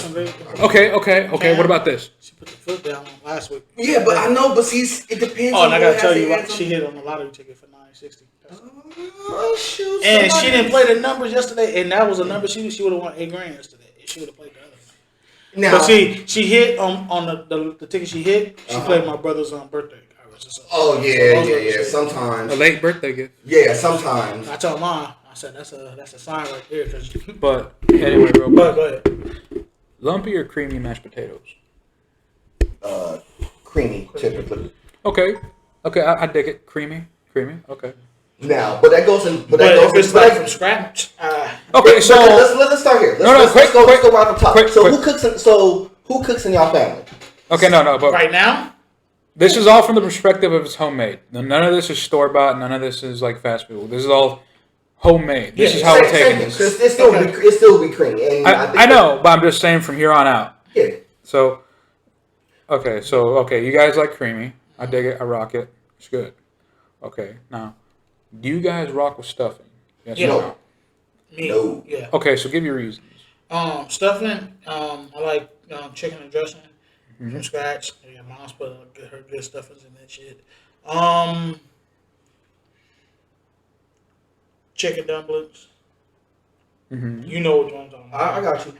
some great. Okay. What about this? She put the foot down last week. Yeah, but I know, but it depends. Oh, and I gotta tell you what, she hit on the lottery ticket for $960. Oh shoot! And she didn't play the numbers yesterday, and that was a number she would have won $8,000 yesterday. If she would have played the other one. Now, but see, she hit on the ticket she hit. She played my brother's birthday. Oh yeah. Sometimes a late birthday gift. Yeah, sometimes. I told Mom, I said that's a sign right there. But anyway, real quick. Go ahead. Lumpy or creamy mashed potatoes? Creamy, typically. Okay, I dig it. Creamy. Okay. Now, but that goes in. But if it's like from scratch. Okay, so let's start here. Let's go right off the top. Who cooks in y'all family? Okay, no, but right now. This is all from the perspective of it's homemade. None of this is store-bought. None of this is like fast food. This is all homemade. This is how we're taking this. It still be creamy. And I know, but I'm just saying from here on out. Yeah. So, you guys like creamy. I dig it. I rock it. It's good. Okay, now, do you guys rock with stuffing? Yes or no? No. Yeah. Okay, so give your reasons. Stuffing. I like chicken and dressing. From scratch. Yeah, Mom's put her good stuffings in that shit. Chicken dumplings. Mm-hmm. You know what I'm talking about. I got you.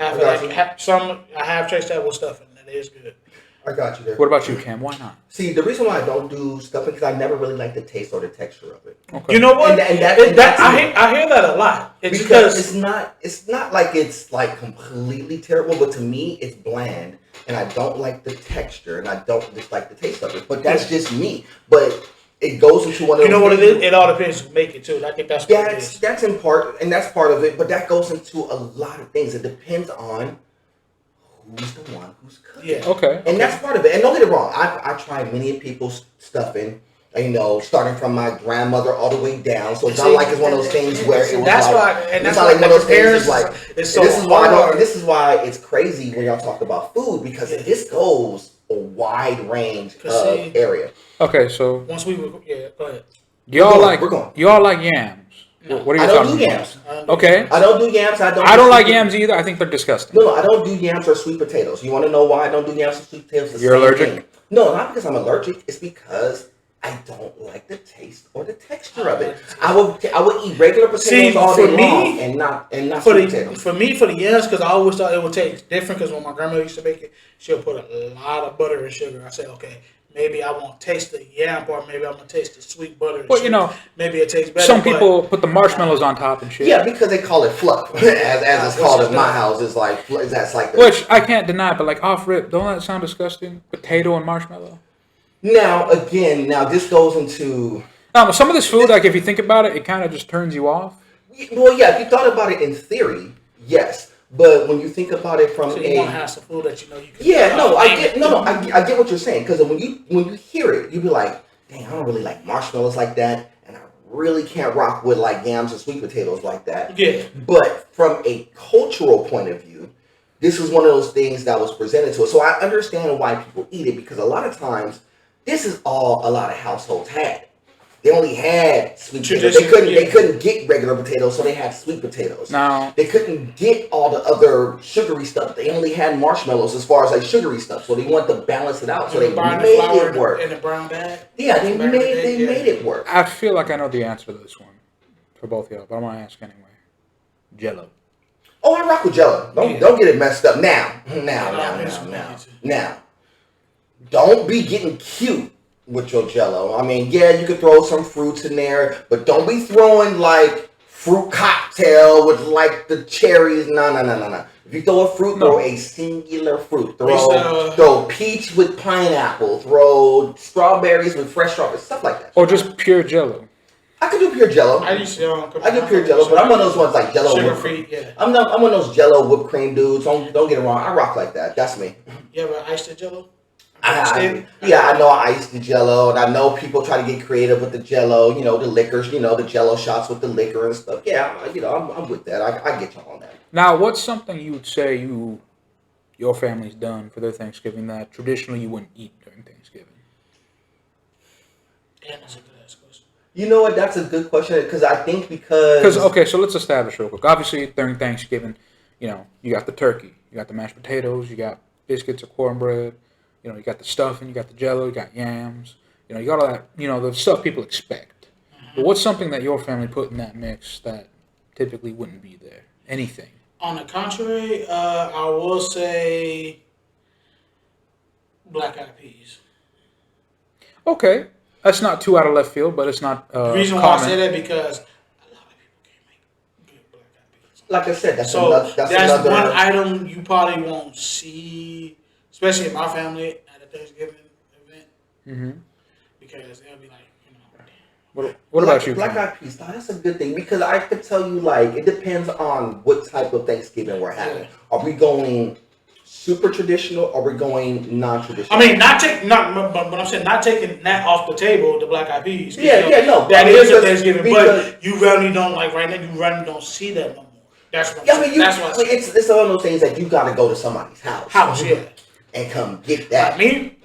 I have tasted that with stuffing. That is good. I got you there. What about you, Cam? Why not? See, the reason why I don't do stuffing because I never really like the taste or the texture of it. Okay. You know what? I hear that a lot. Because it's not like it's like completely terrible, but to me it's bland, and I don't like the texture, and I don't dislike the taste of it. But that's just me. But it goes into one of you know what it is. It all depends who make it too. I think that's what it is. That's in part, and that's part of it. But that goes into a lot of things. It depends on who's the one who's cooking. Yeah. Okay. And that's part of it. And don't get it wrong. I tried many people's stuffing. Starting from my grandmother all the way down. So it's not like it's one of those things where it was that's like, why, and that's not why like one of those things. Like it's so this is why it's crazy when y'all talk about food because this goes a wide range of area. Okay, so once we go ahead. Y'all like yams. No. What are you I don't talking do about? yams. Okay. I don't do yams. I don't like yams either. I think they're disgusting. No, I don't do yams or sweet potatoes. You want to know why I don't do yams or sweet potatoes? You're allergic? No, not because I'm allergic. It's because I don't like the taste or the texture of it. I would eat regular potatoes all day long and not sweet potatoes. For me, for the yams, because I always thought it would taste different. Because when my grandmother used to make it, she'll put a lot of butter and sugar. I said, okay, maybe I won't taste the yam part. Maybe I'm gonna taste the sweet butter. Well, you know, maybe it tastes better. Some people put the marshmallows on top and shit. Yeah, because they call it fluff, as it's called in my house. It's like that's like. Which I can't deny, but like off rip, don't that sound disgusting? Potato and marshmallow. Now this goes into. Some of this food, like if you think about it, it kind of just turns you off. Well, yeah, if you thought about it in theory, yes. But when you think about it from so you want to have some food that you know you can. Yeah, I get what you're saying because when you hear it, you be like, dang, I don't really like marshmallows like that, and I really can't rock with like yams and sweet potatoes like that. Yeah. But from a cultural point of view, this was one of those things that was presented to us. So I understand why people eat it because a lot of times this is all a lot of households had. They only had sweet potatoes. They couldn't get regular potatoes, so they had sweet potatoes. No. They couldn't get all the other sugary stuff. They only had marshmallows as far as like sugary stuff. So they wanted to balance it out. So they made it work. In a brown bag? Yeah, they made it work. I feel like I know the answer to this one for both of y'all, but I'm going to ask anyway. Jell-O. Oh, I rock with Jell-O. Don't get it messed up now. Now. Don't be getting cute with your Jell-O. I mean, yeah, you could throw some fruits in there, but don't be throwing like fruit cocktail with like the cherries. No. If you throw a fruit, throw a singular fruit. Throw peach with pineapple. Throw strawberries with fresh strawberries. Stuff like that. Or just pure Jell-O. I could do pure Jell-O. I do pure Jell-O, but I'm one of those ones like Jell-O. Sugar free, yeah. I'm one of those Jell-O whipped cream dudes. Don't get it wrong. I rock like that. That's me. You ever iced the Jell-O? I know I iced the Jell-O, and I know people try to get creative with the Jell-O. You know, the liquors. You know, the Jell-O shots with the liquor and stuff. Yeah, I'm with that. I get y'all on that. Now, what's something you would say your family's done for their Thanksgiving that traditionally you wouldn't eat during Thanksgiving? Damn, that's a good ass question. You know what? That's a good question because I think because okay, so let's establish real quick. Obviously, during Thanksgiving, you got the turkey, You got the mashed potatoes. You got biscuits or cornbread. You know, you got the stuffing. You got the jello. You got yams. You know, you got all that. You know, the stuff people expect. But what's something that your family put in that mix that typically wouldn't be there? Anything? On the contrary, I will say black eyed peas. Okay, that's not too out of left field, but it's not the reason common. why I say that because a lot of people can't make good black eyed peas. Like I said, that's that's another one item you probably won't see, especially in my family at a Thanksgiving event, because they'll be like, you know. What about you? Black eyed peas, that's a good thing because I could tell you, like, it depends on what type of Thanksgiving we're having. Are we going super traditional or are we going non-traditional? I mean, but I'm saying not taking that off the table, the black eyed peas. No. That is a Thanksgiving, but you really don't, like right now, you really don't see that no more. That's what I'm saying. It's one of those things that you got to go to somebody's house. And come get that. Me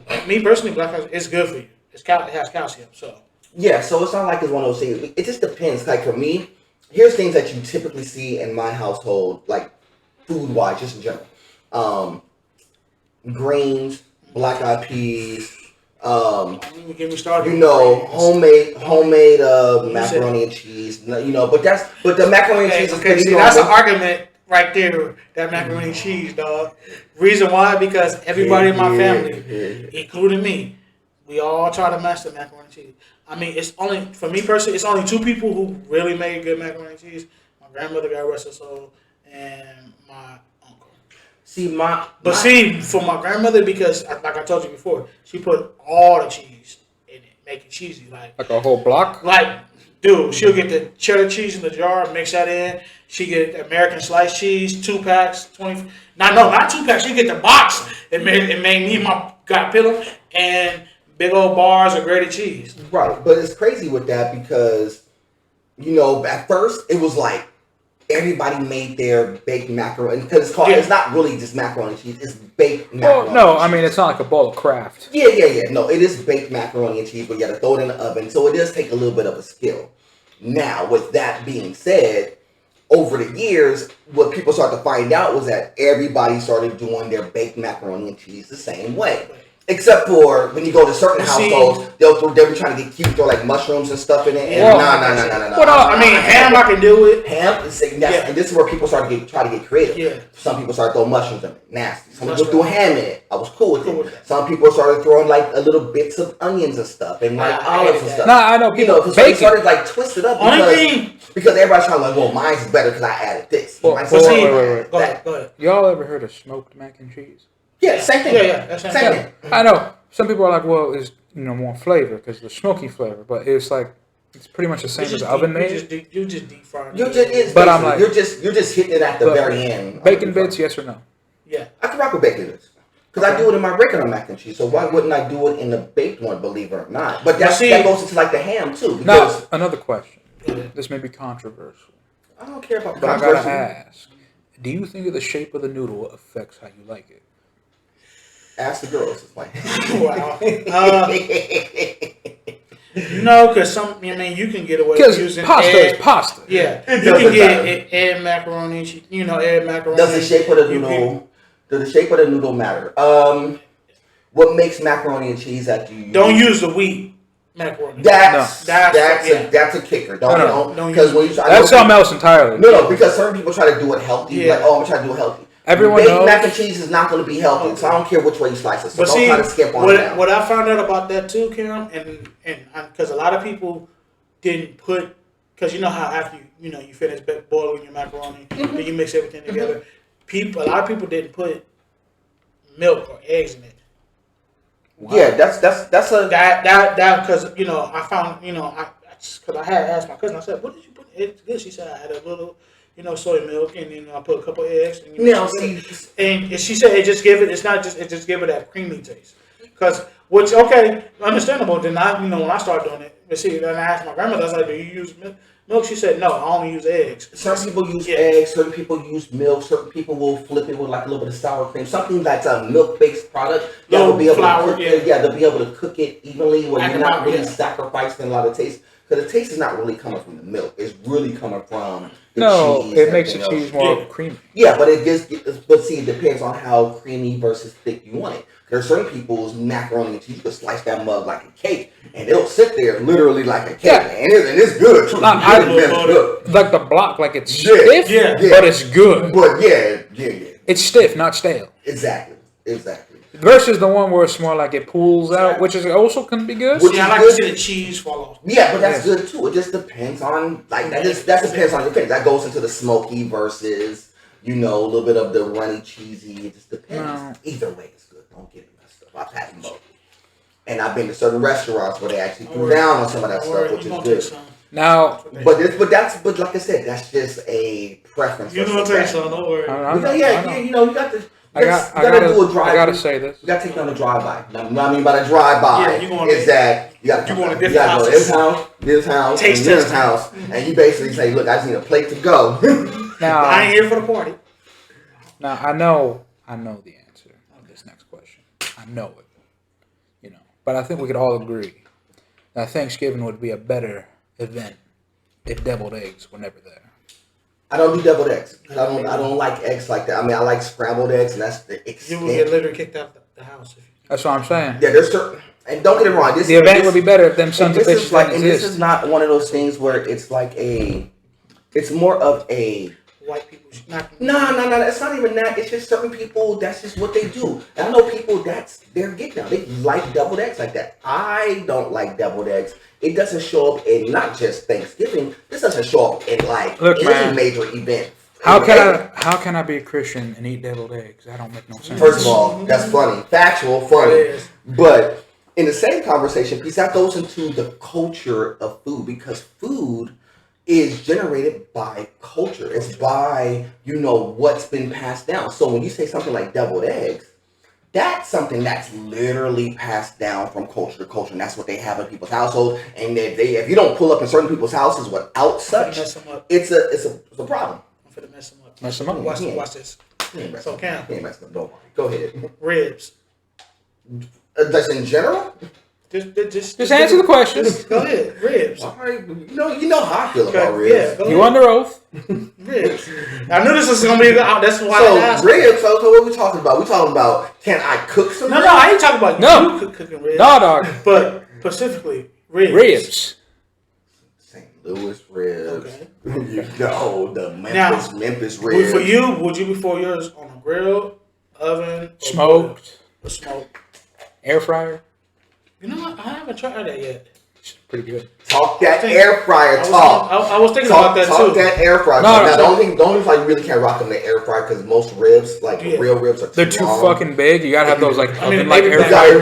personally, black eyed peas, it's good for you. It has calcium, so. Yeah, so it's not like it's one of those things. It just depends. Like for me, here's things that you typically see in my household, like food-wise, just in general. Greens, black eyed peas. Get me started. You know, homemade macaroni and cheese. You know, but the macaroni and cheese is pretty normal. That's an argument right there. That macaroni and cheese, dog. Reason why? Because everybody in my family, including me, we all try to master macaroni and cheese. I mean, it's only, for me personally, it's only two people who really made good macaroni and cheese. My grandmother, God rest her soul, and my uncle. For my grandmother, because like I told you before, she put all the cheese in it, make it cheesy. Like a whole block? Like, dude, she'll get the cheddar cheese in the jar, mix that in. She get American sliced cheese, 2 packs, 20. Not 2 packs. She get the box. It made me my God pillow and big old bars of grated cheese. Right, but it's crazy with that because, you know, at first it was like everybody made their baked macaroni because it's not really just macaroni and cheese; it's baked macaroni. No, I mean it's not like a bowl of Kraft. Yeah. No, it is baked macaroni and cheese, but you got to throw it in the oven, so it does take a little bit of a skill. Now, with that being said, over the years, what people started to find out was that everybody started doing their baked macaroni and cheese the same way. Except for when you go to certain households, they'll be trying to get cute, throw like mushrooms and stuff in it. And no. I mean, ham I can do it. Ham, and this is where people try to get creative. Yeah. Some people started throwing mushrooms in it, nasty. Some people threw ham in it. I was cool with it. Some people started throwing like a little bits of onions and stuff, and like olives and stuff. I know people. So they started like twist it up because everybody's trying to like, well, mine's better because I added this. Wait. Go ahead. Y'all ever heard of smoked mac and cheese? Yeah, same thing. Yeah, same thing. I know. Some people are like, well, it's more flavor because the smoky flavor, but it's like it's pretty much the same as oven made. You just deep fry it. But I'm like, you're just hitting it at the very end. Bacon bits, yes or no? Yeah, I can rock with bacon bits because I do it in my regular mac and cheese. So why wouldn't I do it in the baked one? Believe it or not, but that goes into like the ham too. Now, another question. This may be controversial. I don't care about. But I gotta ask: do you think that the shape of the noodle affects how you like it? Ask the girls. It's like, wow. No, because you can get away with using pasta is pasta. Yeah, you can get egg macaroni. Egg macaroni. Does the shape of the noodle? Does the shape of the noodle matter? What makes macaroni and cheese that you don't use the wheat macaroni? That's a kicker. Don't because when you try, that's something else entirely. No, because certain people try to do it healthy. Yeah. Like, I'm trying to do it healthy. Everyone knows mac and cheese is not going to be healthy, so I don't care which way you slice it. So don't try to skip on that. What I found out about that too, Kim, and because a lot of people didn't put, because you know how after you finish boiling your macaroni, then you mix everything together. A lot of people didn't put milk or eggs in it. Wow. Yeah, that's because I found because I had asked my cousin, I said, what did you put in it? She said I had a little soy milk, and then I put a couple of eggs. And she said it just give it. It's not just it just give it that creamy taste. Which understandable. Then when I started doing it, then I asked my grandmother, I was like, do you use milk? She said no, I only use eggs. Some people use eggs. Certain people use milk. Certain people will flip it with like a little bit of sour cream. Something that's a milk-based product. They'll be able to cook it. Yeah, they'll be able to cook it evenly where you're not really sacrificing a lot of taste. Because the taste is not really coming from the milk. It's really coming from cheese, it makes the everything cheese else. more creamy. Yeah, but it depends on how creamy versus thick you want it. There's certain people's macaroni and cheese, you can slice that mug like a cake, and it'll sit there literally like a cake, and it's good. Too. It's good. Like the block, like it's stiff, but it's good. But yeah. It's stiff, not stale. Exactly. Versus the one where it's more like it pulls out, which is also can be good. I like to see the cheese fall off. Yeah, but that's good too. It just depends on that depends on your taste. That goes into the smoky versus a little bit of the runny cheesy. It just depends. No. Either way, it's good. Don't get it messed up. I've had them both, and I've been to certain restaurants where they actually threw down on some of that stuff, which is good. Now, but like I said, that's just a preference. You know what I'm saying? Don't worry. You got to. I gotta do a drive. I gotta say this. You gotta take on a drive-by. Now, what I mean by the drive-by is that you gotta go to this house, and this house, and you basically say, "Look, I just need a plate to go." Now I ain't here for the party. Now I know the answer of this next question. I know it. But I think we could all agree that Thanksgiving would be a better event if deviled eggs were never there. I don't do deviled eggs. I don't like eggs like that. I mean, I like scrambled eggs, and that's the extent. You will get literally kicked out the house. That's what I'm saying. Yeah, there's certain. And don't get it wrong. The event would be better if them sons of bitches didn't exist. This is not one of those things where it's like it's more of a white people. No. It's not even that. It's just certain people. That's just what they do. And I know people that's their gig now. They like deviled eggs like that. I don't like deviled eggs. It doesn't show up in not just Thanksgiving. This doesn't show up in any major event. How can I be a Christian and eat deviled eggs? That don't make no sense. First of all, that's funny. Factual, funny. But in the same conversation piece, that goes into the culture of food, because food is generated by culture. It's by, what's been passed down. So when you say something like deviled eggs, that's something that's literally passed down from culture to culture, and that's what they have in people's households. And if you don't pull up in certain people's houses without such, it's a problem. I'm finna mess them up. Mess them up. Watch this. So Cam, don't worry. Go ahead. Ribs. Just in general. Just answer the question. Go ahead. Ribs. All right. You know how I feel about ribs. You under oath. Ribs. I knew this was gonna be. That's why I asked. Ribs. So what are we talking about? We talking about, can I cook some ribs? No, I ain't talking about you cooking ribs. No, dog. But specifically ribs. St. Louis ribs. Okay. The Memphis ribs. For you, would you be for yours on a grill, oven, smoked, or smoked, air fryer? You know what? I haven't tried that yet. It's pretty good. Talk that air fryer talk. I was thinking about that too. Talk that air fryer. The only reason you really can't rock them the air fryer because most ribs, real ribs, are they're too fucking big. You gotta have those air fryers.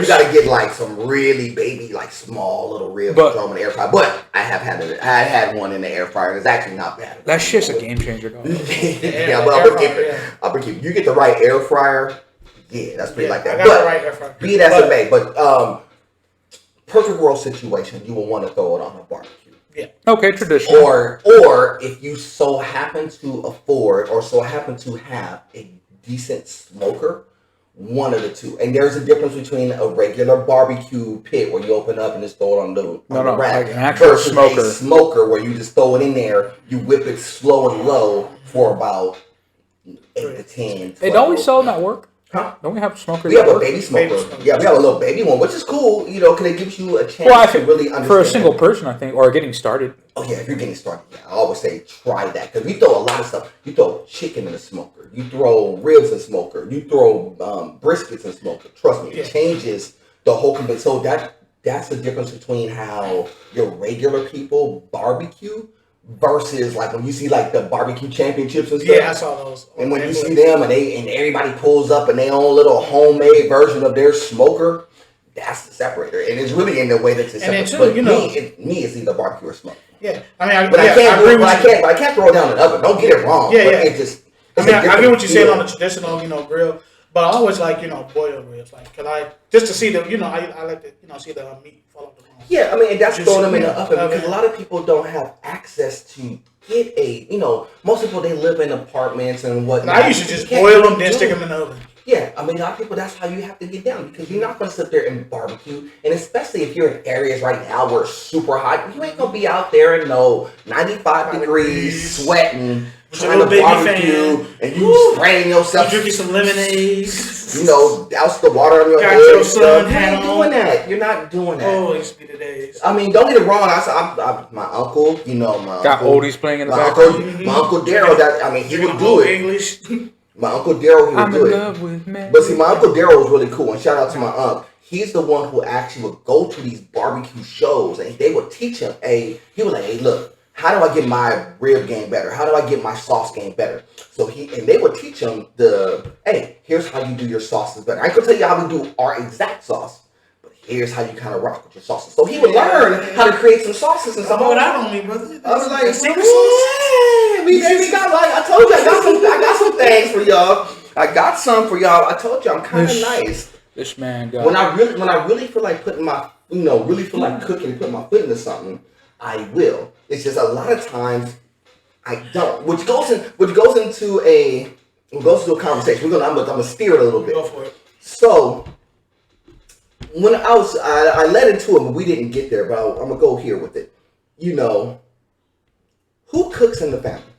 You gotta get some really baby, small little ribs and throw them in the air fryer. But I had one in the air fryer. It's actually not bad. That shit's a game changer, dog. I'll keep. You get the right air fryer. Yeah, that's pretty like that. I got the right air fryer. Be it as it may, but perfect world situation, you will want to throw it on a barbecue. Yeah. Okay, traditional. Or if you so happen to afford or so happen to have a decent smoker, one of the two. And there's a difference between a regular barbecue pit where you open up and just throw it on the rack, like an actual smoker. A smoker where you just throw it in there, you whip it slow and low for about 8 to 10. 12. Hey, don't we sell them at work? Huh? Don't we have smokers? We have a baby smoker. Yeah, we have a little baby one, which is cool, because it gives you a chance to really understand. For a single person, I think, or getting started. Oh, yeah, if you're getting started, I always say try that. Because we throw a lot of stuff. You throw chicken in the smoker. You throw ribs in the smoker. You throw briskets in the smoker. Trust me, it changes the whole concept. So that's the difference between how your regular people barbecue versus when you see the barbecue championships and stuff. Yeah, I saw those. And when you see them and everybody pulls up in their own little homemade version of their smoker, that's the separator. And it's really in the way that it's separated. But me, it's either barbecue or smoke. Yeah, I mean, I can't throw it down in the oven. Don't get it wrong. Yeah. I get what you said on the traditional, grill. But I always like, boiled ribs, just to see the, I like to, see the meat fall off the bone. Yeah, I mean, and that's throwing them in the oven because a lot of people don't have access to get most people, they live in apartments and whatnot. And I used to just boil them, then stick them in the oven. Yeah, I mean, a lot of people, that's how you have to get down because you're not going to sit there and barbecue. And especially if you're in areas right now where it's super hot, you ain't going to be out there in 95 degrees, sweating, trying to barbecue, and you spraying yourself. You drinking some lemonade. Douse the water on your head. Your sun you ain't doing that. You're not doing that. Oh, it used to be the days. I mean, don't get it wrong. My uncle, got oldies playing in the background. My uncle Daryl, he would do it. English. My Uncle Daryl, he would do it. Love with me. But see, my Uncle Daryl was really cool. And shout out to my uncle. He's the one who actually would go to these barbecue shows. And they would teach him, he was like, hey, look, how do I get my rib game better? How do I get my sauce game better? So they would teach him here's how you do your sauces better. I can tell you how we do our exact sauce. But here's how you kind of rock with your sauces. So he would learn how to create some sauces and stuff. Hold out on me, brother. I was like, secret sauce. We got I told you, I got some things for y'all. I got some for y'all. I told you, I'm kind of nice. This man got. When I really feel like putting my, really feel like cooking and putting my foot into something, I will. It's just a lot of times I don't, which goes into a conversation. I'm gonna steer it a little bit. Go for it. So when I led into it, but we didn't get there. But I'm gonna go here with it. Who cooks in the family?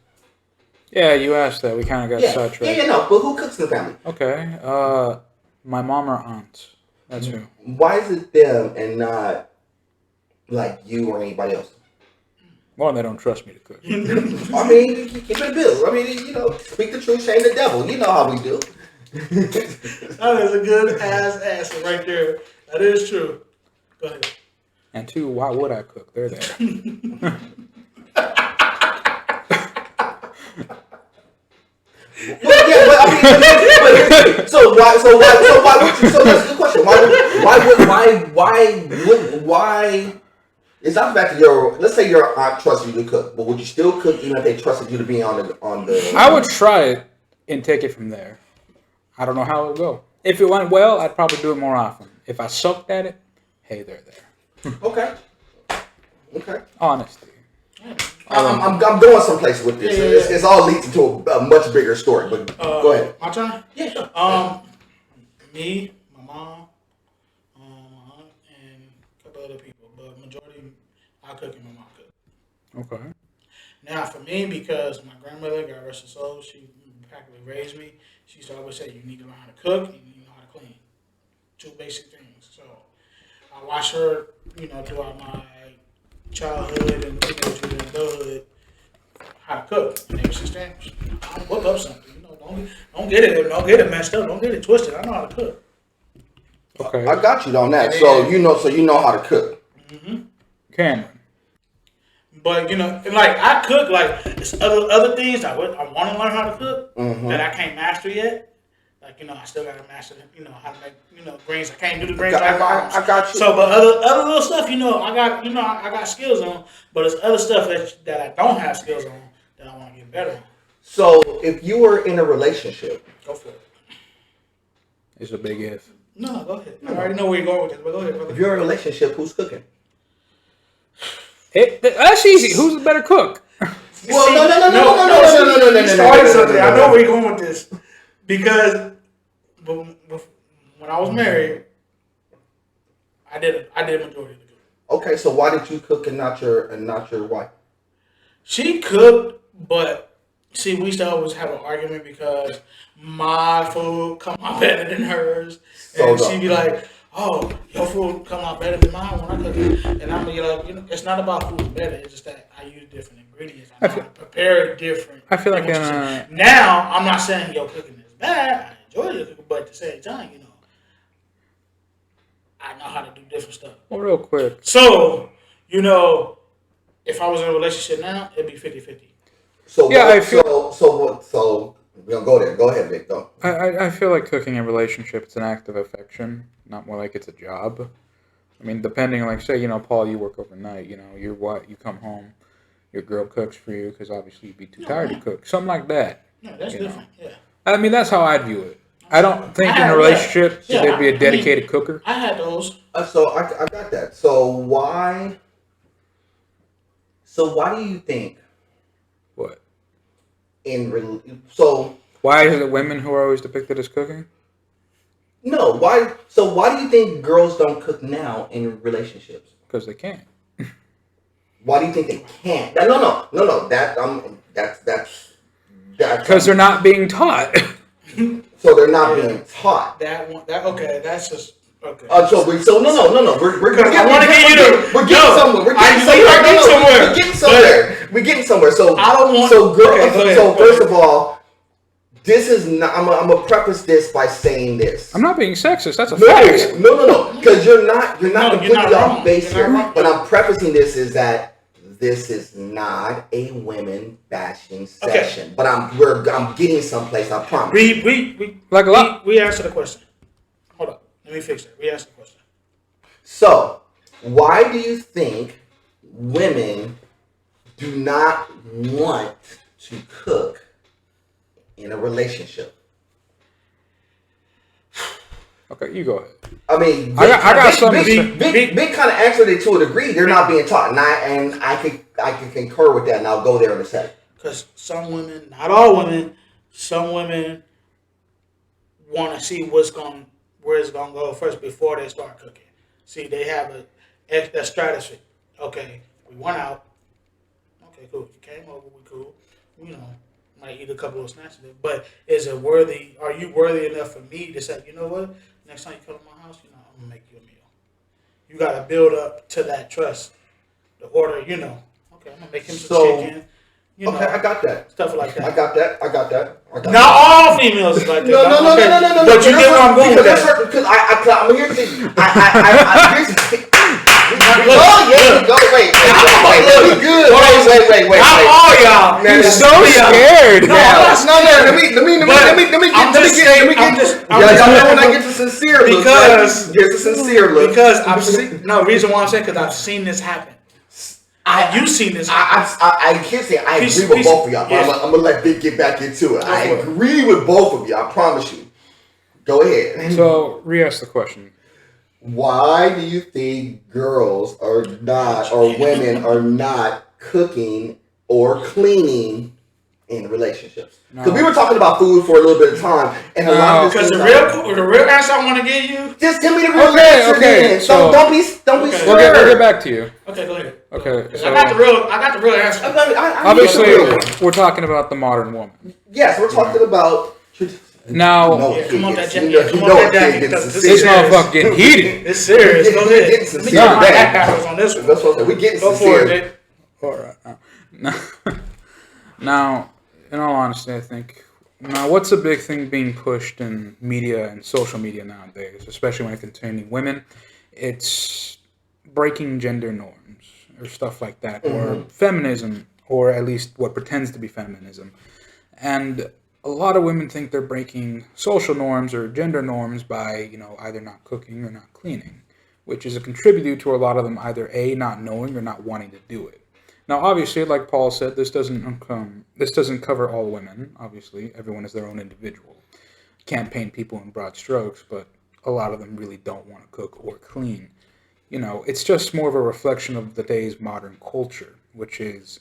Yeah, you asked that. We kind of got sidetracked. Yeah, but who cooks in the family? Okay. My mom or aunt. That's who. Why is it them and not like you or anybody else? Well, they don't trust me to cook. I mean, keep it real. I mean, speak the truth, shame the devil. You know how we do. That is a good ass answer right there. That is true. Go ahead. And two, why would I cook? They're there. Well, yeah, but I mean, so why would you? So that's a good question. Why? It's not back to let's say your aunt trusted you to cook, but would you still cook even if they trusted you to be on the? I would try it and take it from there. I don't know how it would go. If it went well, I'd probably do it more often. If I sucked at it, hey, they're there. Okay. Honesty. I'm going someplace with this. Yeah. It's all leads into a much bigger story. But go ahead. My turn. Yeah. Sure. Me, my mom, my aunt, and a couple other people. But majority, I cook and my mom cook. Okay. Now for me, because my grandmother, God rest her soul, she practically raised me. She used to always say, "You need to learn how to cook and you know how to clean." Two basic things. So I watched her, throughout my childhood and teenagehood and adulthood, how to cook. And ever since then, I don't whip up something. Don't get it messed up. Don't get it twisted. I know how to cook. Okay. I got you on that. So you know how to cook. Mm-hmm. Cameron. But I cook it's other things I want to learn how to cook that I can't master yet. I still gotta master, how to make, greens. I can't do the greens like moms. I got you. So, but other little stuff, I got skills on. But it's other stuff that I don't have skills on that I want to get better on. So, if you were in a relationship, go for it. It's a big if. No, go ahead. I already know where you're going with this, but go ahead, brother. If you're in a relationship, who's cooking? That's easy. Who's the better cook? Well, no. You started something. I know where you're going with this because when I was married, I did majority of the cooking. Okay, so why did you cook and not your wife? She cooked, but see, we used to always have an argument because my food come out better than hers, and she'd be like, "Oh, your food come out better than mine when I cook it," and I'm be like, it's not about food better. It's just that I use different ingredients. I prepare it different. I feel like now I'm not saying your cooking is bad. I enjoy your cooking, but at the same time, I know how to do different stuff. Well, real quick. So, if I was in a relationship now, it'd be 50-50. So yeah, So we're gonna go there. Go ahead, Vic. Go. I feel like cooking in a relationship, it's an act of affection, not more like it's a job. I mean, depending, like, say, Paul, you work overnight. You come home, your girl cooks for you because obviously you'd be too tired to cook. Something like that. Yeah, that's different. Yeah. I mean, that's how I view it. I don't think in a relationship there'd be a dedicated cooker. I had those. So I got that. So why do you think? What? So why is it women who are always depicted as cooking? No, why? So why do you think girls don't cook now in relationships? Because they can't. Why do you think they can't? No. That's because they're not being taught. So they're not being taught. Okay. That's just okay. No. We're getting somewhere. So I don't want. So girl. Okay, so first of all, this is not. I'm gonna preface this by saying this. I'm not being sexist. That's a fact. No. Because you're not completely off base here. Wrong. But I'm prefacing this is that this is not a women bashing session. But I'm getting someplace. I promise. We like a lot. We answered the question. Hold up. Let me fix that. We answered the question. So, why do you think women do not want to cook in a relationship? Okay, you go ahead. I mean, I got something. Big kind of answered it to a degree. They're not being taught, and I can concur with that, and I'll go there in a second. Because some women, not all women, some women want to see where it's going to go first before they start cooking. See, they have a strategy. Okay, we went out. Okay, cool. You came over, we cool. Might eat a couple of snacks. But is it worthy? Are you worthy enough for me to say, you know what? Next time you come to my house, I'm gonna make you a meal. You gotta build up to that trust. The order, okay, I'm gonna make him some chicken. Okay, I got that. Stuff like that. I got that. Not all females is like that. No. But you get where I'm going with that. Because I'm here to say, go. Wait. We good. Wait. Not all y'all. He's so scared. No. Let me get. Y'all know when I get the sincere look. Because get the sincere look. Because I've seen. No, the reason why I'm saying because I've seen this happen. You've seen this happen. I can't say I agree with both of y'all, but I'm gonna let Big get back into it. I agree with both of you. I promise you. Go ahead. So, re-ask the question. Why do you think girls are not, or women are not cooking or cleaning in relationships? Because we were talking about food for a little bit of time, and a lot of because the real answer I want to give you. Just tell me the real answer. Okay. So don't be scared. We'll get back to you. Okay, go ahead. Okay. So I got the real answer. Obviously, we're talking about the modern woman. Yes, we're talking about. Now, come on, that jacket. This motherfucker getting heated. It's serious. Go ahead. Let me get my backpackers on this one. That's what we getting Go for it, all right. Now, in all honesty, I think what's a big thing being pushed in media and social media nowadays, especially when it's containing women? It's breaking gender norms or stuff like that, or feminism, or at least what pretends to be feminism. And a lot of women think they're breaking social norms or gender norms by, either not cooking or not cleaning, which is a contributor to a lot of them either A, not knowing or not wanting to do it. Now, obviously, like Paul said, this doesn't cover all women. Obviously, everyone is their own individual. Can't paint people in broad strokes, but a lot of them really don't want to cook or clean. It's just more of a reflection of the day's modern culture, which is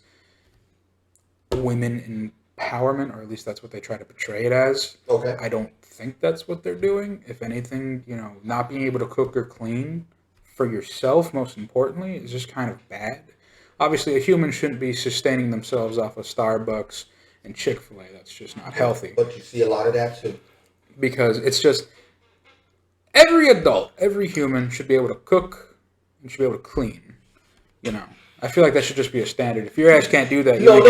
women empowerment, or at least that's what they try to portray it as. Okay. I don't think that's what they're doing. If anything, not being able to cook or clean for yourself, most importantly, is just kind of bad. Obviously, a human shouldn't be sustaining themselves off of Starbucks and Chick-fil-A. That's just not healthy. But you see a lot of that too. Because it's just every adult, every human should be able to cook and should be able to clean. I feel like that should just be a standard. If your ass can't do that, no.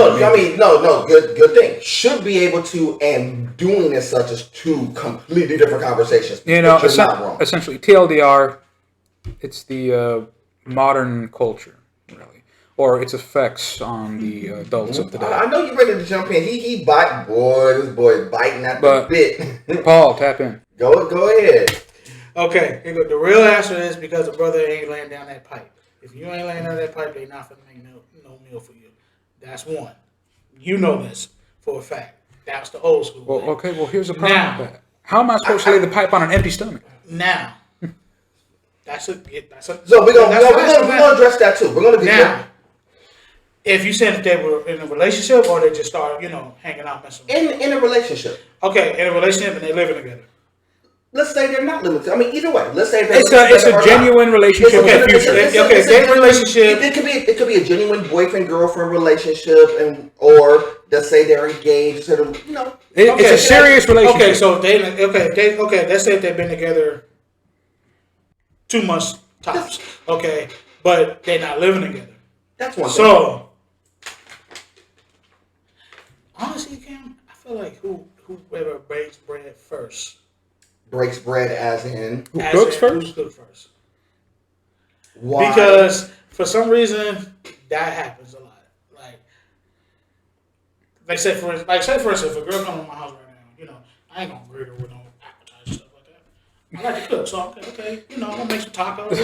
Good thing. Should be able to, and doing as such is two completely different conversations. Essentially, TLDR, it's the modern culture, really, or its effects on the adults of today. I know you're ready to jump in. He bite, this boy is biting at the bit. Paul, tap in. Go ahead. Okay, the real answer is because the brother ain't laying down that pipe. If you ain't laying down that pipe, they not finna make no meal for you. That's one. You know this for a fact. That's the old school way. Okay, here's the problem with that. How am I supposed to lay the pipe on an empty stomach? Now, that's a. So we're gonna address that too. We're gonna be now. If you said that they were in a relationship or they just started, hanging out, messing. In a relationship. Okay, in a relationship and they living together. let's say they're not limited. I mean, either way. Let's say it's a genuine relationship. Relationship. It could be a genuine boyfriend girlfriend relationship, or let's say they're engaged. It's a serious relationship. Okay, so let's say if they've been together 2 months tops. Okay, but they're not living together. That's one thing. So honestly, Cam, I feel like whoever breaks bread first. Breaks bread as in who cooks first? Who cooks first? Why? Because for some reason that happens a lot. Like say for instance, if a girl comes to my house right now, I ain't gonna greet her with no appetizer stuff like that. I like to cook, so okay, I'm gonna make some tacos,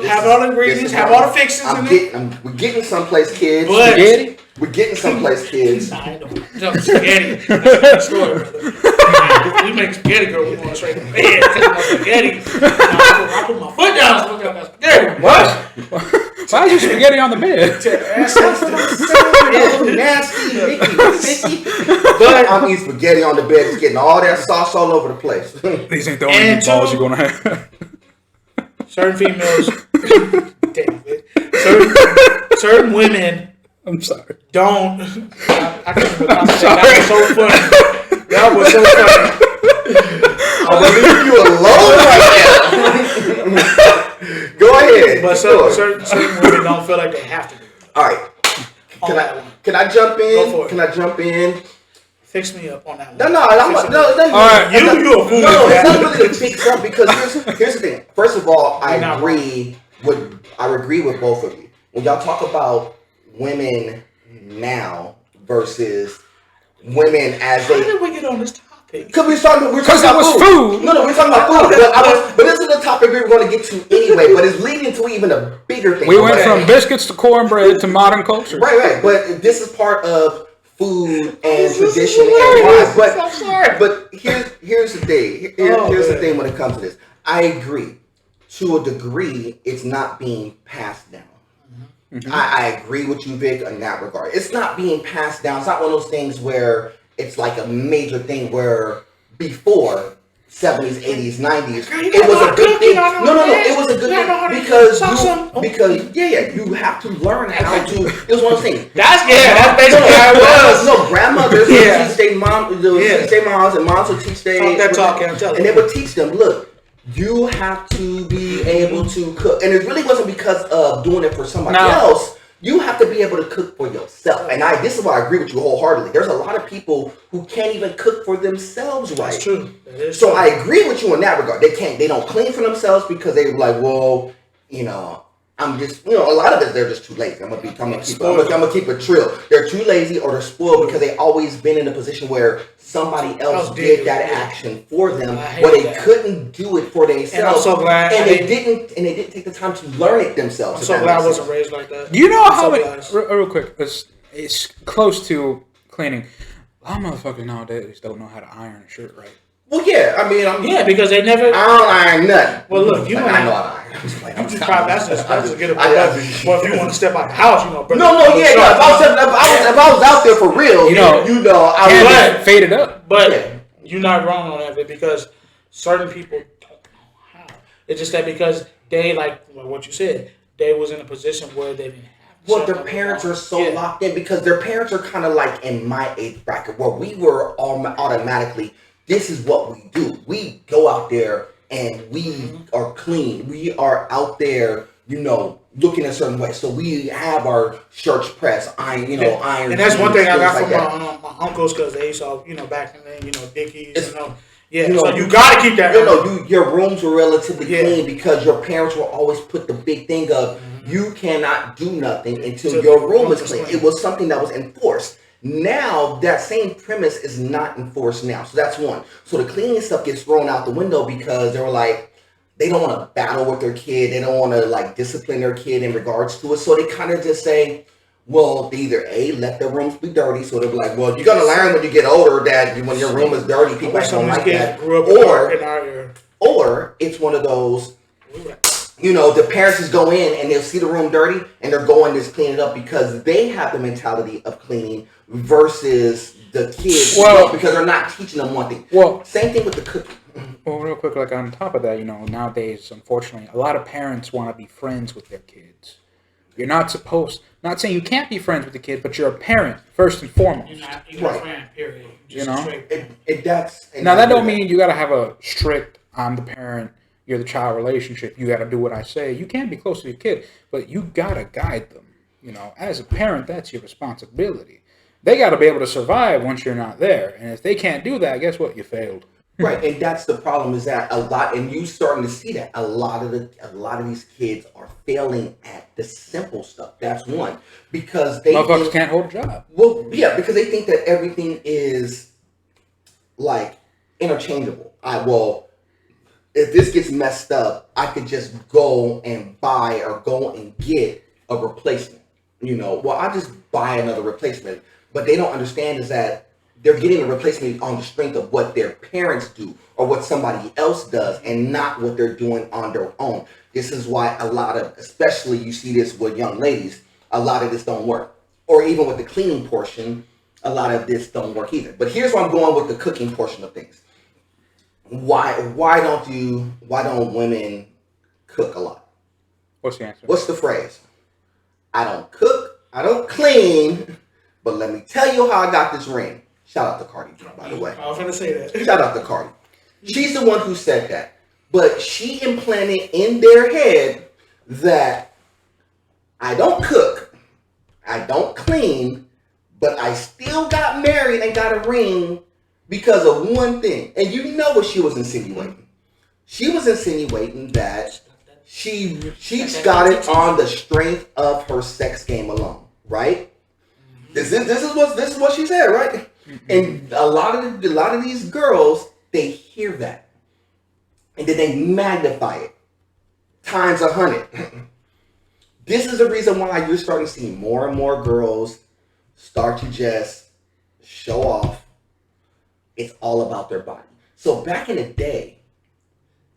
have all the ingredients, have all the fixings in it. We're getting someplace, kids. But we're getting someplace, kids. Nah, I know. Spaghetti. That's the story, brother. We make spaghetti, girl. We going straight to bed. Spaghetti. I put my foot down. So I got spaghetti. What? Why is there spaghetti on the bed? Nasty, Mickey. But I'm eating spaghetti on the bed. It's getting all that sauce all over the place. These ain't the only meatballs you're gonna have. Certain females, certain women. I'm sorry. Don't. I can't remember. That was so funny. I'm gonna leave you alone right now. Go ahead. But certain women don't feel like they have to do it. All right. Can I jump in? Go for it. Can I jump in? Fix me up on that one. No. All right, you a fool. No, it's not really to fix up because here's the thing. First of all, I agree with both of you. When y'all talk about women now versus women as How did we get on this topic? Because we're talking about food. No, we're talking about food. But this is the topic we were going to get to anyway. But it's leading to even a bigger thing. We went from biscuits to cornbread to modern culture. Right. But this is part of food and tradition and why. But I'm sorry. But here's the thing. Here's the thing when it comes to this. I agree. To a degree, it's not being passed down. Mm-hmm. I agree with you, Vic, in that regard. It's not being passed down. It's not one of those things where it's like a major thing where before 70s, 80s, 90s, it was a good thing. No, it was a good thing because you have to learn how to. It was one of those things. That's basically how it was. No, grandmothers would teach their moms, and moms would teach their and they would teach them, look, you have to be able to cook. And it really wasn't because of doing it for somebody else. You have to be able to cook for yourself. And this is why I agree with you wholeheartedly. There's a lot of people who can't even cook for themselves right. That's true. So I agree with you in that regard. They don't clean for themselves because they're like, well, I'm just, a lot of it, they're just too lazy. I'm gonna keep it real. They're too lazy or they're spoiled because they always been in a position where somebody else did that action for them, where they couldn't do it for themselves. And I'm so glad. And they didn't take the time to learn it themselves. I'm so glad I wasn't raised like that. You know how real quick, it's close to cleaning. A lot of motherfuckers nowadays don't know how to iron a shirt right. Well, yeah, because they never. I don't iron nothing. Well, look, I know how to iron. That's a good point. Well, if you want to step out the house, brother. If I was out there for real, I would fade it up. But you're not wrong on that, because certain people don't know how. It's just that because they, like what you said, they was in a position where they didn't have. Well, their parents are so locked in because their parents are kind of like in my age bracket where we were automatically. This is what we do. We go out there and we are clean. We are out there, looking a certain way. So we have our shirts pressed, iron. And that's one thing I got from my uncles because they saw, back in then, Dickies. So you got to keep that. Your rooms were relatively clean because your parents will always put the big thing of you cannot do nothing until your room is clean. It was something that was enforced. Now, that same premise is not enforced now. So that's one. So the cleaning stuff gets thrown out the window because they were like, they don't want to battle with their kid. They don't want to discipline their kid in regards to it. So they kind of just say, well, they either let their rooms be dirty. So they're like, well, you're going to learn when you get older that when your room is dirty, people don't like that. Or it's one of those, the parents just go in and they'll see the room dirty and they're going to just clean it up because they have the mentality of cleaning versus the kids because they're not teaching them one thing. Well, same thing with the cooking. Well, real quick, like on top of that, nowadays, unfortunately, a lot of parents want to be friends with their kids. You're not saying you can't be friends with the kid, but you're a parent first and foremost. You're a friend, period. Now that don't mean you got to have a strict, I'm the parent, you're the child relationship. You got to do what I say. You can be close to your kid, but you got to guide them. As a parent, that's your responsibility. They got to be able to survive once you're not there. And if they can't do that, guess what? You failed. Right, and that's the problem is that and you starting to see that a lot of these kids are failing at the simple stuff. That's one because they motherfuckers can't hold a job. Well, yeah, because they think that everything is like interchangeable. If this gets messed up, I could just go and buy or go and get a replacement. I just buy another replacement. But they don't understand is that they're getting a replacement on the strength of what their parents do or what somebody else does and not what they're doing on their own. This is why especially you see this with young ladies, a lot of this don't work. Or even with the cleaning portion, a lot of this don't work either. But here's where I'm going with the cooking portion of things. Why don't women cook a lot? What's the answer? What's the phrase? I don't cook, I don't clean, but let me tell you how I got this ring. Shout out to Cardi, by the way. I was going to say that. Shout out to Cardi. She's the one who said that. But she implanted in their head that I don't cook, I don't clean, but I still got married and got a ring because of one thing. And you know what she was insinuating. She was insinuating that she got it on the strength of her sex game alone, right? This is what she said, right? And a lot of these girls, they hear that, and then they magnify it times 100. This is the reason why you're starting to see more and more girls start to just show off. It's all about their body. So back in the day,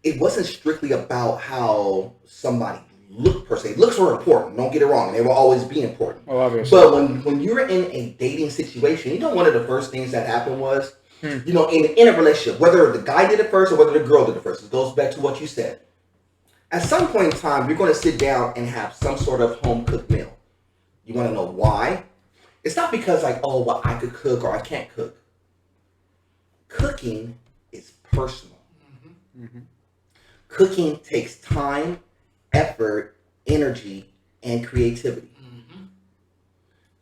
it wasn't strictly about how somebody looked per se. Looks were important, don't get it wrong. They will always be important. Well, obviously. But when you're in a dating situation, one of the first things that happened was, in a relationship, whether the guy did it first or whether the girl did it first, it goes back to what you said. At some point in time, you're going to sit down and have some sort of home-cooked meal. You want to know why? It's not because I could cook or I can't cook. Cooking is personal. Mm-hmm. Cooking takes time, effort, energy, and creativity. Mm-hmm.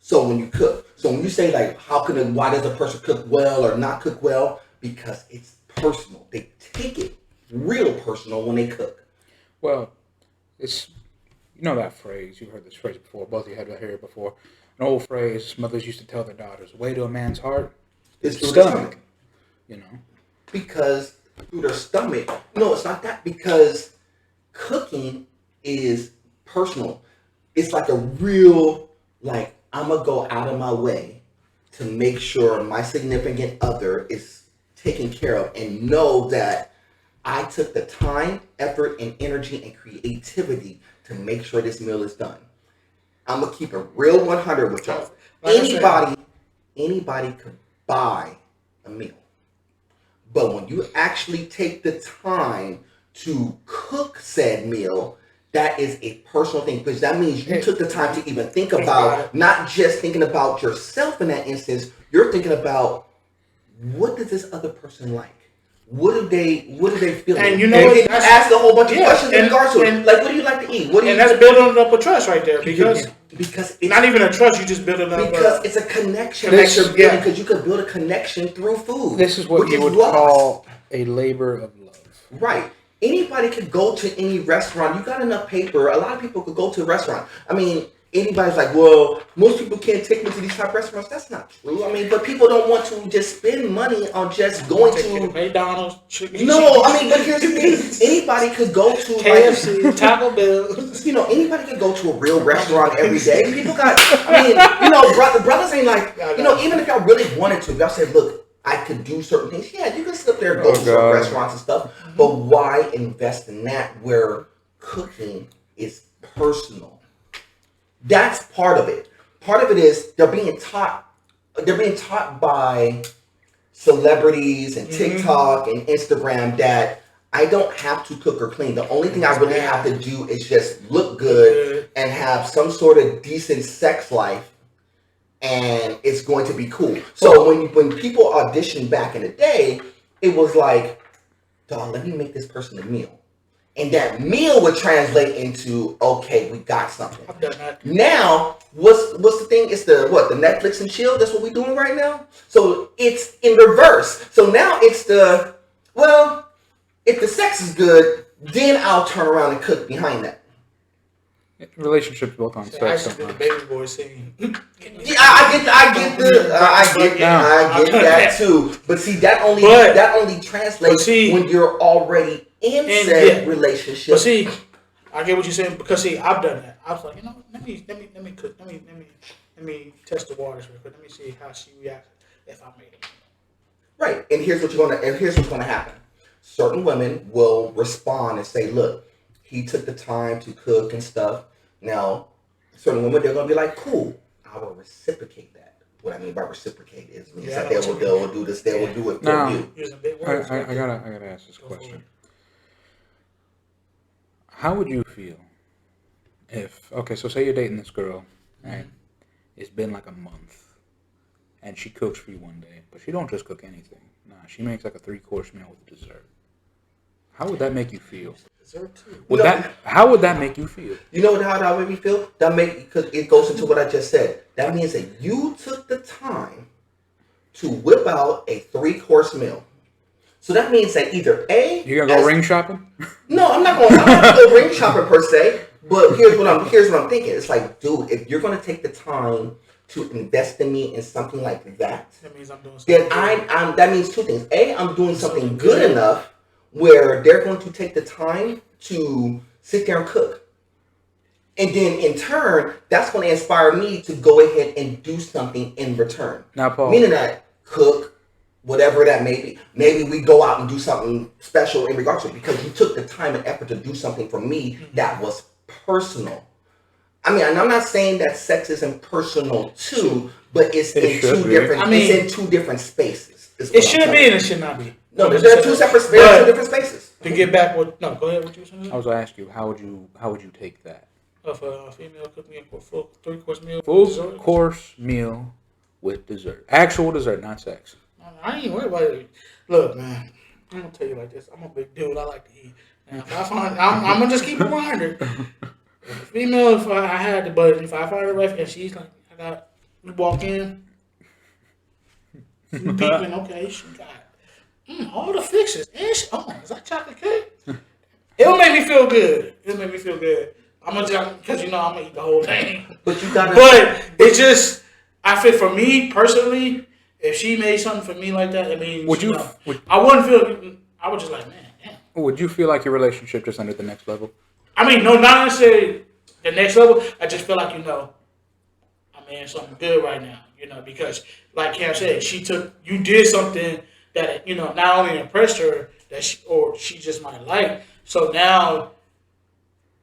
So when you cook, when you say why does a person cook well or not cook well? Because it's personal. They take it real personal when they cook. Well, it's that phrase. You've heard this phrase before. Both of you had to hear it before. An old phrase mothers used to tell their daughters: "The way to a man's heart is through the stomach." Because through their stomach. No, it's not that. Because cooking is personal. It's like a real, I'm going to go out of my way to make sure my significant other is taken care of and know that I took the time, effort, and energy and creativity to make sure this meal is done. I'm going to keep it real 100 with y'all. Anybody could buy a meal. But when you actually take the time to cook said meal, that is a personal thing, because that means you took the time to even think about, not just thinking about yourself in that instance, you're thinking about, what does this other person like? What do they feel? And you ask a whole bunch of questions in regards to it. What do you like to eat? That's building up a trust right there, because it's not even a trust, you just build it up. Because it's a connection that you're building, because you could build a connection through food. This is what you would call a labor of love. Right. Anybody could go to any restaurant. You got enough paper. A lot of people could go to a restaurant. Anybody's like, well, most people can't take me to these type of restaurants. That's not true. But people don't want to just spend money on just going to McDonald's. But here's the thing. Anybody could go to KFC, Taco Bell. Anybody could go to a real restaurant every day. People got, brothers ain't even if y'all really wanted to, y'all said, look, I could do certain things. Yeah, you can sit up there and go to some restaurants and stuff. But why invest in that where cooking is personal. That's part of it. Part of it is they're being taught by celebrities and TikTok and Instagram that I don't have to cook or clean. The only thing I really have to do is just look good and have some sort of decent sex life, and it's going to be cool. So when people auditioned back in the day, it was like, dog, let me make this person a meal. And that meal would translate into, okay, we got something. I've done that. Now, what's the thing? It's the Netflix and chill? That's what we're doing right now? So it's in reverse. So now it's if the sex is good, then I'll turn around and cook behind that. Relationships built on sex. I did the baby boy scene. Yeah, I get that too. But see, that only translates when you're already in said relationship. But see, I get what you're saying because see, I've done that. I was like, let me cook. Let me test the waters real quick. Let me see how she reacts if I made it. Right, and here's what's gonna happen. Certain women will respond and say, "Look, he took the time to cook and stuff." Now, certain women, they're gonna be like, "Cool, I will reciprocate that." What I mean by reciprocate is that they will do this, they will do it for you. I gotta ask this question. How would you feel if, so say you're dating this girl, right? It's been like a month, and she cooks for you one day, but she don't just cook anything. Nah, she makes like a 3-course meal with dessert. How would that make you feel? How would that make you feel? You know how that would make me feel? Because it goes into what I just said. That means that you took the time to whip out a 3-course meal. So that means that either you're gonna go ring shopping? No, I'm not gonna go ring shopping per se. But here's what I'm thinking. It's like, dude, if you're gonna take the time to invest in me in something like that, that means I'm doing something. Then that means 2 things. I'm doing something good enough where they're going to take the time to sit there and cook. And then in turn, that's going to inspire me to go ahead and do something in return. Now, Paul. Meaning that cook, whatever that may be. Maybe we go out and do something special in regards to it because you took the time and effort to do something for me that was personal. I mean, and I'm not saying that sex isn't personal too, but it's in two different spaces. It should be and it should not be. No, they're two separate spaces, 2 different spaces. To get back go ahead, what you were saying? I was going to ask you, how would you take that? If a female cooked me a full 3-course meal. Full course meal with dessert. Actual dessert, not sex. I ain't worried about it. Look, man, I'm gonna tell you like this. I'm a big dude. I like to eat. Now, if I find, I'm gonna just keep it 100. Female, if I find her wife and she's like, we walk in, peeping, okay, she got all the fixes. And is that chocolate cake? It'll make me feel good. I'm gonna just, because I'm gonna eat the whole thing. But you gotta. But it just, I feel for me personally, if she made something for me like that, I mean, I wouldn't feel. I would just like, man, damn. Would you feel like your relationship just ended the next level? I mean, no, not necessarily the next level. I just feel like I'm in something good right now, because like Cam said, you did something that not only impressed her or she just might like. So now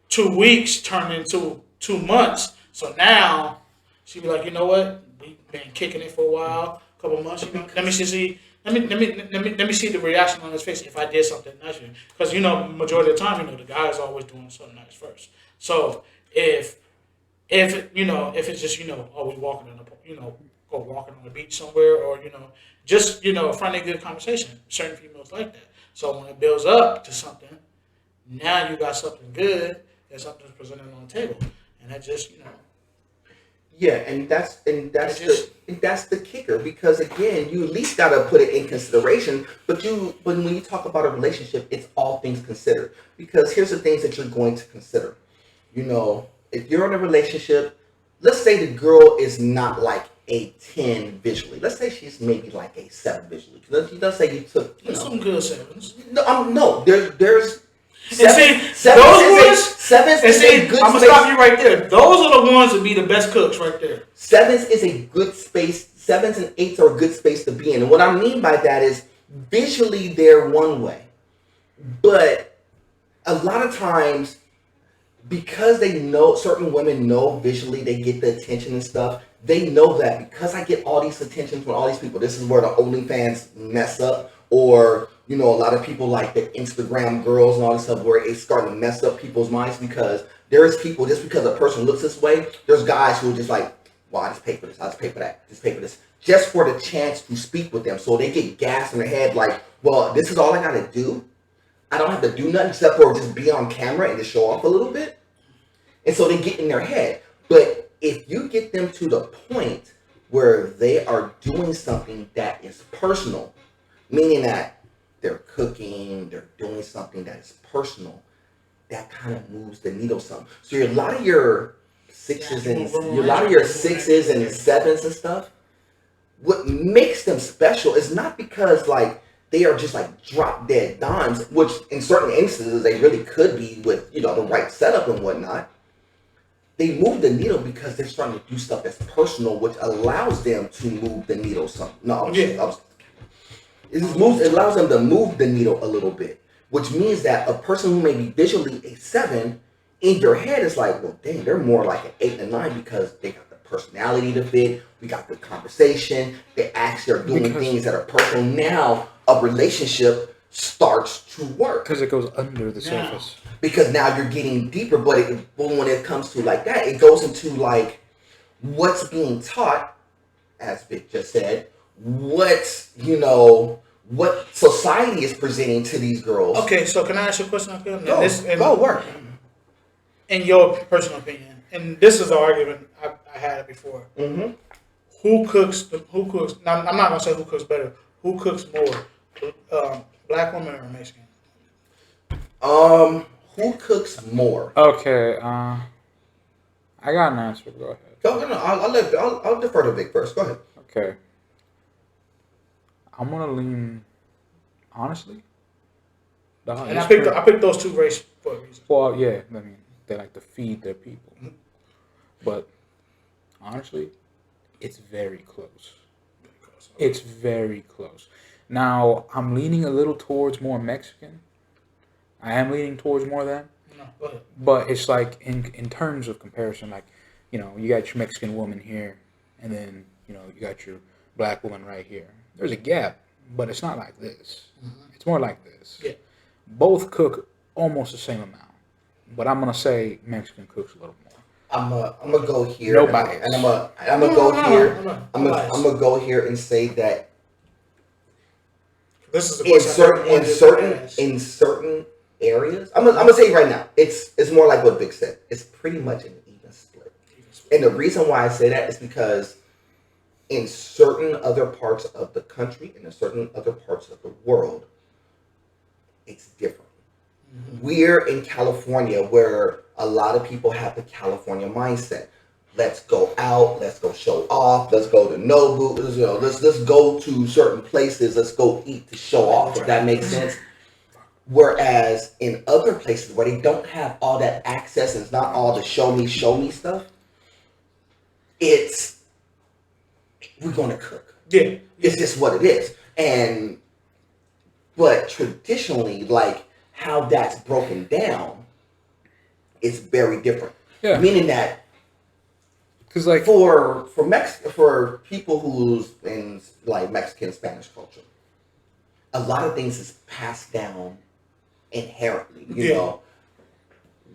2 weeks turned into 2 months. So now she be like, you know what? We've been kicking it for a while, a couple months. Let me see the reaction on his face if I did something nice. Because majority of the time, the guy is always doing something nice first. So if it's just we walking go walking on the beach somewhere, or just finding a good conversation. Certain females like that. So when it builds up to something, now you got something good and something's presented on the table, and that just Yeah, and that's the kicker, because again, you at least gotta put it in consideration. But when you talk about a relationship, it's all things considered. Because here's the things that you're going to consider. If you're in a relationship, let's say the girl is not like a 10 visually. Let's say she's maybe like a 7 visually. Let's say you took some good 7s. No, there's. Sevens is a good space. I'm going to stop you right there. Those are the ones that be the best cooks right there. 7s is a good space. 7s and 8s are a good space to be in. And what I mean by that is visually they're one way. But a lot of times because they know, certain women know visually, they get the attention and stuff. They know that because I get all these attentions from all these people, this is where the OnlyFans mess up, or a lot of people like the Instagram girls and all this stuff, where it's starting to mess up people's minds, because there's people, just because a person looks this way, there's guys who are just like, well, I just pay for this, I just pay for that, just pay for this, just for the chance to speak with them. So they get gas in their head like, well, this is all I gotta do. I don't have to do nothing except for just be on camera and just show off a little bit. And so they get in their head. But if you get them to the point where they are doing something that is personal, meaning that they're cooking, they're doing something that is personal, that kind of moves the needle some. So a lot of your sixes and sevens and stuff, what makes them special is not because like they are just like drop dead dimes, which in certain instances they really could be with the right setup and whatnot. They move the needle because they're starting to do stuff that's personal, which allows them to move the needle some. It allows them to move the needle a little bit, which means that a person who may be visually a 7, in your head is like, well, dang, they're more like an 8 and 9 because they got the personality to fit. We got good conversation. They actually are doing things that are personal. Now a relationship starts to work because it goes under the surface. Because now you're getting deeper, but when it comes to like that, it goes into like what's being taught, as Vic just said, what society is presenting to these girls. Okay, so can I ask you a question? Go work. In your personal opinion, and this is the argument I had before. Mm-hmm. Who cooks? Now, I'm not gonna say who cooks better. Who cooks more, black women or Mexican? Who cooks more? Okay, I got an answer. Go ahead. I'll defer to Vic first. Go ahead. Okay. I'm gonna lean, honestly. And I picked those two races for a reason. Well, yeah, I mean, they like to feed their people, but honestly, it's very close. It's very close. Now, I'm leaning a little towards more Mexican. I am leaning towards more of that. No, go ahead. But it's like in terms of comparison, like, you got your Mexican woman here, and then, you got your black woman right here. There's a gap, but it's not like this. Mm-hmm. It's more like this. Yeah. Both cook almost the same amount, but I'm gonna say Mexican cooks a little more. I'm gonna go here. No bias. And I'm gonna go here. I'm gonna go here and say that this is in certain areas. I'm gonna say right now, it's more like what Vic said. It's pretty much an even split. And the reason why I say that is because in certain other parts of the country and in certain other parts of the world, it's different. Mm-hmm. We're in California, where a lot of people have the California mindset. Let's go out, let's go show off, let's go to Nobu, let's go to certain places, let's go eat to show off, if that makes sense. Whereas in other places where they don't have all that access, and it's not all the show me stuff, we're going to cook. Yeah. It's just what it is. But traditionally, like how that's broken down is very different. Yeah. Meaning that, because like for people who's in like Mexican Spanish culture, a lot of things is passed down inherently. You know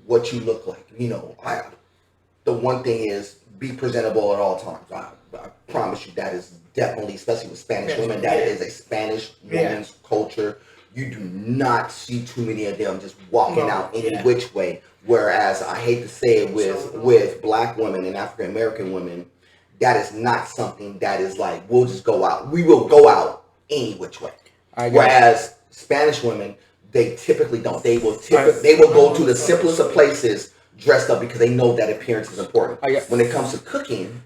what you look like. The one thing is be presentable at all times. I promise you that is definitely, especially with Spanish women, that is a Spanish woman's culture. You do not see too many of them just walking out any which way. Whereas I hate to say it with black women and African American women, that is not something that is like, we'll just go out. We will go out any which way. Whereas Spanish women, they typically don't. They will go to the simplest of places dressed up because they know that appearance is important. When it comes to cooking,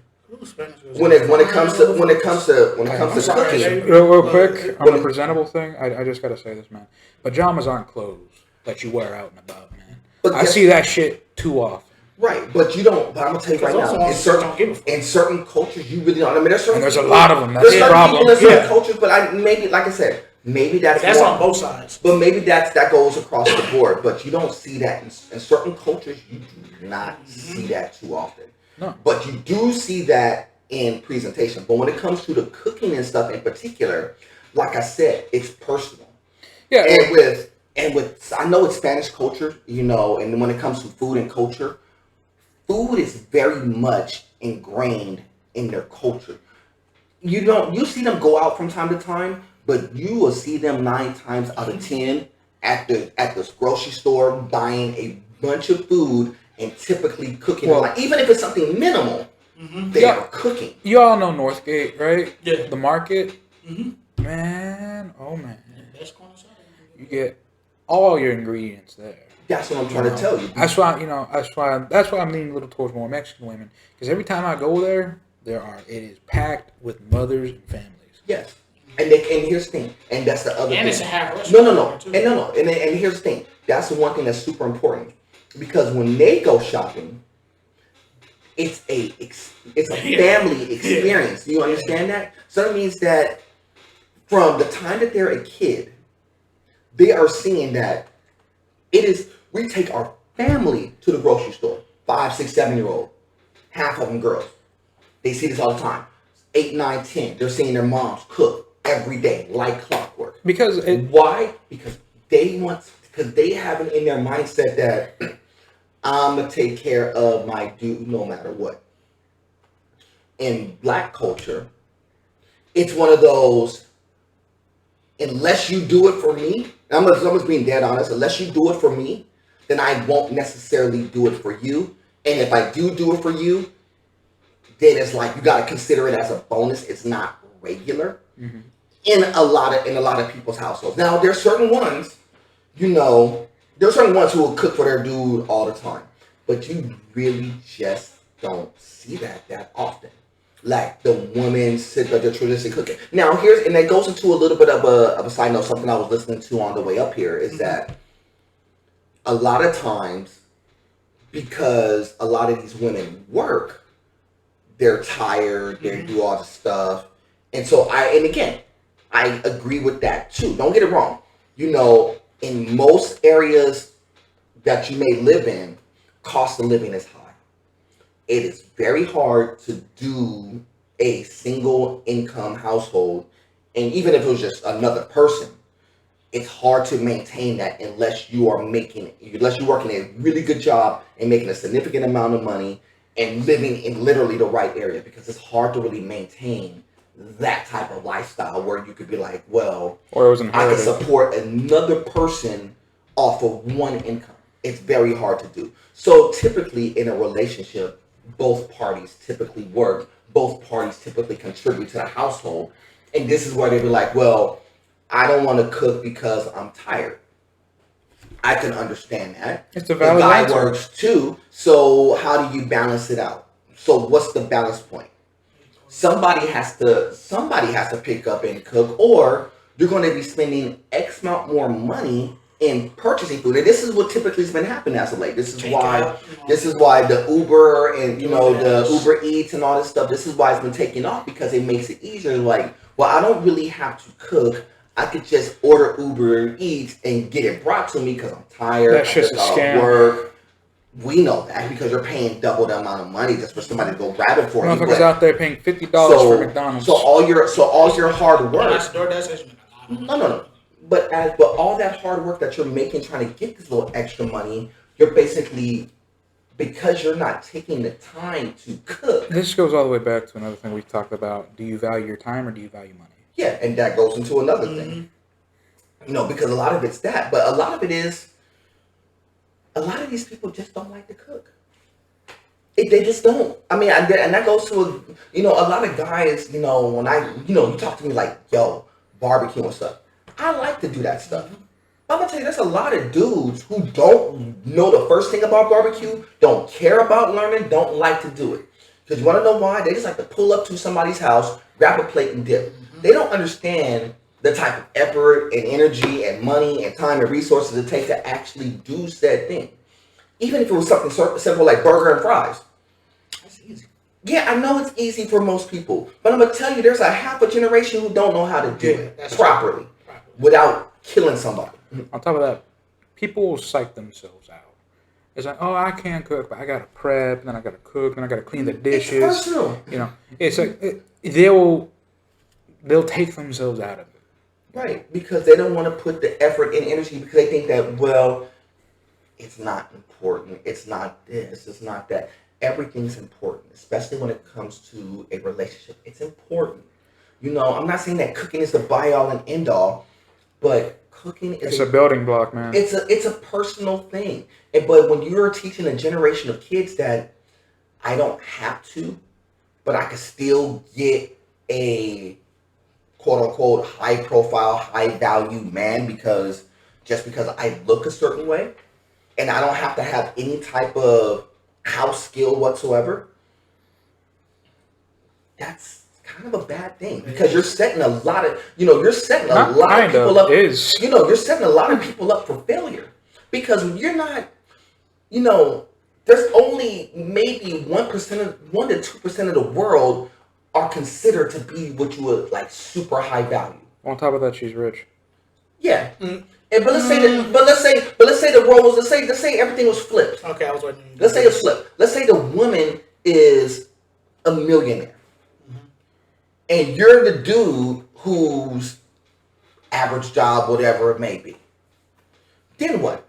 when it comes to cooking, real quick on the presentable thing, I just gotta say this, man. Pajamas aren't clothes that you wear out and about, man. But I see that shit too often. Right, but you don't. But I'm gonna tell you right now, in certain cultures, you really don't. I mean, there's a lot of them. That's the problem. There's certain cultures, but like I said, Maybe that's on both sides. But maybe that goes across the board. But you don't see that in certain cultures. You do not see that too often. No. But you do see that in presentation. But when it comes to the cooking and stuff in particular, like I said, it's personal. Yeah. And with I know it's Spanish culture, you know, and when it comes to food and culture, food is very much ingrained in their culture. You see them go out from time to time, but you will see them 9 times out of 10 at the grocery store buying a bunch of food and typically cooking. Well, even if it's something minimal, they are cooking. You all know Northgate, right? Yeah. The market. Man, oh man. You get all your ingredients there. That's what I'm trying to tell you. That's why I'm leaning a little towards more Mexican women, because every time I go there, it is packed with mothers and families. Yes. And here's the thing, and that's the other thing. And it's a half restaurant. No. And here's the thing. That's the one thing that's super important, because when they go shopping, it's a family experience. Do you understand that? So that means that from the time that they're a kid, they are seeing that we take our family to the grocery store. 5, 6, 7-year-old, half of them girls. They see this all the time. 8, 9, 10. They're seeing their moms cook every day like clockwork. Why? Because they have it in their mindset that I'm gonna take care of my dude no matter what. In Black culture, it's one of those, unless you do it for me, I'm just being dead honest, unless you do it for me, then I won't necessarily do it for you. And if I do it for you, then it's like you gotta consider it as a bonus. It's not regular in a lot of people's households. Now there's certain ones, who will cook for their dude all the time, but you really just don't see that often. Like the women the traditional cooking. Now and that goes into a little bit of a side note. Something I was listening to on the way up here is that a lot of times, because a lot of these women work, they're tired, they do all the stuff. And so I agree with that too. Don't get it wrong. In most areas that you may live in, cost of living is high. It is very hard to do a single income household. And even if it was just another person, it's hard to maintain that unless you're working a really good job and making a significant amount of money and living in literally the right area, because it's hard to really maintain that type of lifestyle where you could be like, well, I can support another person off of one income. It's very hard to do. So typically in a relationship, both parties typically work, both parties typically contribute to the household. And this is where they be like, well, I don't want to cook because I'm tired. I can understand that. It's a valid answer. The guy works too. So how do you balance it out? So what's the balance point? Somebody has to pick up and cook, or you're going to be spending X amount more money in purchasing food. And this is what typically has been happening as of late. This is why the Uber and the Uber Eats and all this stuff, this is why it's been taking off, because it makes it easier. Like, well, I don't really have to cook. I could just order Uber Eats and get it brought to me because I'm tired. That's just a scam. Work. We know that because you're paying double the amount of money just for somebody to go grab it for you. Motherfuckers out there paying $50 for McDonald's. So all your hard work. No. But all that hard work that you're making trying to get this little extra money, you're basically, because you're not taking the time to cook. This goes all the way back to another thing we talked about. Do you value your time or do you value money? Yeah, and that goes into another thing. Because a lot of it's that, but a lot of it is, a lot of these people just don't like to cook. They just don't. I mean, and that goes to a lot of guys. When you talk to me like, yo, barbecue and stuff. I like to do that stuff. I'm gonna tell you, there's a lot of dudes who don't know the first thing about barbecue, don't care about learning, don't like to do it. Because you want to know why? They just like to pull up to somebody's house, grab a plate and dip. They don't understand the type of effort and energy and money and time and resources it takes to actually do said thing. Even if it was something simple like burger and fries. That's easy. Yeah, I know it's easy for most people, but I'm gonna tell you, there's a half a generation who don't know how to do it properly. without killing somebody. On top of that, people will psych themselves out. It's like, oh, I can't cook, but I gotta prep, then I gotta cook, then I gotta clean the dishes. It's personal. You know, it's like they'll take themselves out of it. Right, because they don't want to put the effort and energy because they think that, well, it's not important. It's not this. It's not that. Everything's important, especially when it comes to a relationship. It's important. You know, I'm not saying that cooking is the buy-all and end-all, but cooking is a building block, man. It's a personal thing. But when you're teaching a generation of kids that I don't have to, but I can still get a quote-unquote high-profile, high-value man because I look a certain way, and I don't have to have any type of house skill whatsoever, that's kind of a bad thing because you're setting a lot of people up. You're setting a lot of people up for failure because when you're not, there's only maybe 1 to 2% of the world are considered to be what you would like super high value. On top of that, she's rich. Yeah. But let's say the role was let's say everything was flipped. Okay, I was waiting. Let's say it's flipped. Let's say the woman is a millionaire, and you're the dude whose average job, whatever it may be. Then what?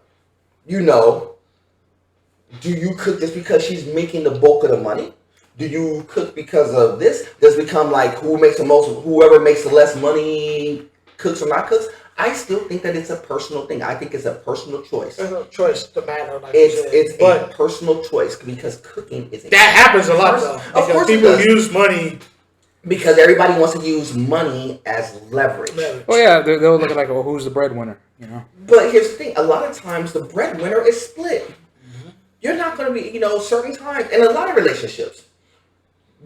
Do you cook just because she's making the bulk of the money? Do you cook because of this? Does it become like whoever makes the less money cooks or not cooks? I still think that it's a personal thing. I think it's a personal choice. There's no choice to matter. Like it's a personal choice because cooking is that happens a lot though. Of course people use money because everybody wants to use money as leverage. Oh yeah, they'll look at like, oh, who's the breadwinner? But here's the thing: a lot of times the breadwinner is split. You're not going to be, certain times in a lot of relationships.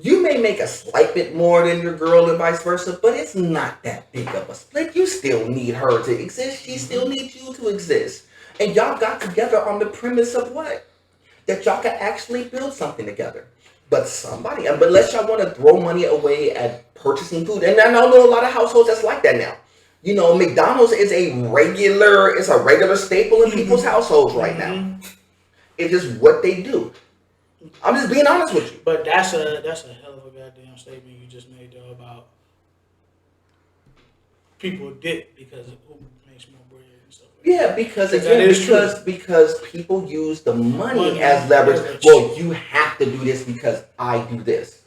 You may make a slight bit more than your girl and vice versa, but it's not that big of a split. You still need her to exist. She still needs you to exist. And y'all got together on the premise of what? That y'all can actually build something together. But unless y'all want to throw money away at purchasing food, and I know a lot of households that's like that now. McDonald's is a regular staple in people's households right now. It's just what they do. I'm just being honest with you. But that's a hell of a goddamn statement you just made though about people dip because of who makes more bread and stuff. Yeah, because people use the money as leverage. Well, you have to do this because I do this.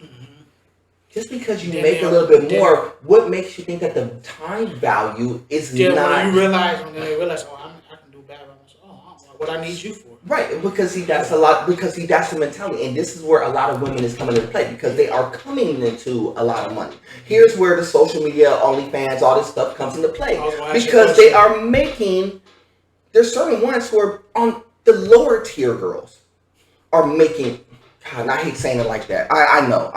Just because you make a little bit more, what makes you think that the time value is not? When they realize, I can do bad by myself. What I need you for. Right, because that's the mentality, and this is where a lot of women is coming into play because they are coming into a lot of money. Here's where the social media, OnlyFans, all this stuff comes into play because they are making. There's certain ones who are on the lower tier girls are making. God, and I hate saying it like that. I know,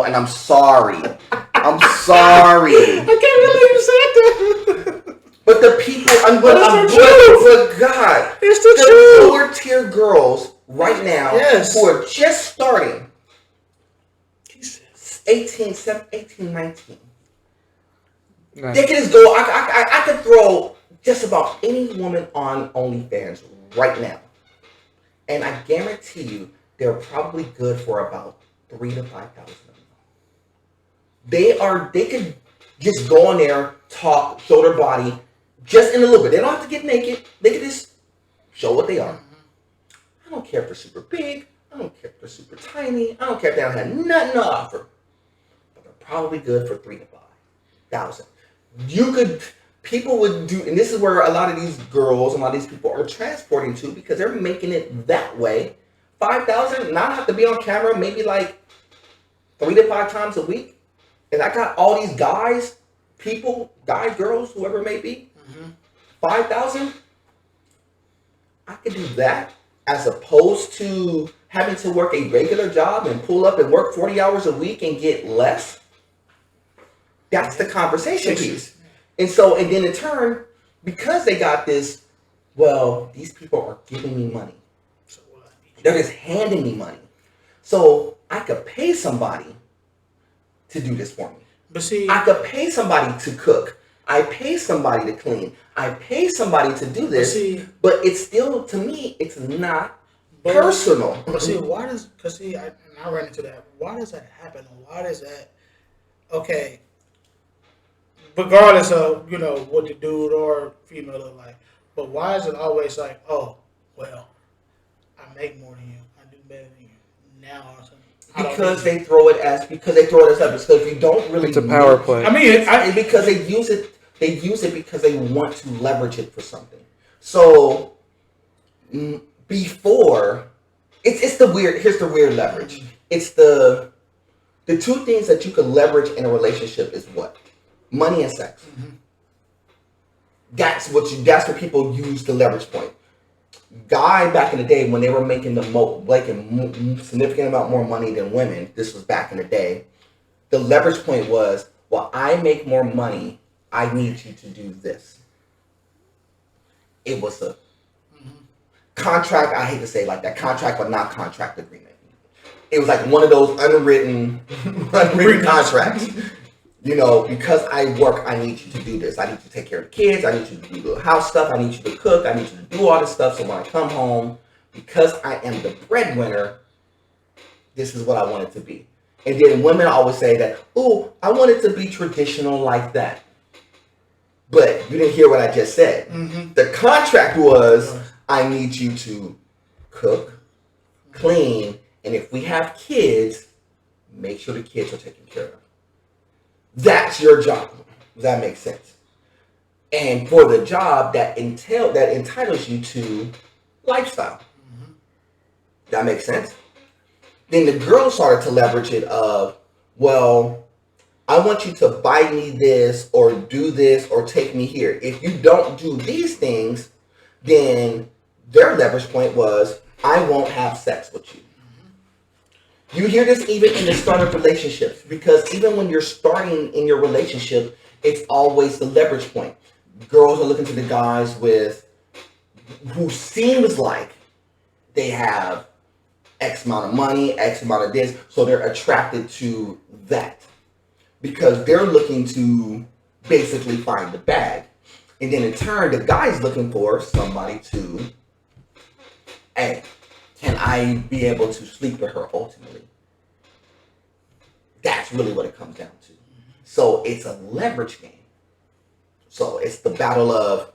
and I'm sorry. I'm sorry. I can't believe you said that. But the people, but God, it's the truth. Lower tier girls right now who are just starting, 18, 19. Nice. They can just go. I could throw just about any woman on OnlyFans right now, and I guarantee you they're probably good for about 3,000 to 5,000. They could just go on there, talk, show their body. Just in a little bit. They don't have to get naked. They can just show what they are. I don't care if they're super big. I don't care if they're super tiny. I don't care if they don't have nothing to offer. But they're probably good for 3,000 to 5,000. People would do, and this is where a lot of these girls and a lot of these people are transporting to because they're making it that way. 5,000, not have to be on camera, maybe like 3 to 5 times a week. And I got all these guys, girls, whoever it may be. 5,000, I could do that as opposed to having to work a regular job and pull up and work 40 hours a week and get less. That's the conversation piece. And then in turn, because they got this, well, these people are giving me money. They're just handing me money. So I could pay somebody to do this for me. But see, I could pay somebody to cook. I pay somebody to clean. I pay somebody to do this. But it's still, to me, it's not personal. But see, why does? Because see, I ran into that. Why does that happen? Why does that? Okay. Regardless of what the dude or female look like, but why is it always like, oh, well, I make more than you, I do better than you now or something? Because they throw it as up. Because if you don't really, it's a power play. I mean, because they use it because they want to leverage it for something. So before, it's the weird. Here's the weird leverage. It's the two things that you can leverage in a relationship is what? Money and sex. Mm-hmm. That's what people use the leverage point. Guy back in the day when they were making significant amount more money than women. This was back in the day. The leverage point was, well, I make more money. I need you to do this. It was a contract. I hate to say it like that, contract but not contract agreement. It was like one of those unwritten contracts. Because I work, I need you to do this. I need you to take care of the kids. I need you to do the house stuff. I need you to cook. I need you to do all this stuff. So when I come home, because I am the breadwinner, this is what I want it to be. And then women always say that, oh, I want it to be traditional like that. But you didn't hear what I just said. Mm-hmm. The contract was, I need you to cook, clean, and if we have kids, make sure the kids are taken care of. That's your job. Does that make sense? And for the job that entitles you to lifestyle. Mm-hmm. That makes sense? Then the girl started to leverage it of, well, I want you to buy me this or do this or take me here. If you don't do these things, then their leverage point was, I won't have sex with you. You hear this even in the start of relationships, because even when you're starting in your relationship, it's always the leverage point. Girls are looking to the guys who seems like they have X amount of money, X amount of this, so they're attracted to that because they're looking to basically find the bag. And then in turn, the guy's looking for somebody to, hey, can I be able to sleep with her ultimately? That's really what it comes down to. So it's a leverage game. So it's the battle of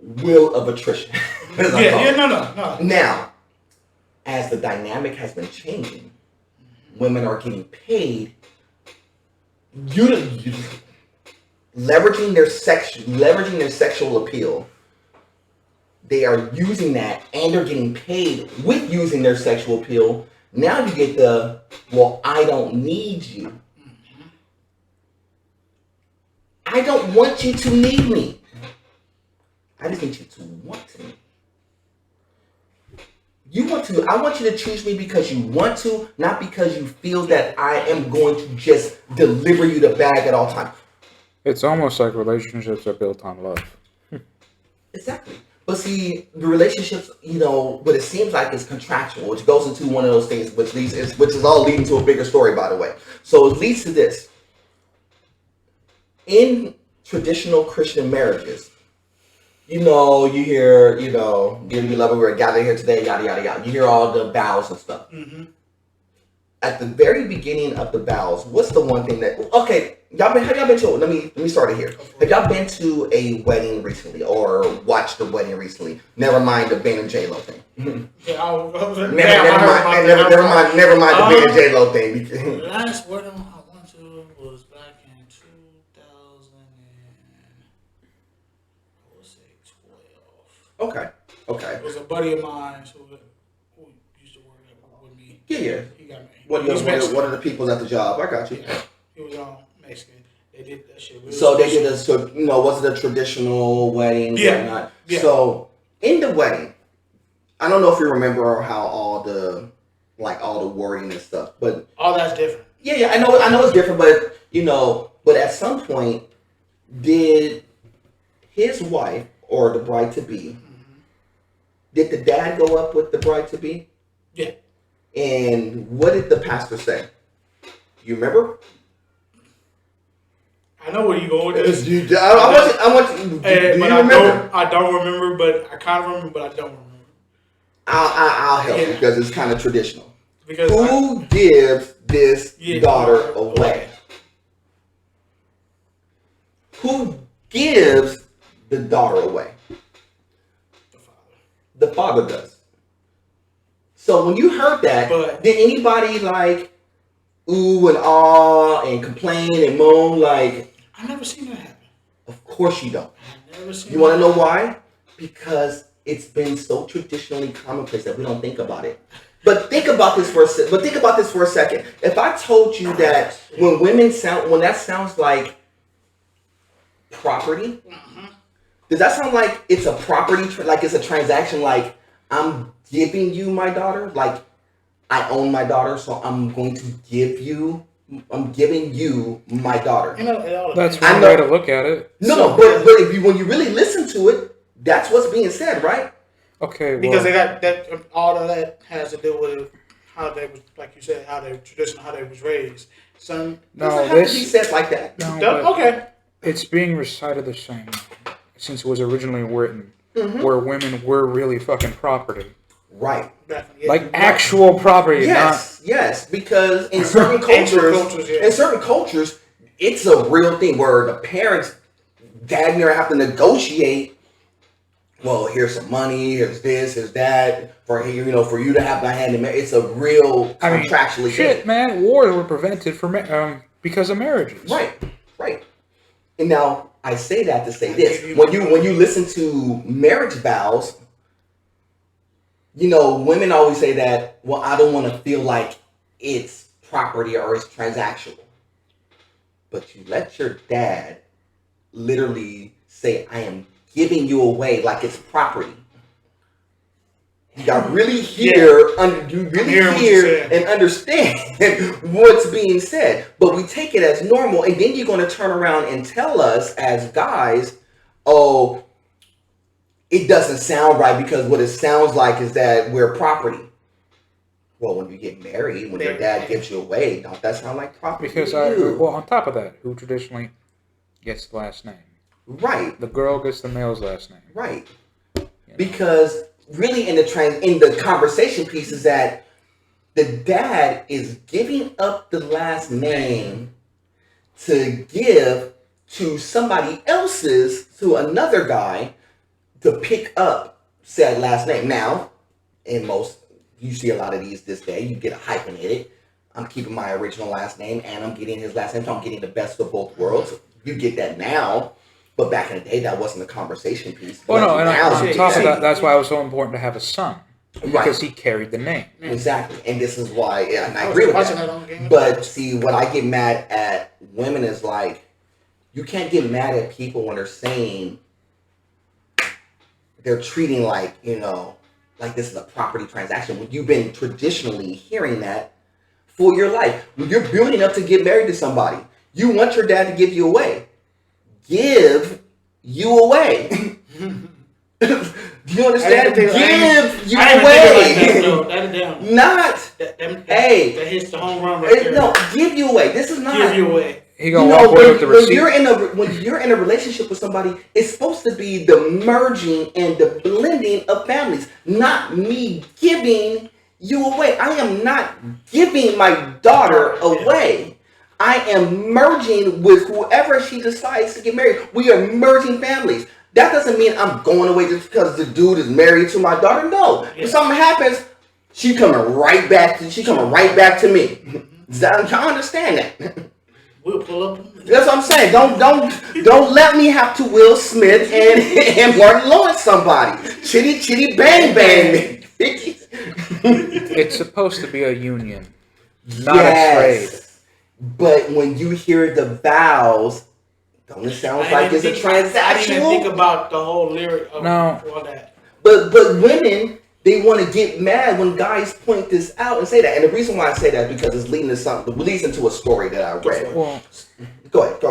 will of attrition. No. Now, as the dynamic has been changing, women are getting paid. Leveraging their sexual appeal. They are using that, and they're getting paid with using their sexual appeal. Now you get well, I don't need you. I don't want you to need me. I just need you to want me. I want you to choose me because you want to, not because you feel that I am going to just deliver you the bag at all times. It's almost like relationships are built on love. Exactly. But see, the relationships, what it seems like is contractual, which goes into one of those things, which is all leading to a bigger story, by the way. So it leads to this. In traditional Christian marriages, you hear, dear beloved, we're gathered here today, yada, yada, yada. You hear all the vows and stuff. Mm-hmm. At the very beginning of the vows, what's the one thing that, okay, have y'all been to, let me start it here. Have y'all been to a wedding recently or watched a wedding recently? Never mind the Ben and J-Lo thing. Yeah, never mind the Ben and J-Lo thing. The last wedding I went to was back in 2012. Okay. It was a buddy of mine who used to work with me. Yeah. He got me. What are the people at the job? I got you. Yeah. He was Mexican. They did that shit. So they did was it a traditional wedding? Yeah. Whatnot? Yeah. So in the wedding, I don't know if you remember how all the wording and stuff, but all that's different. Yeah. I know it's different, but at some point, did his wife or the bride to be, did the dad go up with the bride to be? Yeah. And what did the pastor say? You remember? I know where you going with this. I want you. Do you remember? I don't remember, but I kind of remember, but I don't remember. I'll help you because it's kind of traditional. Because who gives this daughter away? Who gives the daughter away? The father. The father does. So when you heard that, did anybody like ooh and ah and complain and moan like? I've never seen that happen. Of course you don't. I've never seen. You want to know why? Because it's been so traditionally commonplace that we don't think about it. But think about this for a second. If I told you that when that sounds like property, does that sound like it's a property, like it's a transaction, like I'm giving you my daughter, like I own my daughter, so I'm giving you my daughter. That's one way to look at it. No, but when you really listen to it, that's what's being said, right? Okay, because they got that. All of that has to do with how they was, like you said, how they was raised. So doesn't have to be said like that. No, okay. It's being recited the same since it was originally written, where women were really fucking property. Right. Like actual property. Yes, because in certain cultures, it's a real thing where the parents damn near have to negotiate. Well, here's some money. Here's this. Here's that. For you to have my hand in marriage. It's a real contractually shit, thing. man. Wars were prevented because of marriages. Right. And now I say that to say this: when you listen to marriage vows, women always say that. Well, I don't want to feel like it's property or it's transactional. But you let your dad literally say, "I am giving you away like it's property." You got really hear and understand what's being said. But we take it as normal, and then you're going to turn around and tell us as guys, oh, it doesn't sound right because what it sounds like is that we're property. Well, when you get married, when your dad gives you away, don't that sound like property? Because on top of that, who traditionally gets the last name? Right. The girl gets the male's last name. Right. Because really in the conversation piece is that the dad is giving up the last name to give to somebody else's, to another guy, to pick up said last name. Now, you see a lot of these this day, you get a hyphenated. I'm keeping my original last name and I'm getting his last name, so I'm getting the best of both worlds. You get that now. But back in the day, that wasn't a conversation piece. Well, no, and on top of that, that's why it was so important to have a son. Because he carried the name. Exactly. And this is why, and I agree with that. But see, what I get mad at women is like, you can't get mad at people when they're saying, they're treating like this is a property transaction. When you've been traditionally hearing that for your life. When you're building up to get married to somebody, you want your dad to give you away. Give you away. Do you understand? Give you away. Not. Hey. That hits the home run right there. No, give you away. This is not. Give you away. He gonna walk away with the receipt. When you're in a relationship with somebody, it's supposed to be the merging and the blending of families, not me giving you away. I am not giving my daughter away. I am merging with whoever she decides to get married. We are merging families. That doesn't mean I'm going away just because the dude is married to my daughter. No. If something happens, she's coming right back to me. I understand that. We'll pull up. That's what I'm saying. Don't let me have to Will Smith and Martin Lawrence somebody. Chitty bang bang. It's supposed to be a union, not a trade. But when you hear the vows, don't it sound like it's a transaction? I didn't even think about the whole lyric of all that. But women, they want to get mad when guys point this out and say that. And the reason why I say that is because it's leading to a story that I read. Well, go ahead.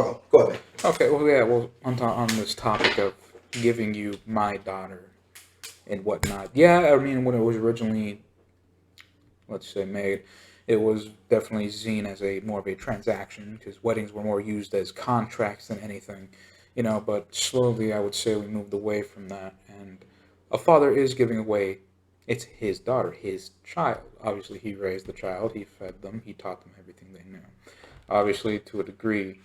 Okay, well, on this topic of giving you my daughter and whatnot. Yeah, I mean, when it was originally, let's say, made, it was definitely seen as more of a transaction because weddings were more used as contracts than anything, but slowly I would say we moved away from that, and a father is giving away, it's his daughter, his child. Obviously, he raised the child, he fed them, he taught them everything they knew. Obviously, to a degree,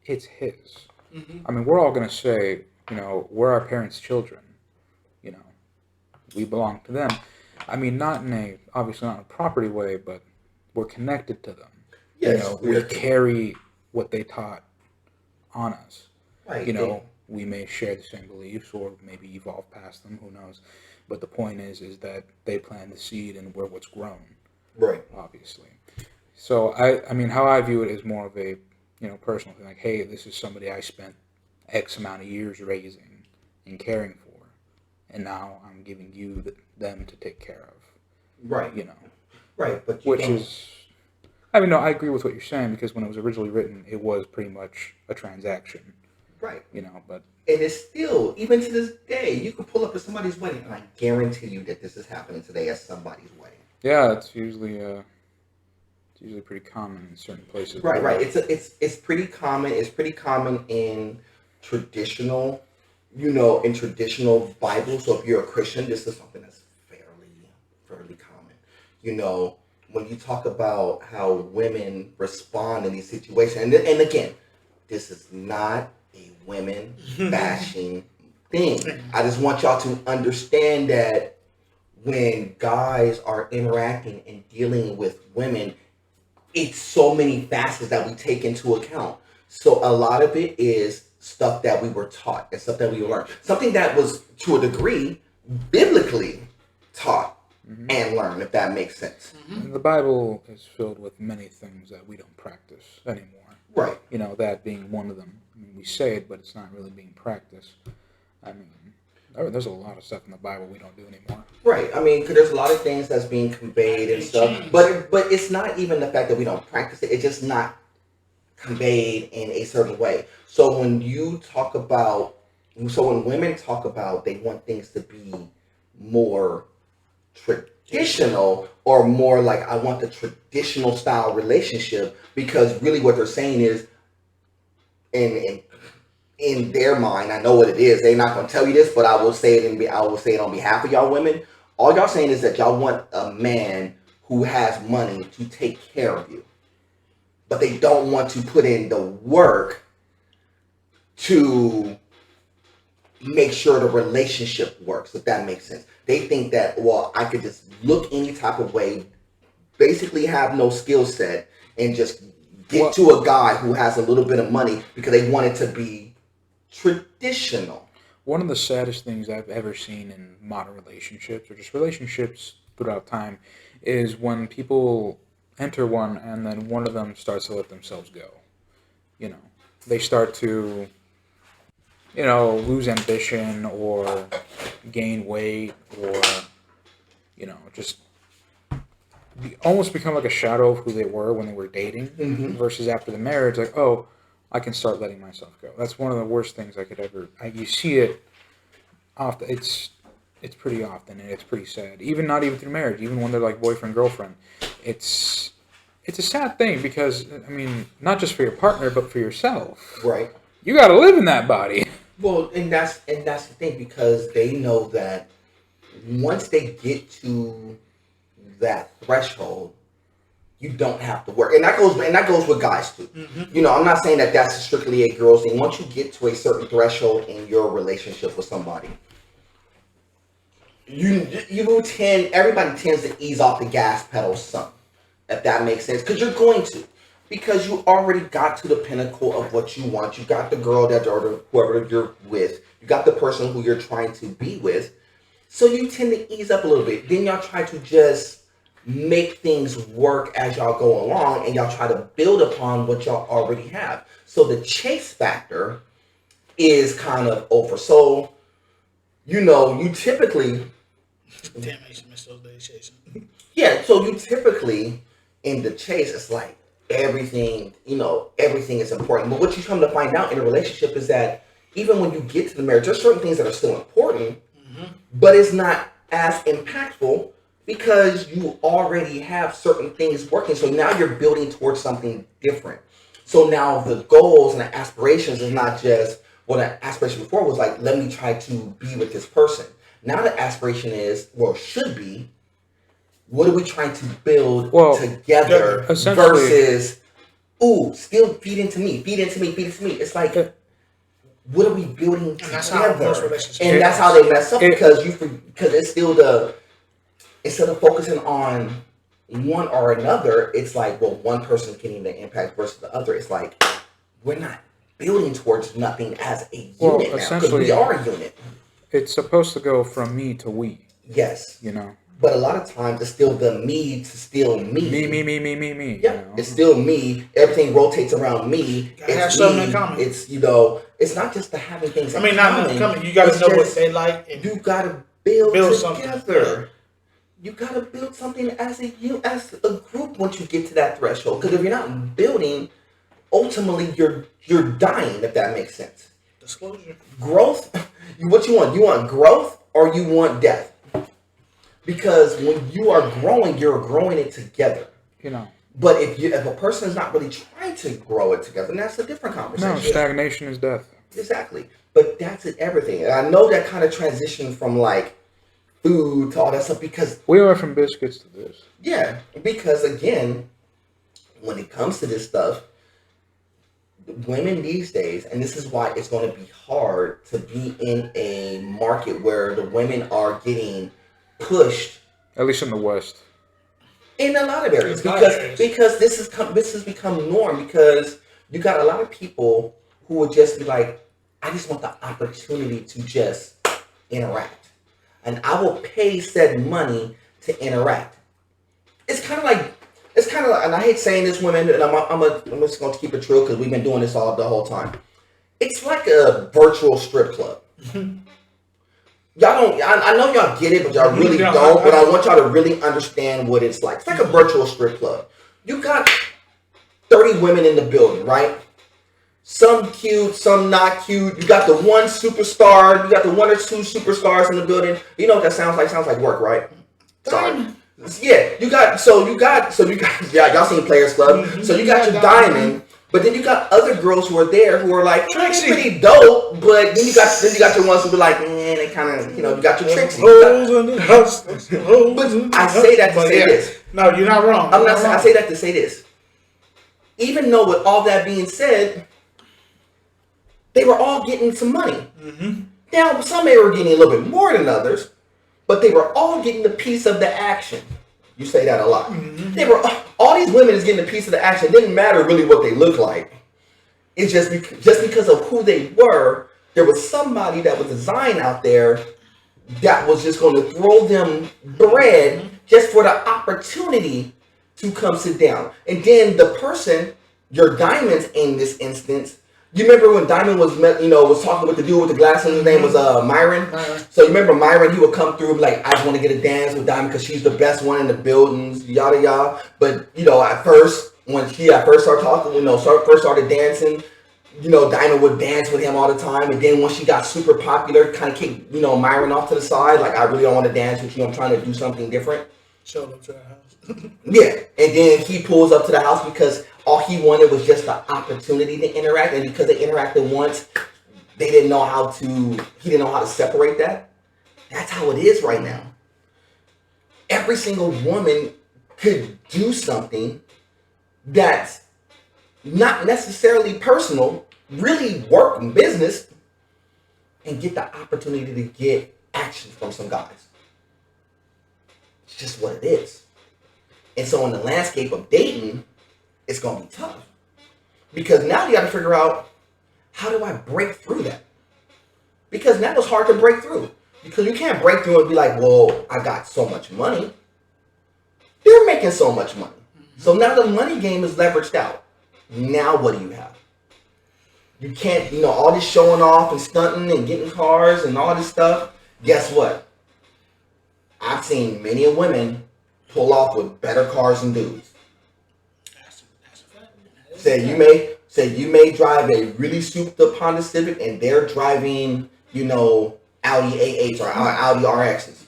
it's his. Mm-hmm. I mean, we're all going to say, we're our parents' children. We belong to them. I mean, obviously not in a property way, but we're connected to them. Yes, we carry what they taught on us. Right. We may share the same beliefs or maybe evolve past them, who knows. But the point is that they plant the seed and we're what's grown. Right. Obviously. So, I mean, how I view it is more of a, personal thing. Like, hey, this is somebody I spent X amount of years raising and caring for. And now I'm giving you them to take care of. Right. Right, but no, I agree with what you're saying because when it was originally written, it was pretty much a transaction. Right. But... And it's still, even to this day, you can pull up at somebody's wedding, and I guarantee you that this is happening today at somebody's wedding. Yeah, it's usually pretty common in certain places. Right. It's pretty common. It's pretty common in traditional in traditional Bible. So if you're a Christian, this is something that's fairly common. When you talk about how women respond in these situations, and again, this is not a women bashing thing. I just want y'all to understand that when guys are interacting and dealing with women, it's so many facets that we take into account. So a lot of it is stuff that we were taught and stuff that we learned. Something that was, to a degree, biblically taught and learned, if that makes sense. Mm-hmm. The Bible is filled with many things that we don't practice anymore. Right. That being one of them. I mean, we say it, but it's not really being practiced. I mean, there's a lot of stuff in the Bible we don't do anymore. Right. I mean, because there's a lot of things that's being conveyed and stuff. But it's not even the fact that we don't practice it. It's just not conveyed in a certain way. So when women talk about they want things to be more traditional or more like I want the traditional style relationship, because really what they're saying is in their mind, I know what it is. They're not going to tell you this, but I will say it on behalf of y'all women. All y'all saying is that y'all want a man who has money to take care of you, but they don't want to put in the work to make sure the relationship works, if that makes sense. They think that, well, I could just look any type of way, basically have no skill set, and just get to a guy who has a little bit of money because they want it to be traditional. One of the saddest things I've ever seen in modern relationships, or just relationships throughout time, is when people enter one and then one of them starts to let themselves go. They start to, lose ambition or gain weight or, just almost become like a shadow of who they were when they were dating versus after the marriage, like, oh, I can start letting myself go. That's one of the worst things I could ever. You see it often. It's pretty often, and it's pretty sad. Not even through marriage, even when they're like boyfriend girlfriend, it's a sad thing because I mean, not just for your partner, but for yourself. Right. You got to live in that body. Well, and that's the thing, because they know that once they get to that threshold, you don't have to work, and that goes with guys too. Mm-hmm. I'm not saying that that's strictly a girl thing. Once you get to a certain threshold in your relationship with somebody, everybody tends to ease off the gas pedal some, if that makes sense, because you're going to, because you already got to the pinnacle of what you want. You got the girl or whoever you're with. You got the person who you're trying to be with. So you tend to ease up a little bit. Then y'all try to just make things work as y'all go along, and y'all try to build upon what y'all already have. So the chase factor is kind of over. So, you typically... Damn, I used to miss those days chasing. Yeah, so you typically, in the chase, it's like everything is important. But what you come to find out in a relationship is that even when you get to the marriage, there's certain things that are still important, but it's not as impactful Because you already have certain things working. So now you're building towards something different. So now the goals and the aspirations is not just, well, the aspiration before was like, let me try to be with this person. Now the aspiration is, well, should be, what are we trying to build together versus, ooh, still feed into me. It's like, what are we building together? And that's how they mess up because it's still instead of focusing on one or another, it's like, well, one person can even impact versus the other. It's like, we're not building towards nothing as a unit now, because we are a unit. It's supposed to go from me to we. Yes. You know? But a lot of times, it's still the me to still me. Me. Yeah, you know? It's still me. Everything rotates around me. Gotta have something in common. It's, it's not just the having things in common. Not in common. You gotta know what they like. And you gotta build together. Something. You gotta build something as a group once you get to that threshold. Because if you're not building, ultimately you're dying. If that makes sense. Disclosure. Growth. What you want? You want growth or you want death? Because when you are growing, you're growing it together. You know. But if a person is not really trying to grow it together, then that's a different conversation. No, stagnation is death. Exactly. But that's everything. And I know that kind of transition from like food to all that stuff because we went from biscuits to this. Yeah, because again, when it comes to this stuff, women these days, and this is why it's going to be hard to be in a market where the women are getting pushed. At least in the West. In a lot of areas, because this has become norm. Because you got a lot of people who would just be like, I just want the opportunity to just interact. And I will pay said money to interact. It's kind of like, and I hate saying this, women, and I'm just going to keep it true because we've been doing this the whole time. It's like a virtual strip club. Y'all don't, I know y'all get it, but y'all really don't. But I want y'all to really understand what it's like. It's like a virtual strip club. You got 30 women in the building, right? Some cute, some not cute. You got the one superstar. You got the one or two superstars in the building. You know what that sounds like? Sounds like work, right? Sorry. Yeah, you got yeah, y'all seen Players Club. Mm-hmm. So you got your diamond, but then you got other girls who are there who are like pretty dope, but then you got your ones who be like, they kind of, you got your Trixie. But I say that to say this. No, you're not wrong. I say that to say this. Even though with all that being said, they were all getting some money. Mm-hmm. Now, some were getting a little bit more than others, but they were all getting a piece of the action. You say that a lot. Mm-hmm. They were all these women is getting a piece of the action. It didn't matter really what they looked like. It's just because of who they were. There was somebody that was designed out there that was just going to throw them bread just for the opportunity to come sit down. And then the person, your diamonds in this instance. You remember when Diamond was talking with the dude with the glasses? His name was Myron. So you remember Myron? He would come through and be like, I just want to get a dance with Diamond because she's the best one in the buildings, yada yada. But at first, when she first started talking, first started dancing, Diamond would dance with him all the time. And then when she got super popular, kind of kicked Myron off to the side, like I really don't want to dance with you. I'm trying to do something different. Showed up to the house. Yeah, and then he pulls up to the house because all he wanted was just the opportunity to interact, and because they interacted once, he didn't know how to separate that. That's how it is right now. Every single woman could do something that's not necessarily personal, really work in business, and get the opportunity to get action from some guys. It's just what it is. And so in the landscape of dating, it's going to be tough. Because now you got to figure out, how do I break through that? Because now it's hard to break through. Because you can't break through and be like, well, I got so much money. They're making so much money. So now the money game is leveraged out. Now what do you have? You can't, all this showing off and stunting and getting cars and all this stuff. Guess what? I've seen many women pull off with better cars than dudes. Say you may drive a really souped up Honda Civic and they're driving, Audi A8s or Audi RXs.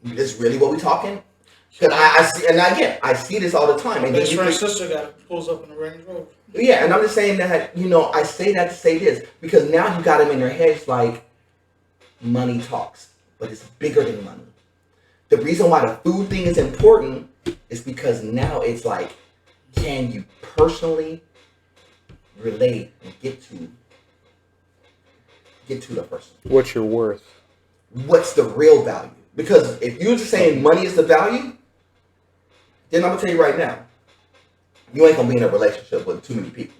Is really what we talking? Because I see, and again, I see this all the time. And best friend's sister pulls up in the Range Rover. Yeah, and I'm just saying that, I say that to say this, because now you got them in their heads like, money talks, but it's bigger than money. The reason why the food thing is important is because now it's like, can you personally relate and get to the person? What's your worth? What's the real value? Because if you're just saying money is the value, then I'm going to tell you right now, you ain't going to be in a relationship with too many people.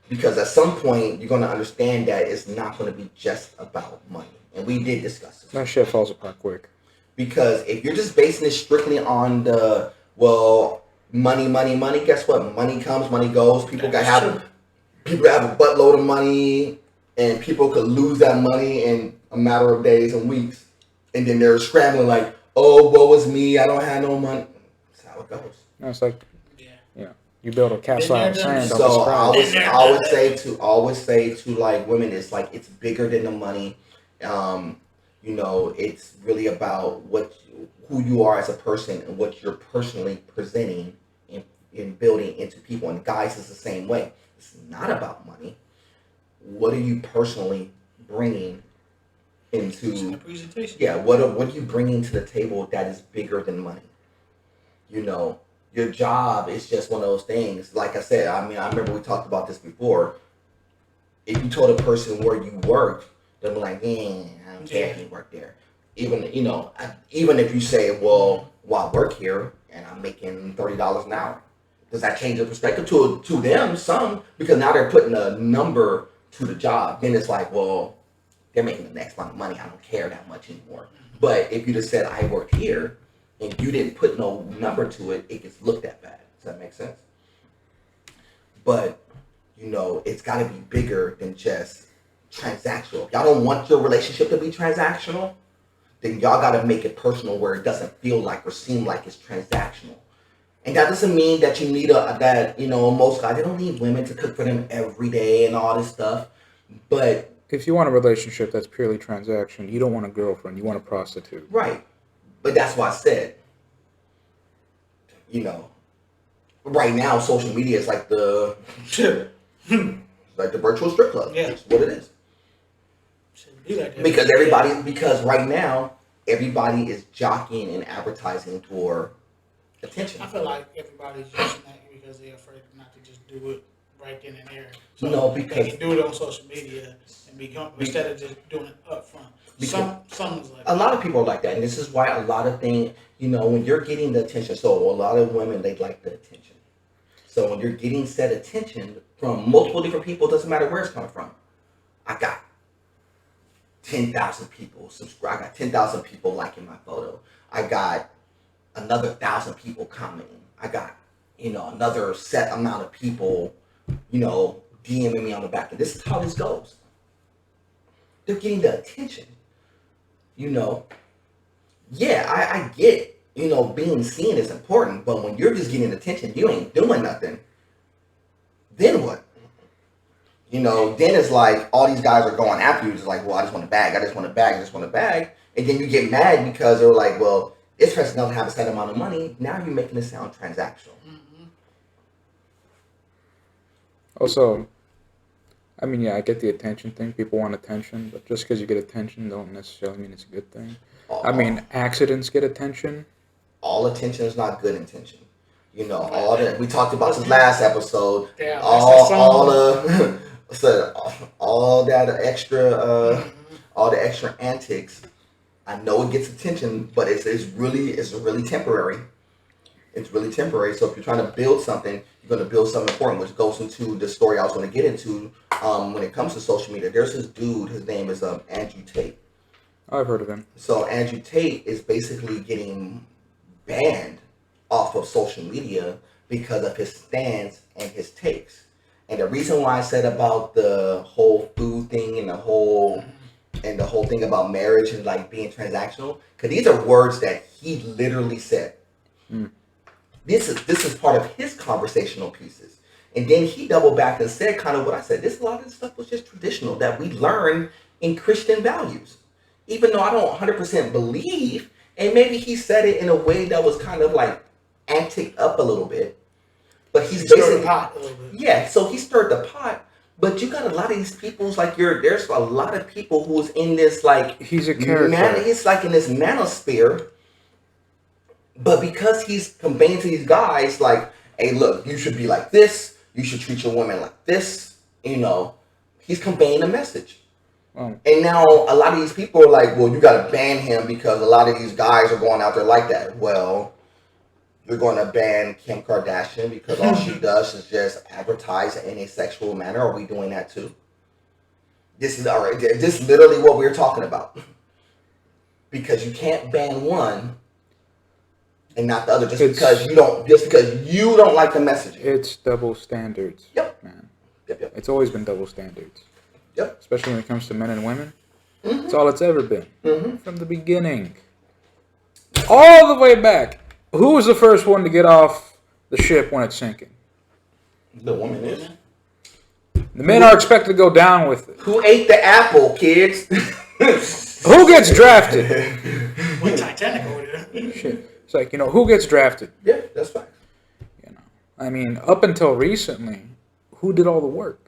Because at some point, you're going to understand that it's not going to be just about money. And we did discuss this. That shit falls apart quick. Because if you're just basing it strictly on the, money, guess what? Money comes, money goes. People have a buttload of money, and people could lose that money in a matter of days and weeks. And then they're scrambling like, oh, woe is me, I don't have no money. That's how it goes. No, it's like, you build a castle out of sand. So I always say to like women, it's like, it's bigger than the money. It's really about who you are as a person and what you're personally presenting in building into people. And guys, it's the same way. It's not about money. What are you personally bringing into the presentation? Yeah, what are you bringing to the table that is bigger than money? Your job is just one of those things. Like I said, I remember we talked about this before. If you told a person where you worked, they'll be like, I don't care if you work there. Even if you say, well, I work here and I'm making $30 an hour. Does that change the perspective to them? Some, because now they're putting a number to the job. Then it's like, well, they're making the next amount of money. I don't care that much anymore. But if you just said, I work here, and you didn't put no number to it, it gets looked at bad. Does that make sense? But, it's got to be bigger than just transactional. If y'all don't want your relationship to be transactional, then y'all got to make it personal where it doesn't feel like or seem like it's transactional. And that doesn't mean that you need most guys, they don't need women to cook for them every day and all this stuff. But if you want a relationship that's purely transaction, you don't want a girlfriend, you want a prostitute. Right. But that's why I said, right now social media is like the virtual strip club. Yeah. That's what it is. Because right now everybody is jockeying and advertising for attention. I feel like everybody's using that because they're afraid not to just do it right then and there. So no, because they can do it on social media and instead of just doing it up front. Someone's like a lot of people are like that, and this is why a lot of things, when you're getting the attention. So a lot of women, they like the attention. So when you're getting said attention from multiple different people, it doesn't matter where it's coming from. I got 10,000 people subscribe. I got 10,000 people liking my photo. I got another 1,000 people commenting. I got, another set amount of people, DMing me on the back. And this is how this goes. They're getting the attention. I get, being seen is important, but when you're just getting attention, you ain't doing nothing. Then what? Then it's like all these guys are going after you. It's like, well, I just want a bag. I just want a bag. I just want a bag. And then you get mad because they're like, well, this person doesn't have a set amount of money. Now you're making it sound transactional. Mm-hmm. Also, I get the attention thing. People want attention, but just because you get attention don't necessarily mean it's a good thing. Accidents get attention. All attention is not good intention. We talked about this last episode. Yeah, all that extra, all the extra antics. I know it gets attention, but it's really temporary. It's really temporary. So if you're trying to build something, you're going to build something important, which goes into the story I was going to get into when it comes to social media. There's this dude, his name is Andrew Tate. I've heard of him. So Andrew Tate is basically getting banned off of social media because of his stance and his takes. And the reason why I said about the whole food thing and the whole thing about marriage and like being transactional, because these are words that he literally said. Mm. This is part of his conversational pieces. And then he doubled back and said kind of what I said. A lot of this stuff was just traditional that we learned in Christian values. Even though I don't 100% believe And maybe he said it in a way that was kind of like antic up a little bit. But he stirred the pot a little bit. Yeah, so he stirred the pot. But you got a lot of these people's there's a lot of people who's in this like he's a character. He's like in this manosphere. But because he's conveying to these guys like, hey, look, you should be like this. You should treat your woman like this. He's conveying a message. And now a lot of these people are like, well, you got to ban him because a lot of these guys are going out there like that. Well, you're going to ban Kim Kardashian because all she does is just advertise in a sexual manner. Are we doing that too? This is all right. This is literally what we're talking about. Because you can't ban one and not the other just because you don't like the messaging. It's double standards. Yep. Man. Yep. It's always been double standards. Yep. Especially when it comes to men and women. Mm-hmm. It's all it's ever been. Mm-hmm. From the beginning. All the way back. Who was the first one to get off the ship when it's sinking? The woman is. The men are expected to go down with it. Who ate the apple, kids? Who gets drafted? With Titanic over there. Shit. It's like, who gets drafted? Yeah, that's fine. I mean, up until recently, who did all the work?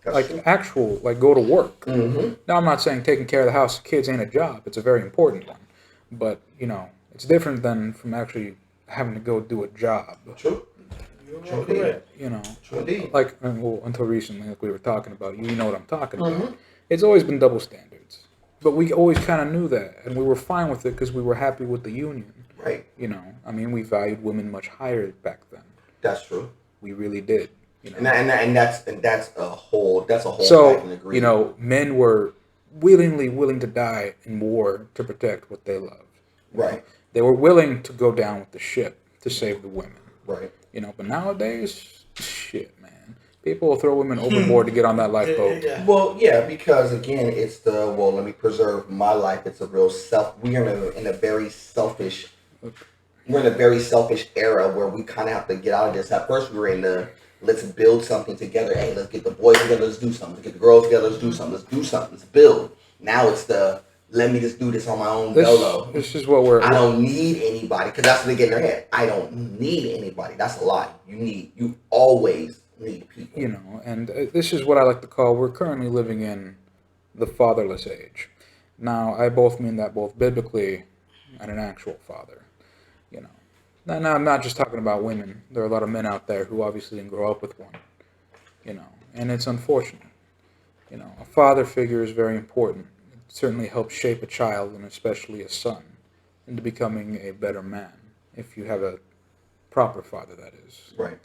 That's true. Go to work. Mm-hmm. Now, I'm not saying taking care of the house, kids ain't a job. It's a very important one. But, it's different than from actually having to go do a job. True. True. Correct. True indeed. Until recently, like we were talking about, you know what I'm talking mm-hmm. about. It's always been double standards. But we always kind of knew that, and we were fine with it because we were happy with the union. Right. We valued women much higher back then. That's true. We really did. And that's a whole So, men were willing to die in war to protect what they loved. Right. They were willing to go down with the ship to save the women. Right. But nowadays, shit, man. People will throw women overboard to get on that lifeboat. Yeah. Well, yeah, because again, it's let me preserve my life. It's a real we're in a very selfish era where we kind of have to get out of this. At first, we were in the let's build something together. Hey, let's get the boys together. Let's do something. Let's get the girls together. Let's do something. Let's do something. Let's build. Now it's let me just do this on my own dolo. This is what I don't need anybody because that's what they get in their head. I don't need anybody. That's a lie. You always need people. And this is what I like to call, we're currently living in the fatherless age. Now, I both mean that both biblically and an actual father. Now, I'm not just talking about women. There are a lot of men out there who obviously didn't grow up with one. And it's unfortunate. A father figure is very important. It certainly helps shape a child, and especially a son, into becoming a better man, if you have a proper father, that is. Right.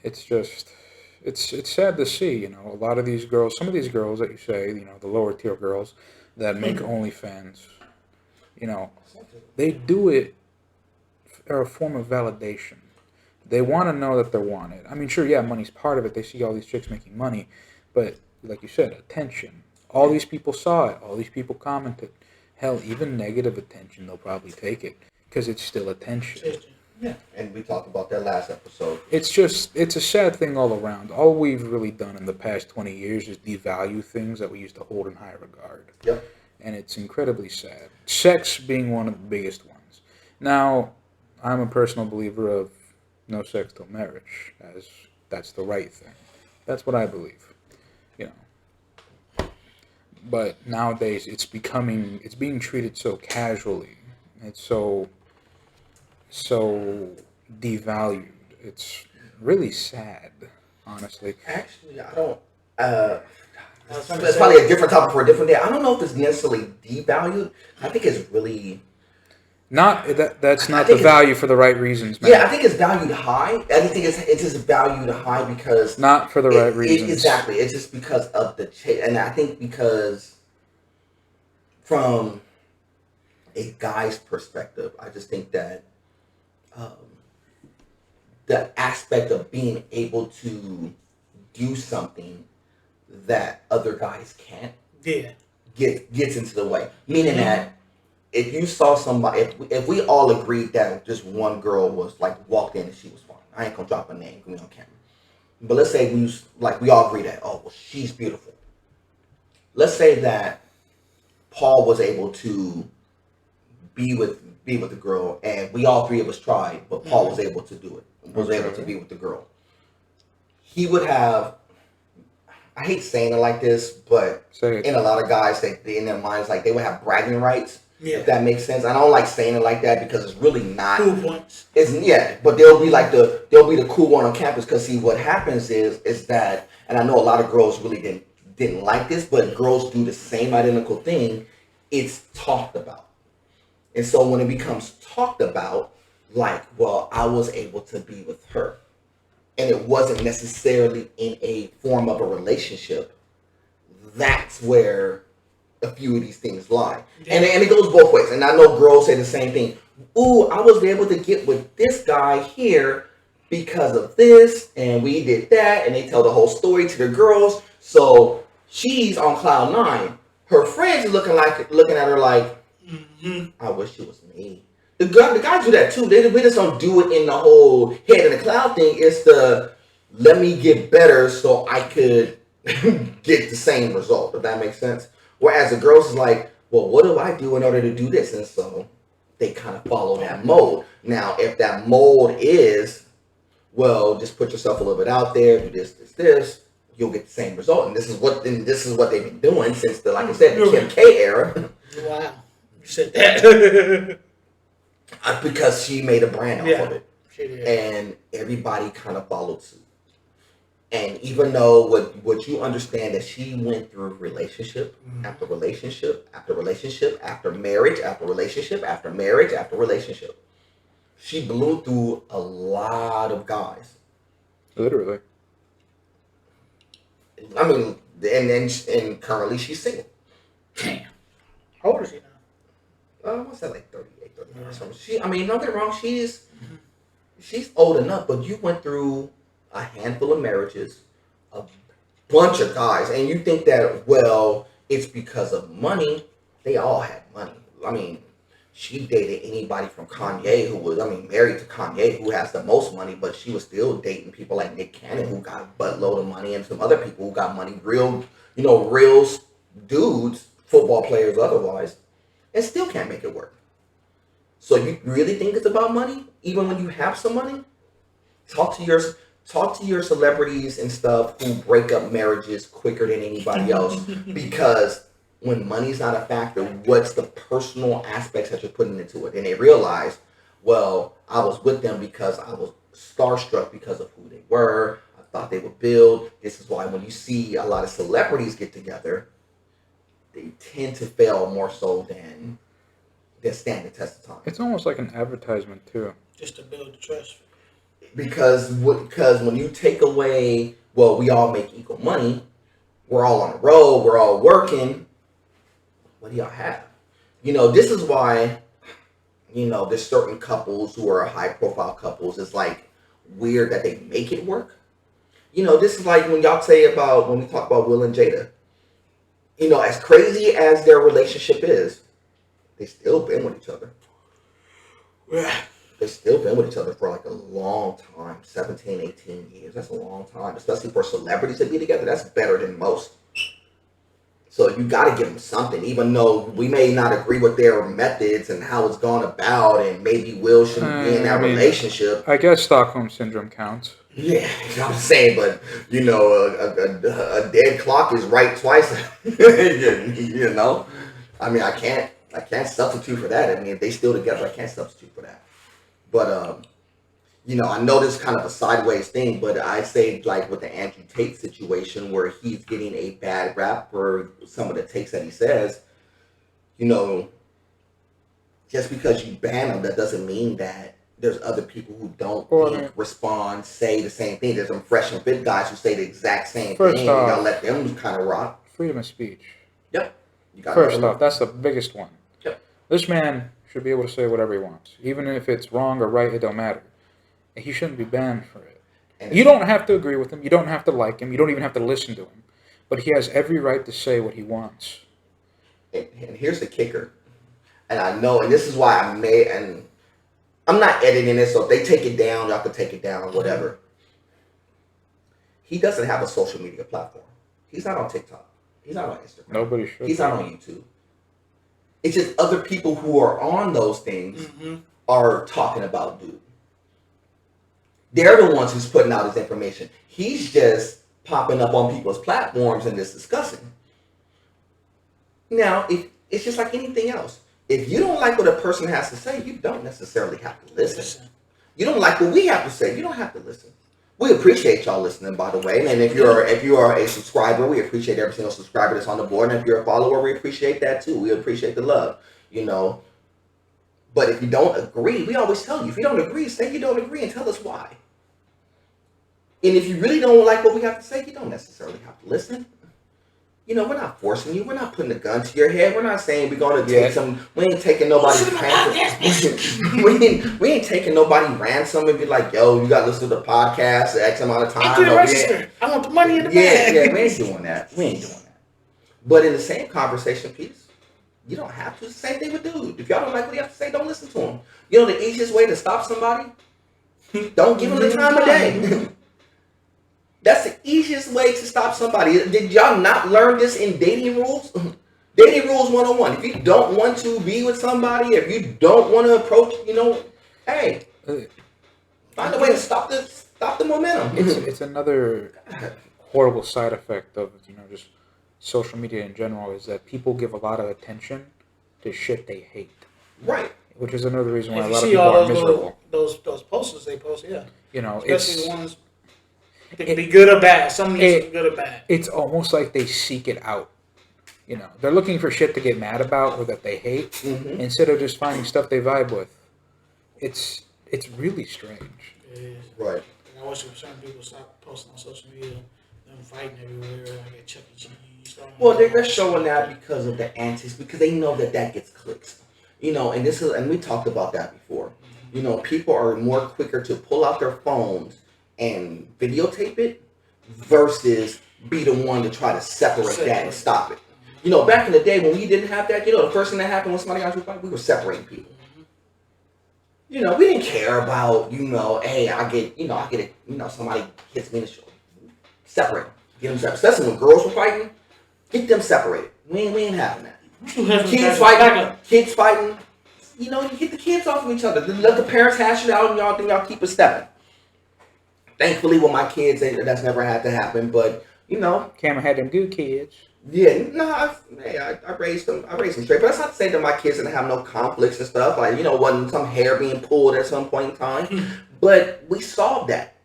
It's just, it's sad to see, a lot of these girls, some of these girls that you say, the lower tier girls that make OnlyFans, they do it for a form of validation. They want to know that they're wanted. I mean, sure, yeah, money's part of it. They see all these chicks making money, but like you said, attention. All these people saw it. All these people commented. Hell, even negative attention, they'll probably take it because it's still attention. Yeah, and we talked about that last episode. It's a sad thing all around. All we've really done in the past 20 years is devalue things that we used to hold in high regard. Yep. And it's incredibly sad. Sex being one of the biggest ones. Now, I'm a personal believer of no sex till marriage, as that's the right thing. That's what I believe. But nowadays, it's being treated so casually. It's so devalued. It's really sad, honestly. Actually, I don't. It's probably a different topic for a different day. I don't know if it's necessarily devalued. I think it's really that's not the value for the right reasons, man. Yeah, I think it's valued high. I think it's just valued high because not for the right reasons. Exactly. It's just because of the and I think because from a guy's perspective, I just think that the aspect of being able to do something that other guys can't gets into the way. Meaning that if you saw somebody, if we all agreed that just one girl was walked in and she was fine, I ain't gonna drop a name on camera. But let's say we all agree that she's beautiful. Let's say that Paul was able to be with the girl, and we all three of us tried, but Paul was able to do it. Was able to be with the girl. He would have. I hate saying it like this, but in a lot of guys, they in their minds like they would have bragging rights. Yeah. If that makes sense. I don't like saying it like that because it's really not. Cool points. But they'll be like they'll be the cool one on campus because see what happens is that, and I know a lot of girls really didn't like this, but girls do the same identical thing. It's talked about, and so when it becomes talked about, like, well, I was able to be with her. And it wasn't necessarily in a form of a relationship. That's where a few of these things lie. Yeah. And it goes both ways. And I know girls say the same thing. Ooh, I was able to get with this guy here because of this. And we did that. And they tell the whole story to the girls. So she's on cloud 9. Her friends are looking at her like, I wish it was me. The guys do that too. We just don't do it in the whole head in the cloud thing. It's the let me get better so I could get the same result. If that makes sense. Whereas the girls is like, well, what do I do in order to do this? And so they kind of follow that mold. Now, if that mold is, well, just put yourself a little bit out there, do this, you'll get the same result. And this is what they've been doing since the, like I said, the Kim K era. Wow, you said that. Because she made a brand off of it, and everybody kind of followed suit. And even though what you understand that she went through relationship after relationship after relationship after marriage after relationship after marriage after relationship, she blew through a lot of guys. Literally. I mean, and currently she's single. Damn. How old is she now? What's that, like 38, 39 or something? I mean, don't get me wrong, she's old enough, but you went through a handful of marriages, a bunch of guys, and you think that, well, it's because of money. They all had money. I mean, she dated anybody from Kanye who was, married to Kanye who has the most money, but she was still dating people like Nick Cannon who got a buttload of money and some other people who got money, real dudes, football players otherwise. And still can't make it work. So you really think it's about money, even when you have some money? Talk to your celebrities and stuff who break up marriages quicker than anybody else. Because when money's not a factor, what's the personal aspects that you're putting into it? And they realize, well, I was with them because I was starstruck because of who they were. I thought they would build. This is why when you see a lot of celebrities get together, they tend to fail more so than stand the test of time. It's almost like an advertisement too. Just to build the trust. Because when you take away, well, we all make equal money, we're all on the road, we're all working, what do y'all have? This is why, there's certain couples who are high profile couples. It's like weird that they make it work. This is like when we talk about Will and Jada. As crazy as their relationship is, they still been with each other. They still been with each other for like a long time, 17, 18 years. That's a long time, especially for celebrities to be together. That's better than most. So you got to give them something, even though we may not agree with their methods and how it's gone about, and maybe Will shouldn't be in that relationship. I guess Stockholm Syndrome counts. Yeah, I'm saying, but a dead clock is right twice. I can't substitute for that. If they still together, I can't substitute for that. But I know this is kind of a sideways thing, but I say like with the Andrew Tate situation where he's getting a bad rap for some of the takes that he says. Just because you ban him, that doesn't mean that there's other people who don't respond, say the same thing. There's some fresh and fit guys who say the exact same thing. You gotta let them kind of rock. Freedom of speech. Yep. First off, that's the biggest one. Yep. This man should be able to say whatever he wants. Even if it's wrong or right, it don't matter. He shouldn't be banned for it. And you don't have to agree with him. You don't have to like him. You don't even have to listen to him. But he has every right to say what he wants. And here's the kicker. And I know, and this is why I'm not editing it, so if they take it down, y'all can take it down or whatever. He doesn't have a social media platform. He's not on TikTok. He's not on Instagram. Nobody should. He's not on YouTube. It's just other people who are on those things are talking about dude. They're the ones who's putting out his information. He's just popping up on people's platforms and just discussing. Now, it's just like anything else. If you don't like what a person has to say, you don't necessarily have to listen. You don't like what we have to say, you don't have to listen. We appreciate y'all listening, by the way. And if you are a subscriber, we appreciate every single subscriber that's on the board. And if you're a follower, we appreciate that too. We appreciate the love, you know. But if you don't agree, we always tell you, if you don't agree, say you don't agree and tell us why. And if you really don't like what we have to say, you don't necessarily have to listen. You know, we're not forcing you. We're not putting a gun to your head. We're not saying we're going to take some. We ain't taking nobody's ransom. we ain't taking nobody ransom and be like, yo, you got to listen to the podcast X amount of time. I can't register. I want the money in the bag. Yeah, we ain't doing that. But in the same conversation piece, you don't have to. It's the same thing with dude. If y'all don't like what you have to say, don't listen to him. You know the easiest way to stop somebody? Don't give them the time of day. That's the easiest way to stop somebody. Did y'all not learn this in dating rules? Dating rules 101. If you don't want to be with somebody, if you don't want to approach, you know, hey, find a way to stop the momentum. It's another horrible side effect of, you know, just social media in general is that people give a lot of attention to shit they hate. Right. Which is another reason why if a lot of you see people all are miserable. those posters they post, yeah. You know, especially the ones that can be good or bad. Some needs good or bad. It's almost like they seek it out. You know, they're looking for shit to get mad about or that they hate instead of just finding stuff they vibe with. It's really strange. It is. Right. And I wish certain people stop posting on social media, them fighting everywhere, like at Chuck E. Cheese. Well, they're showing that because of the antics, because they know that gets clicks. You know, and we talked about that before. You know, people are more quicker to pull out their phones and videotape it versus be the one to try to separate that and stop it. You know, back in the day when we didn't have that, you know, the first thing that happened when somebody got to fight, we were separating people. You know, we didn't care about, you know, hey, somebody hits me in the shoulder. Separate them. Get them separated. Especially when girls were fighting, get them separated. We ain't having that. Kids fighting. You know, you get the kids off of each other. Let the parents hash it out and y'all keep it stepping. Thankfully, with my kids, that's never had to happen. But, you know. Cameron had them good kids. Yeah, no, I raised them straight. But that's not to say that my kids didn't have no conflicts and stuff. Like, you know, wasn't some hair being pulled at some point in time. But we solved that.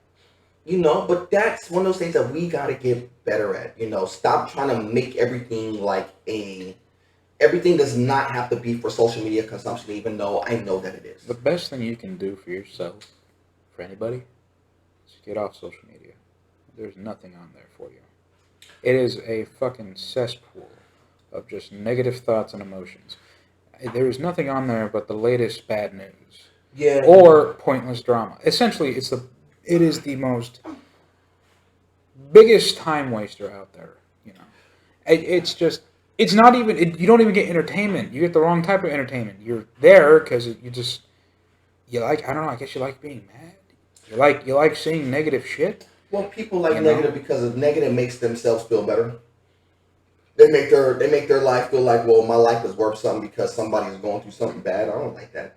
You know, but that's one of those things that we got to get better at. You know, stop trying to make everything like everything does not have to be for social media consumption, even though I know that it is. The best thing you can do for yourself, for anybody, is get off social media. There's nothing on there for you. It is a fucking cesspool of just negative thoughts and emotions. There is nothing on there but the latest bad news. Yeah. Or pointless drama. Essentially, it is the most biggest time waster out there. You know, it's not even. You don't even get entertainment. You get the wrong type of entertainment. You're there because you like. I don't know. I guess you like being mad. You like seeing negative shit. Well, people like negative because negative makes themselves feel better. They make their life feel like, well, my life is worth something because somebody's going through something bad. I don't like that.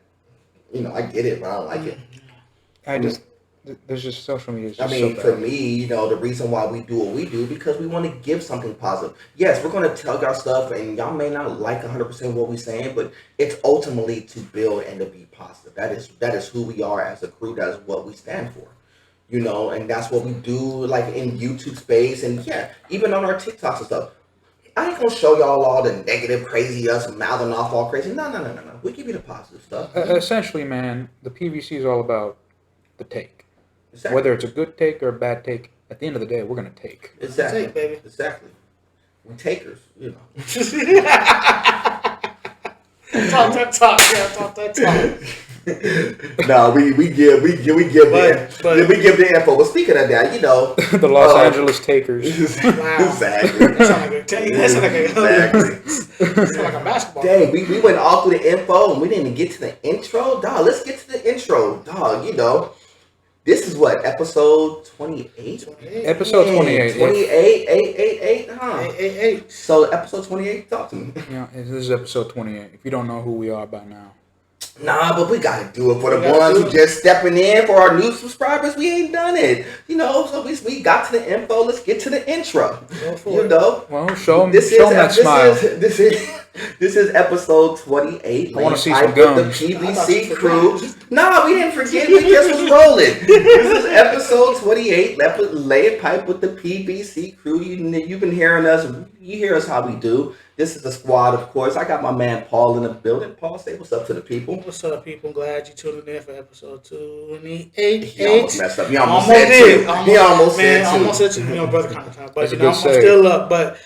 You know, I get it, but I don't like it. There's just social media. I mean, for me, you know, the reason why we do what we do because we want to give something positive. Yes, we're going to tell y'all stuff, and y'all may not like 100% what we're saying, but it's ultimately to build and to be positive. That is who we are as a crew. That is what we stand for. You know, and that's what we do, like in YouTube space, and yeah, even on our TikToks and stuff. I ain't gonna show y'all all the negative, crazy us mouthing off all crazy. No. We give you the positive stuff. Essentially, man, the PVC is all about the take. Exactly. Whether it's a good take or a bad take, at the end of the day, we're gonna take. Exactly, take, baby. Exactly. We're takers, you know. Talk that talk. No, we give the info. But speaking of that, you know, the Los Angeles Takers. Wow. Exactly. That sounds like a basketball. Dang, we went all through the info and we didn't even get to the intro. Dog, let's get to the intro. Dog, you know, This is what, episode 28? Episode 28. 28, 8, huh? 8. So episode 28, talk to me. Yeah, this is episode 28. If you don't know who we are by now. Nah, but we gotta do it for the ones who just stepping in. For our new subscribers, we ain't done it. You know, so we got to the info. Let's get to the intro. You know, well, show them that smile. This is episode 28. I want to see some gums. The PBC crew. Nah, we didn't forget. We just was rolling. This is episode 28. Lay it pipe with the PBC crew. You've been hearing us. You hear us how we do. This is the squad, of course. I got my man Paul in the building. Paul, say what's up to the people. What's up, people? Glad you tuned in for episode 28. He almost messed up. He almost said two. He almost said two. Almost said two. You know, brother kind of time. But, you know, I'm still up. But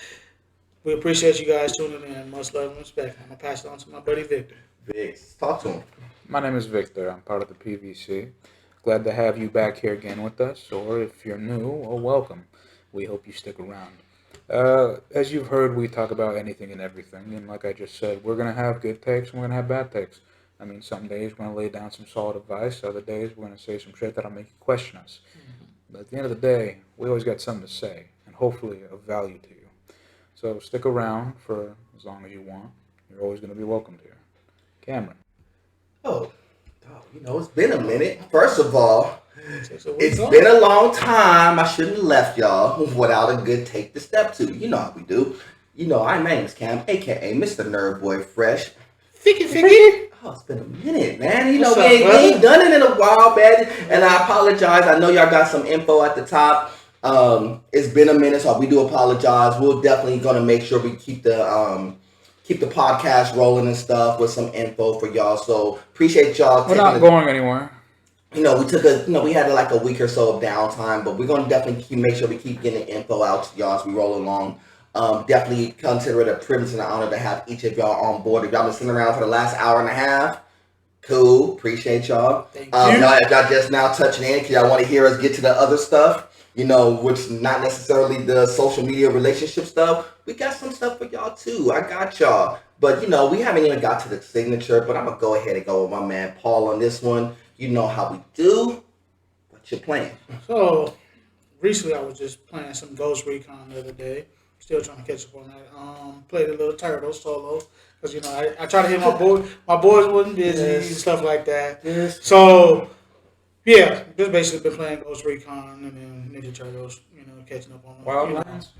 we appreciate you guys tuning in. Much love and respect. I'm going to pass it on to my buddy Victor. Vic, talk to him. My name is Victor. I'm part of the PVC. Glad to have you back here again with us. Or if you're new, well, welcome. We hope you stick around. As you've heard, we talk about anything and everything, and like I just said, we're going to have good takes and we're going to have bad takes. I mean, some days we're going to lay down some solid advice, other days we're going to say some shit that'll make you question us. But at the end of the day, we always got something to say, and hopefully of value to you. So stick around for as long as you want. You're always going to be welcomed here. Cameron. Oh, you know, it's been a minute. First of all, it's been a long time. I shouldn't have left y'all without a good take to step to. You know how we do. You know, my name is Cam, a.k.a. Mr. Nerd Boy Fresh. Ficky. Oh, it's been a minute, man. You know, we ain't done it in a while, man. And I apologize. I know y'all got some info at the top. It's been a minute, so we do apologize. We're definitely going to make sure we keep the podcast rolling and stuff with some info for y'all. So appreciate y'all. We're not going anywhere. You know, we had like a week or so of downtime, but we're going to definitely make sure we keep getting the info out to y'all as we roll along. Definitely consider it a privilege and an honor to have each of y'all on board. If y'all been sitting around for the last hour and a half, cool. Appreciate y'all. Thank you. If y'all just now touching in, because y'all want to hear us get to the other stuff, you know, which not necessarily the social media relationship stuff. We got some stuff for y'all too. I got y'all. But, you know, we haven't even got to the signature, but I'm going to go ahead and go with my man Paul on this one. You know how we do. What you playing? So, recently I was just playing some Ghost Recon the other day. Still trying to catch up on that. Played a little Turtle solo. Because, you know, I try to hit my boy. My boys wasn't busy and stuff like that. Yes. So, yeah, just basically been playing Ghost Recon and then Ninja Turtles, you know, catching up on them. Wildlands?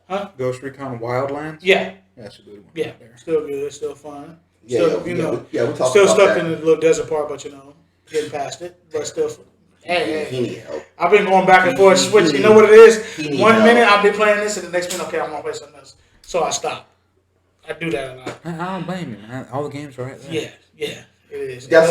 Huh? Ghost Recon Wildlands? Yeah. That's a good one. Yeah, still good, still fun. Yeah, still, we talked still about stuck that. in the little desert part, but, you know, getting past it. But still, He need help. I've been going back and forth, switching. You know what it is? One help. minute I'll be playing this, and the next minute, okay, I'm going to play something else. So I stop. I do that a lot. I don't blame you, man. All the games are right there. Yeah, it is. That's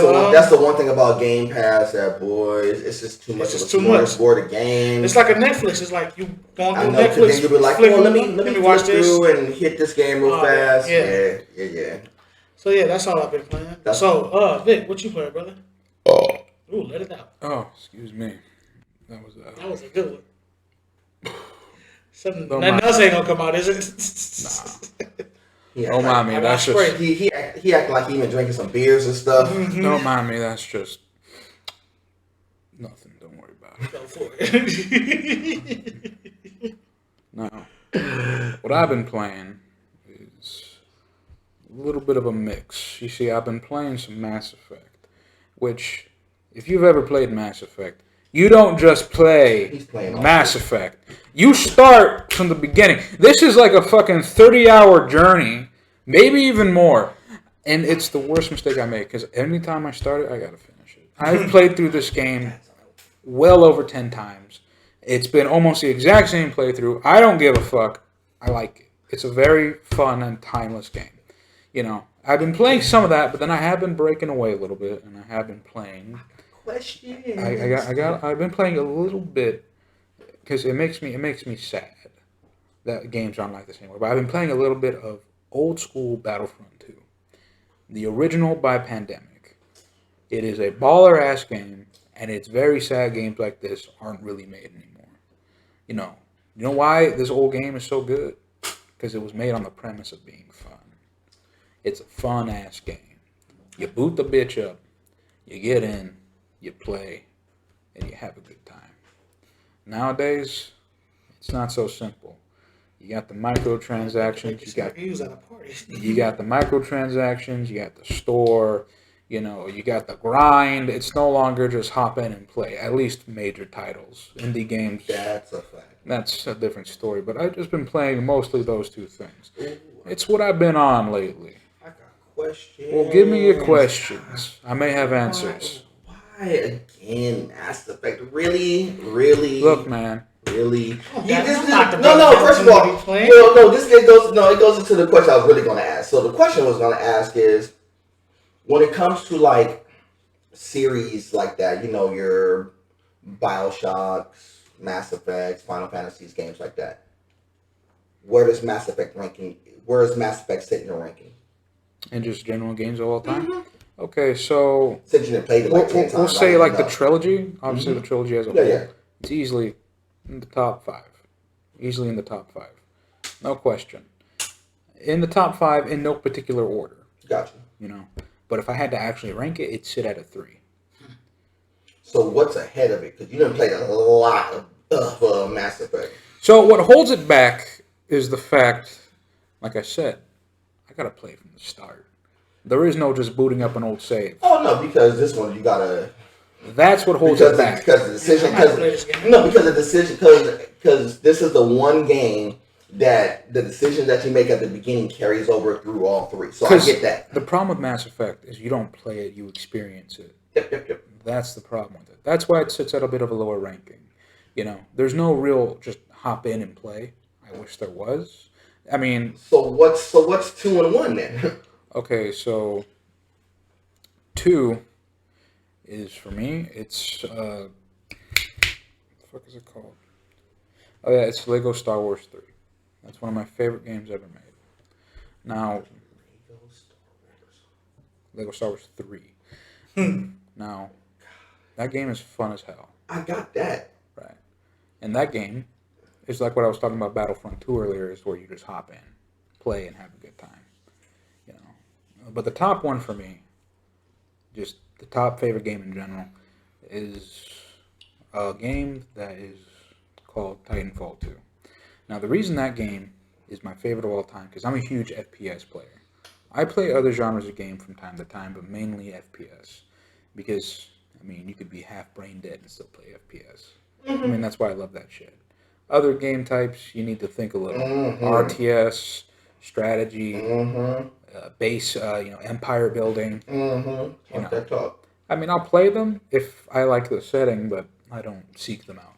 the one thing about Game Pass that, boy, it's just too much. It's too much. For the game. It's like a Netflix. It's like you going through I know, Netflix. then you be like, flick, well, let me watch flip this. through and hit this game real fast. Yeah. So yeah, that's all I've been playing. So, Vic, what you playing, brother? Ooh, let it out. Oh, excuse me. That was a good one. Nothing mind. else ain't gonna come out, is it? Don't mind me. That's just. He acting like he been drinking some beers and stuff. Mm-hmm. Don't mind me. That's just nothing. Don't worry about it. Go for it. No. What I've been playing is a little bit of a mix. You see, I've been playing some Mass Effect, which, if you've ever played Mass Effect, you don't just play Mass Effect. You start from the beginning. This is like a fucking 30-hour journey, maybe even more. And it's the worst mistake I make, because anytime I start it, I gotta finish it. I've played through this game well over 10 times. It's been almost the exact same playthrough. I don't give a fuck. I like it. It's a very fun and timeless game. You know, I've been playing some of that, but then I have been breaking away a little bit, and I have been playing. I've been playing a little bit because it makes me sad that games aren't like this anymore. But I've been playing a little bit of old school Battlefront 2, the original by Pandemic. It is a baller ass game, and it's very sad games like this aren't really made anymore. You know why this old game is so good? Because it was made on the premise of being fun. It's a fun ass game. You boot the bitch up, you get in. You play, and you have a good time. Nowadays, it's not so simple. You got the microtransactions. You got the microtransactions. You got the store. You know, you got the grind. It's no longer just hop in and play. At least major titles, indie games. That's a fact. That's a different story. But I've just been playing mostly those two things. It's what I've been on lately. I got questions. Well, give me your questions. I may have answers. Why again, Mass Effect? Really? Look, man. Really? No. First of all, it goes into the question I was really going to ask. So the question I was going to ask is, when it comes to like series like that, you know, your BioShocks, Mass Effects, Final Fantasies, games like that, where does Mass Effect sit in your ranking? And just general games of all time? Mm-hmm. Okay, so since you didn't play it like 10 times, we'll say like the trilogy. Obviously, the trilogy as a whole. Yeah. It's easily in the top 5. Easily in the top 5. No question. In the top 5 in no particular order. Gotcha. You know, but if I had to actually rank it, it'd sit at a 3. So what's ahead of it? Because you didn't play a lot of Mass Effect. So what holds it back is the fact, like I said, I gotta play from the start. There is no just booting up an old save. Oh no, because this one you gotta. That's what holds it back. Because the decision. Because this is the one game that the decision that you make at the beginning carries over through all 3. So I get that. The problem with Mass Effect is you don't play it, you experience it. Yep. That's the problem with it. That's why it sits at a bit of a lower ranking. You know, there's no real just hop in and play. I wish there was. I mean. So what's 2 and 1 then? Okay, so 2 is for me. It's what the fuck is it called? Oh yeah, it's Lego Star Wars 3. That's one of my favorite games ever made. Now, Lego Star Wars 3. Now, that game is fun as hell. I got that. Right. And that game is like what I was talking about Battlefront 2 earlier, is where you just hop in, play, and have a good time. You know. But the top one for me, just the top favorite game in general, is a game that is called Titanfall 2. Now, the reason that game is my favorite of all time, because I'm a huge FPS player. I play other genres of game from time to time, but mainly FPS. Because, I mean, you could be half brain dead and still play FPS. I mean, that's why I love that shit. Other game types, you need to think a little. RTS, strategy, base, empire building. That talk. I mean, I'll play them if I like the setting, but I don't seek them out.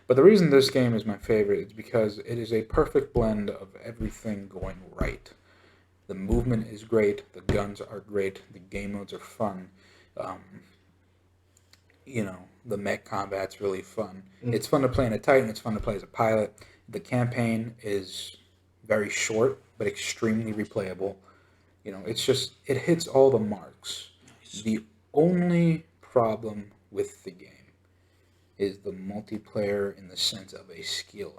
But the reason this game is my favorite is because it is a perfect blend of everything going right. The movement is great, the guns are great, the game modes are fun. The mech combat's really fun. It's fun to play in a Titan, it's fun to play as a pilot. The campaign is very short, but extremely replayable. You know, it hits all the marks. The only problem with the game is the multiplayer in the sense of a skill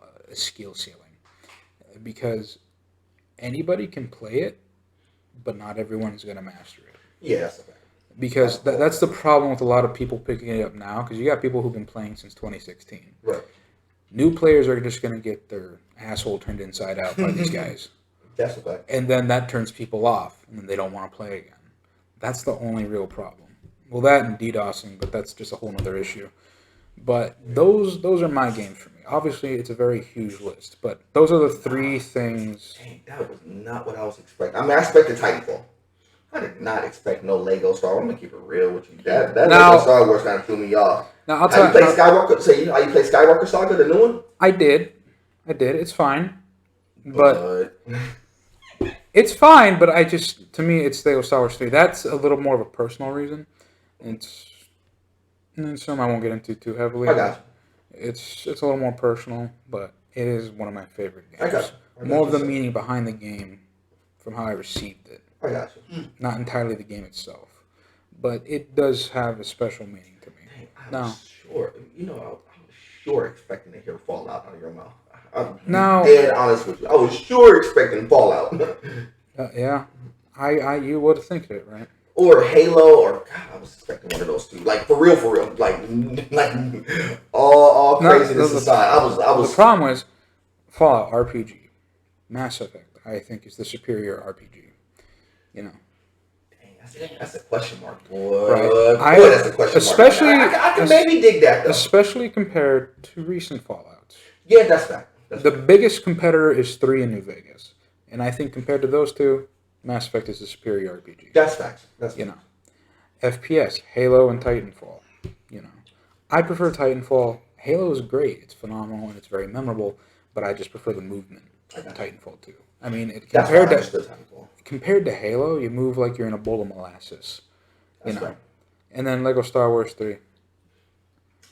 ceiling. Because anybody can play it, but not everyone's going to master it. Yeah, that's a fact. Because that's the problem with a lot of people picking it up now, because you got people who've been playing since 2016. Right. New players are just going to get their asshole turned inside out by these guys. That's a fact. And then that turns people off, and then they don't want to play again. That's the only real problem. Well, that and DDoSing, but that's just a whole other issue. But those are my games for me. Obviously, it's a very huge list, but those are the 3 things. Dang, that was not what I was expecting. I mean, I expected Titanfall. I did not expect no Lego Star Wars. I'm gonna keep it real with you. That Lego Star Wars kind of threw me off. Now I'll tell you. Skywalker? So you play Skywalker Saga, the new one? I did. It's fine, but it's fine. But to me, it's Lego Star Wars 3. That's a little more of a personal reason. It's something I won't get into too heavily. I got you. It's a little more personal, but it is one of my favorite games. I got you. More of the meaning behind the game from how I received it. I got you. Not entirely the game itself, but it does have a special meaning to me. I was sure expecting to hear Fallout out of your mouth. I'm dead honest with you. I was sure expecting Fallout. Yeah, you would have think it, right? or Halo, or God, I was expecting one of those two. Like for real, like all craziness aside. I was. The problem was Fallout RPG, Mass Effect. I think is the superior RPG. You know. That's a question mark, boy. Right. Boy, that's a question especially, mark. I can maybe dig that, though. Especially compared to recent Fallouts. Yeah, that's fact. The biggest competitor is 3 in New Vegas. And I think compared to those two, Mass Effect is the superior RPG. That's facts. You know. FPS, Halo and Titanfall. You know. I prefer Titanfall. Halo is great. It's phenomenal and it's very memorable. But I just prefer the movement in Titanfall 2. I mean, compared to Halo, you move like you're in a bowl of molasses. You know. Right. And then Lego Star Wars 3.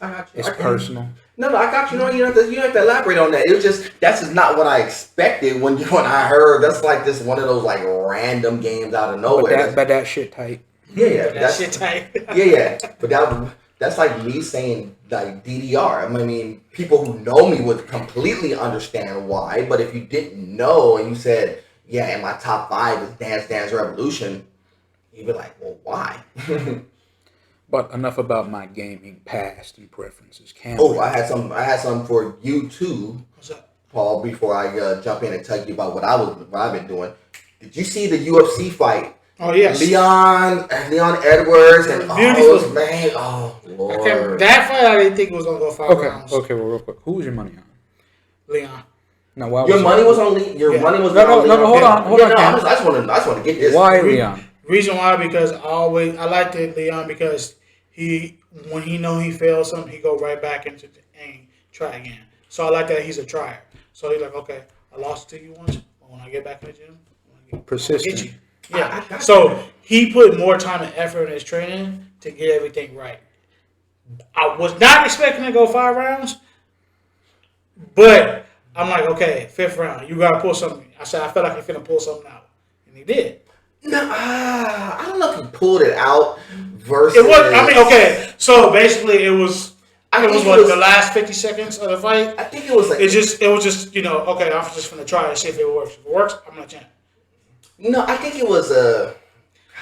I got you. It's personal. No, I got you. No, you don't have to elaborate on that. It was that's just not what I expected when I heard. That's like just one of those like random games out of nowhere. But that shit tight. Yeah, that shit tight. yeah. But that's like me saying like DDR. I mean, people who know me would completely understand why. But if you didn't know and you said, yeah, in my top 5 is Dance Dance Revolution, you'd be like, well, why? But enough about my gaming past and preferences. I had some for you too, Paul. Before I jump in and tell you about what I've been doing. Did you see the UFC fight? Oh yes, Leon Edwards and beautiful man. Oh Lord, that fight I didn't think it was gonna go 5 rounds. Okay, well, real quick, who was your money on? Leon. No, your money was on Leon. Your money was on Leon. No, hold on. I just want to get this. Why Leon? Reason why, because I liked Leon because when he know he failed something, he go right back into the and try again. So I like that he's a trier. So he's like, okay, I lost to you once, but when I get back in the gym, persistent. Get you. Yeah. So he put more time and effort in his training to get everything right. I was not expecting to go 5 rounds, but I'm like, okay, 5th round, you gotta pull something. I said I felt like he finna pull something out, and he did. No, I don't know if he pulled it out. Versus, it was. I mean, okay. So basically, it was. It was the last 50 seconds of the fight. I think it was like it was just okay. I'm just gonna try to see if it works. If it works, I'm gonna champ. No, I think it was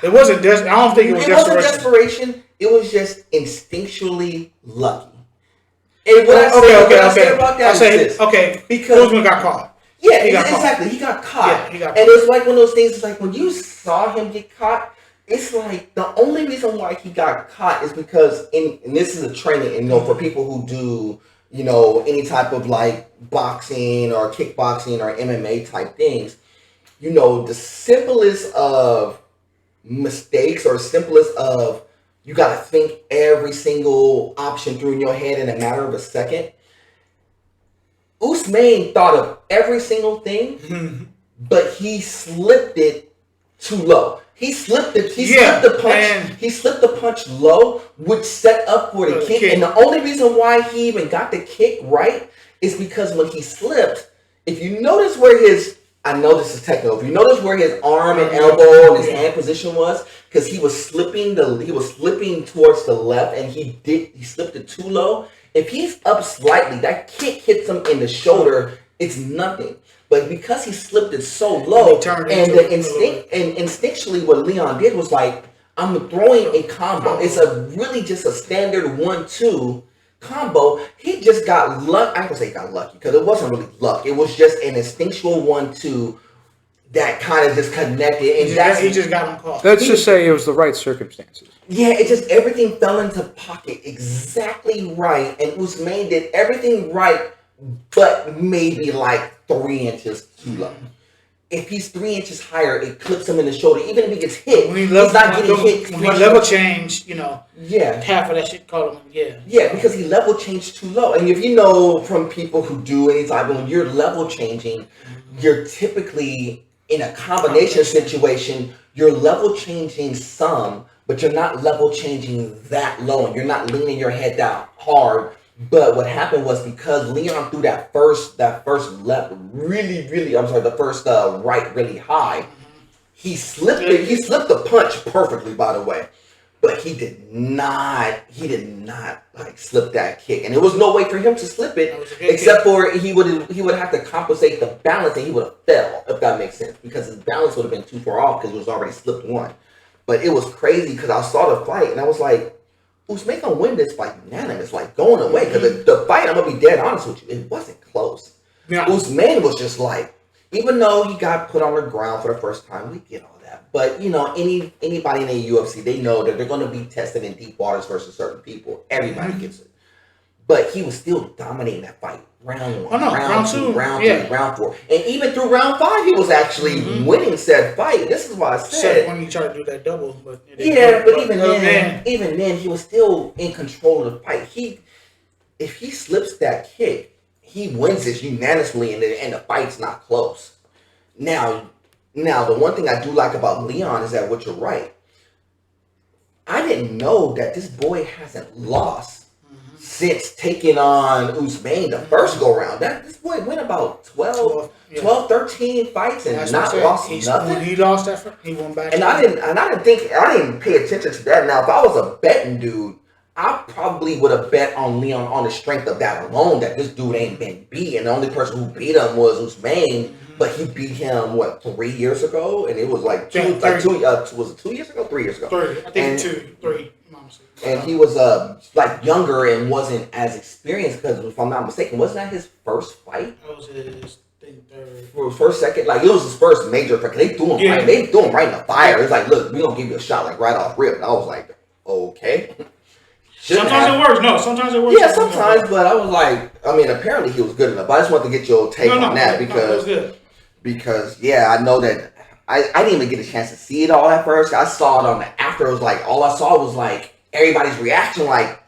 It wasn't. I don't think it was. It wasn't desperation. It was just instinctually lucky. And what I say about that is this. Okay, because Kuzma got caught. Yeah, exactly. He got caught. Yeah, he got caught. And it's like one of those things. It's like when you saw him get caught. It's like the only reason why he got caught is because and this is a training, for people who do, any type of like boxing or kickboxing or MMA type things, the simplest of mistakes or simplest of you got to think every single option through in your head in a matter of a second. Usman thought of every single thing, but he slipped it too low. He slipped the punch. He slipped the punch low, which set up for the kick. And the only reason why he even got the kick right is because when he slipped, if you notice where I know this is technical. If you notice where his arm and elbow and his hand position was, because he was slipping towards the left, and he slipped it too low. If he's up slightly, that kick hits him in the shoulder. It's nothing. But because he slipped it so low, and instinctually what Leon did was like, I'm throwing a combo. It's really just a standard 1-2 combo. He just got lucky. I ain't gonna say he got lucky because it wasn't really luck. It was just an instinctual 1-2 that kind of just connected. And he just got him caught. Let's just say it was the right circumstances. Yeah, it just everything fell into pocket exactly right, and Usman did everything right, but maybe like 3 inches too low. If he's 3 inches higher, it clips him in the shoulder. Even if he gets hit, he's not getting hit. When he level change, half of that shit caught him. Yeah, because he level changed too low. And if you know from people who do any type of, when you're level changing, you're typically in a combination situation. You're level changing some, but you're not level changing that low, and you're not leaning your head down hard. But what happened was because Leon threw that first left the first right really high, he slipped it. He slipped the punch perfectly, by the way. But he did not like slip that kick. And there was no way for him to slip it except for he would have to compensate the balance, and he would have fell, if that makes sense, because his balance would have been too far off because it was already slipped one. But it was crazy because I saw the fight and I was like, Usman gonna win this by unanimous, like going away. Because the fight, I'm gonna be dead honest with you, it wasn't close. Yeah. Usman was just like, even though he got put on the ground for the first time, we get all that. But you know, anybody in the UFC, they know that they're gonna be tested in deep waters versus certain people. Everybody gets it. But he was still dominating that fight. Round 1, round 2, round 3, round 4. And even through round 5, he was actually winning said fight. This is why I said... Except when he tried to do that double. But even then, he was still in control of the fight. If he slips that kick, he wins this unanimously and the fight's not close. Now, the one thing I do like about Leon is that what you're right. I didn't know that this boy hasn't lost since taking on Usman the first go round. This boy went about 12, 13 fights and not lost nothing. When he lost that fight, he went back. And I didn't pay attention to that. Now, if I was a betting dude, I probably would have bet on Leon on the strength of that alone, that this dude ain't been beat. And the only person who beat him was Usman, but he beat him, 3 years ago? And it was was it 2 years ago, 3 years ago? 3, I think 2, 3. And he was younger and wasn't as experienced because, if I'm not mistaken, wasn't that his first fight? That was his third. First, second, it was his first major fight. They threw him right. They threw him right in the fire. It's like, look, we gonna give you a shot right off rip. And I was like, okay. Sometimes it works. No, sometimes it works. Yeah, sometimes. But I was like, apparently he was good enough. But I just wanted to get your take on that because I know that I didn't even get a chance to see it all at first. I saw it on the after. It was like all I saw was like everybody's reaction, like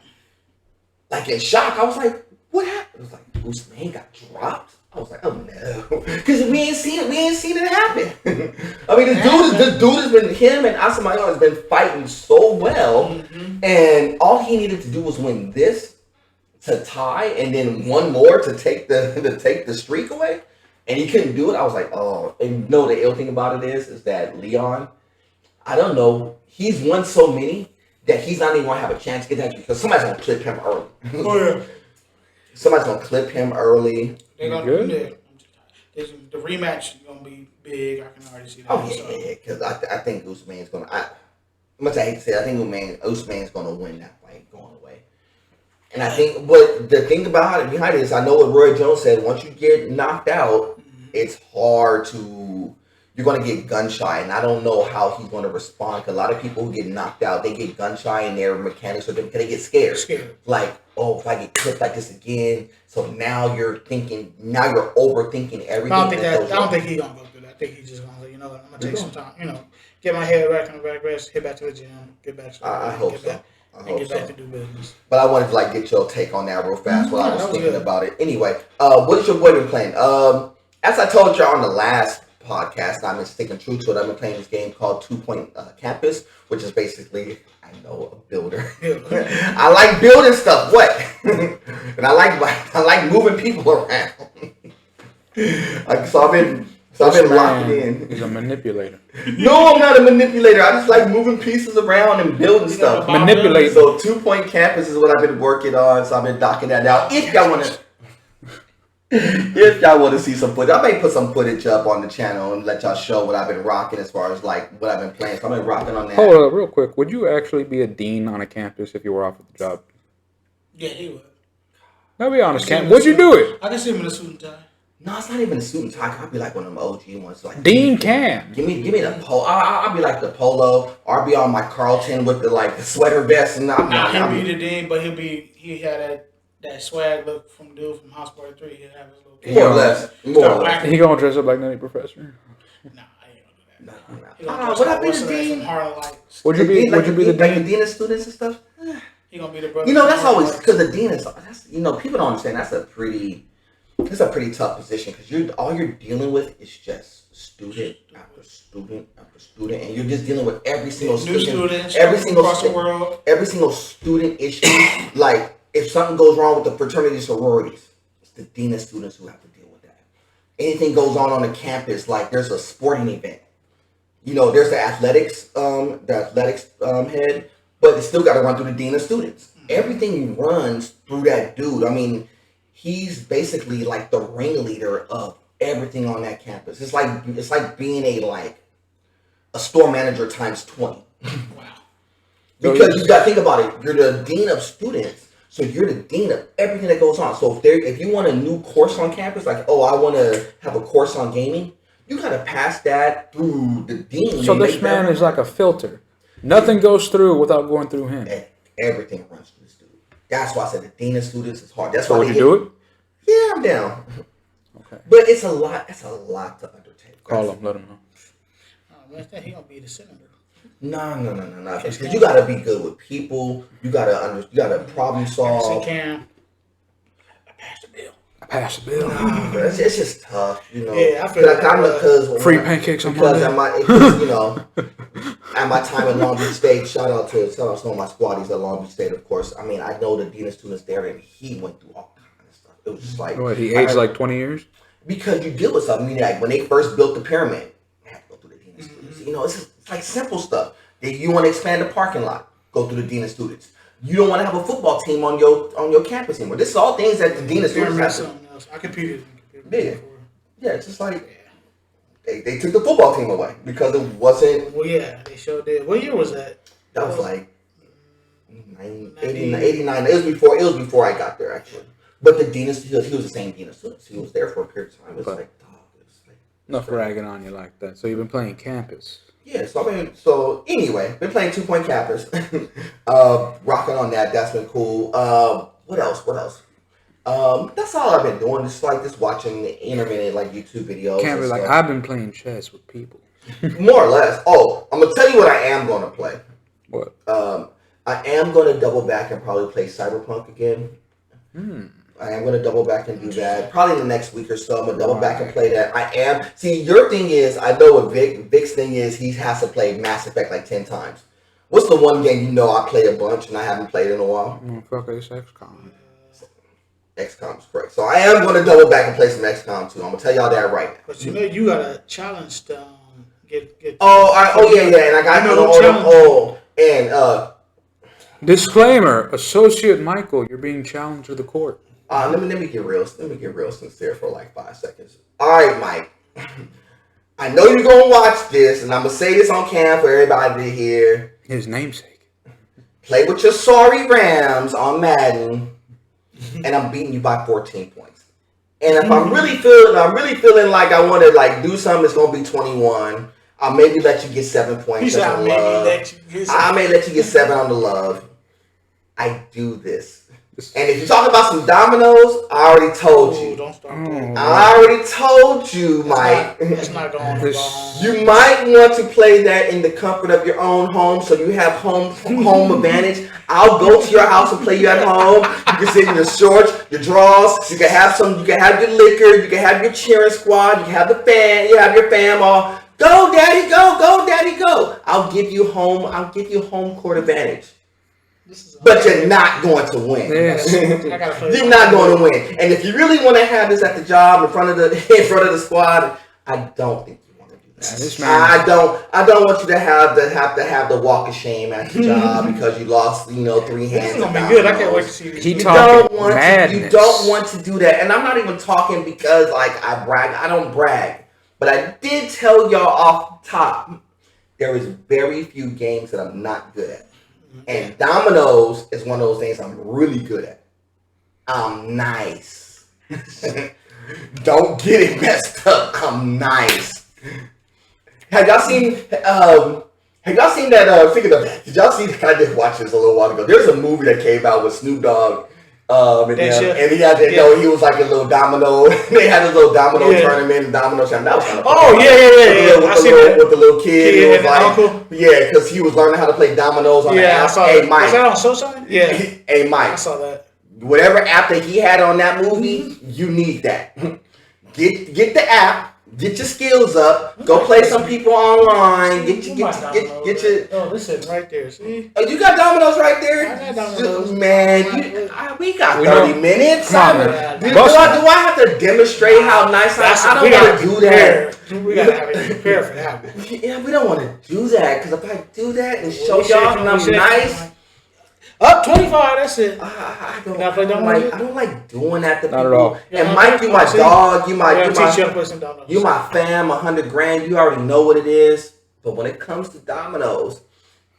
in shock. I was like, what happened? It was like, Usman got dropped. I was like, oh no, because we ain't seen it happen. This dude has been, him and Asamoah has been fighting so well, and all he needed to do was win this to tie, and then one more to take the streak away, and he couldn't do it. I was like, oh, and no, the ill thing about it is that Leon, I don't know, he's won so many that he's not even gonna have a chance to get that because somebody's gonna clip him early. Oh yeah. Somebody's gonna clip him early. They're gonna do that. The rematch is gonna be big. I can already see that. Oh yeah, because I think Usman's gonna. I hate to say it, I think Usman's gonna win that fight going away. And I think, but the thing behind it is, I know what Roy Jones said. Once you get knocked out, it's hard to. You're going to get gun shy, and I don't know how he's going to respond. Because a lot of people who get knocked out, they get gun shy, and their mechanics are because they get scared. Like, oh, if I get clipped like this again, so now you're overthinking everything. I don't think he's going to go through that. I think he's just going to say, you know what, I'm going to take some time, get my head back in the back rest, get back to the gym, get back to I hope so. Get back to do business. But I wanted to get your take on that real fast while I was thinking about it. Anyway, what has your boy been playing? As I told y'all on the last podcast, I've been sticking true to it. I've been playing this game called 2 Point Campus, which is basically, a builder. I like building stuff. What? And I like moving people around. So I've been locking in. He's a manipulator. No, I'm not a manipulator. I just like moving pieces around and building stuff. Manipulate. So 2 Point Campus is what I've been working on. So I've been knocking that out. If y'all want to see some footage, I may put some footage up on the channel and let y'all show what I've been rocking as far as what I've been playing. So I've been rocking on that. Hold up, real quick. Would you actually be a dean on a campus if you were offered the job? Yeah, he would. Now be honest, Cam. Would you do it? I can see him in a suit and tie. No, it's not even a suit and tie. I'll be like one of them OG ones. Like Dean Cam. Give me the polo. I'll be like the polo. Or I'll be on my Carlton with the sweater vest. And he'll be the dean, but he had that swag look from dude from House Party 3. He'll have his little more or less. He gonna dress up like Nutty Professor? Nah, I ain't gonna do that. Would I be the dean? Would you be the dean? Like the dean of students and stuff? He gonna be the brother. That's always because the dean is. People don't understand. It's a pretty tough position because all you're dealing with is just student after student after student, and you're just dealing with every single student, every single student issue. Like if something goes wrong with the fraternity sororities, it's the dean of students who have to deal with that. Anything goes on the campus, like there's a sporting event, there's the athletics head, but it's still got to run through the dean of students. Everything runs through that dude. I mean, he's basically like the ringleader of everything on that campus. It's like being a store manager times 20. Wow. Because you got to think about it. You're the dean of students. So you're the dean of everything that goes on. So if you want a new course on campus, like, oh, I want to have a course on gaming, you got to pass that through the dean. So this man is like a filter. Nothing goes through without going through him. Everything runs through the student. That's why I said the dean of students is hard. That's So why would you do it? Yeah, I'm down. Okay. But it's a lot. It's a lot to undertake. Call him. Let him know. Oh, man, he gonna be the senator. No. Because you gotta be good with people. You gotta problem solve. I passed the bill. It's just tough, you know. Yeah, I feel like free pancakes on because Monday. At my time at Long Beach State, shout out to some of my squaddies at Long Beach State, of course. I mean, I know the dean of students there, and he went through all kinds of stuff. It was just like He aged like 20 years. Because you deal with something. I mean, like when they first built the pyramid, they had to go through the dean of students. You know, it's like simple stuff. You want to expand the parking lot, go through the dean of students. You don't want to have a football team on your campus anymore. This is all things that the dean of students have to. I competed. Yeah, it's just like they took the football team away because it wasn't. Well, yeah, they sure did. What year was that? That was like 89. It was before I got there actually. But the dean of students, he was the same dean of students. He was there for a period of time. It's like, dog. Enough ragging on you like that. So you've been playing campus. Yeah, so anyway, been playing 2 Point Campus. Rocking on that. That's been cool. What else? That's all I've been doing. Just watching the intermittent YouTube videos. Can't be like, I've been playing chess with people. More or less. Oh, I'm gonna tell you what I am gonna play. What? I am gonna double back and probably play Cyberpunk again. I am going to double back and do that. Probably in the next week or so, I'm going to double back and play that. I am. See, your thing is, I know what Vic's thing is, he has to play Mass Effect like 10 times. What's the one game I played a bunch and I haven't played in a while? Fuck XCOM. XCOM is correct. So I am going to double back and play some XCOM too. I'm going to tell y'all that right now. But you got a challenge to get. And I got Disclaimer, Associate Michael, you're being challenged to the court. Let me get real sincere for like 5 seconds. All right, Mike. I know you're gonna watch this, and I'm gonna say this on cam for everybody to hear. His namesake. Play with your sorry Rams on Madden, and I'm beating you by 14 points. And if I'm really feeling like I want to do something, it's gonna be 21. I'll maybe let you get 7 points. I may let you get 7 on the love. I do this. And if you talk about some dominoes, I already told you. Don't start that. I already told you, Mike. That's not going on. You might want to play that in the comfort of your own home, so you have home advantage. I'll go to your house and play you at home. You can sit in your shorts, your drawers. You can have your liquor. You can have your cheering squad. You can have the fan. You have your fam all. Go, daddy, go. Go, daddy, go. I'll give you home court advantage. But you're not going to win. Yes. You're not going to win. And if you really want to have this at the job in front of the squad, I don't think you want to do that. I don't want you to have the walk of shame at the job because you lost 3 hands. This is gonna be good. I can't wait to see this. You don't want to do that. And I'm not even talking because I brag. I don't brag. But I did tell y'all off top, there is very few games that I'm not good at. And dominoes is one of those things I'm really good at. I'm nice. Don't get it messed up. I'm nice. Have y'all seen that? Did y'all see? I did watch this a little while ago. There's a movie that came out with Snoop Dogg. And he had he was like a little domino. They had a little domino tournament and domino tournament. That was kind of fun. With the little kid was like, because he was learning how to play dominoes on the app. I saw that. Was that on Social? Yeah. Hey, Mike. I saw that. Whatever app that he had on that movie, you need that. Get the app. Get your skills up. Go play some people online. Get your. Oh, listen right there. See? Oh, you got dominoes right there. I got dominoes. Man, we got 30 minutes. Do I have to demonstrate how nice I don't want to do that. We gotta have it prepared for that. Yeah, we don't want to do that because if I do that and show y'all and I'm nice. Up 25, that's it. I don't like doing that to people. Not at all. And Mike, you my dog. You my fam. $100,000. You already know what it is. But when it comes to Domino's,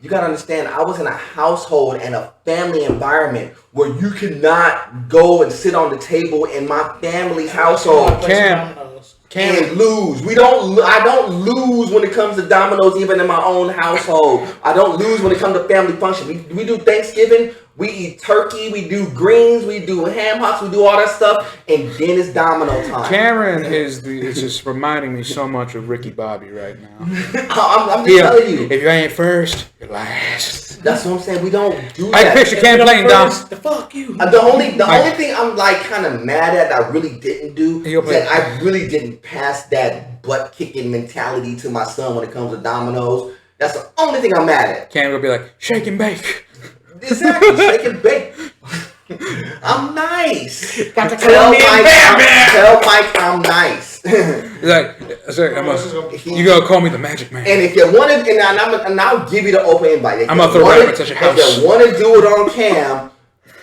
you gotta understand, I was in a household and a family environment where you cannot go and sit on the table in my family's household and lose. I don't lose when it comes to Domino's, even in my own household. I don't lose when it comes to family function. We do Thanksgiving, we eat turkey, we do greens, we do ham hocks, we do all that stuff, and then it's Domino time. Cameron is just reminding me so much of Ricky Bobby right now. I'm just telling you. If you ain't first, you're last. That's what I'm saying. We don't do I that. picture Cam playing Dom. The fuck you. The only thing I'm like kind of mad at that I really didn't do is that I really didn't pass that butt kicking mentality to my son when it comes to Domino's. That's the only thing I'm mad at. Cam will be like, shake and bake. Exactly, shake and bake. I'm nice. Got to Tell Mike I'm nice. Like, you gonna call me the Magic Man? And if you want to, and I'll give you the open invite. I'm gonna throw rabbits at your house. If you want to do it on cam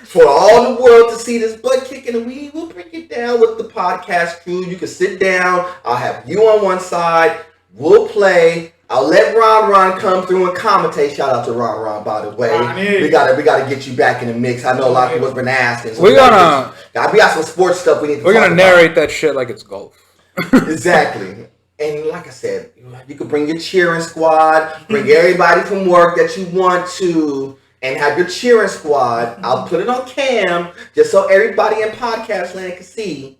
for all the world to see this butt kicking, and we will break it down with the podcast crew. You can sit down. I'll have you on one side. We'll play. I'll let Ron come through and commentate. Shout out to Ron, by the way. We gotta get you back in the mix. I know a lot of people's been asking. So we got some sports stuff we need to talk about. We're gonna narrate that shit like it's golf. Exactly. And like I said, you can bring your cheering squad, bring everybody from work that you want to, and have your cheering squad. I'll put it on cam just so everybody in podcast land can see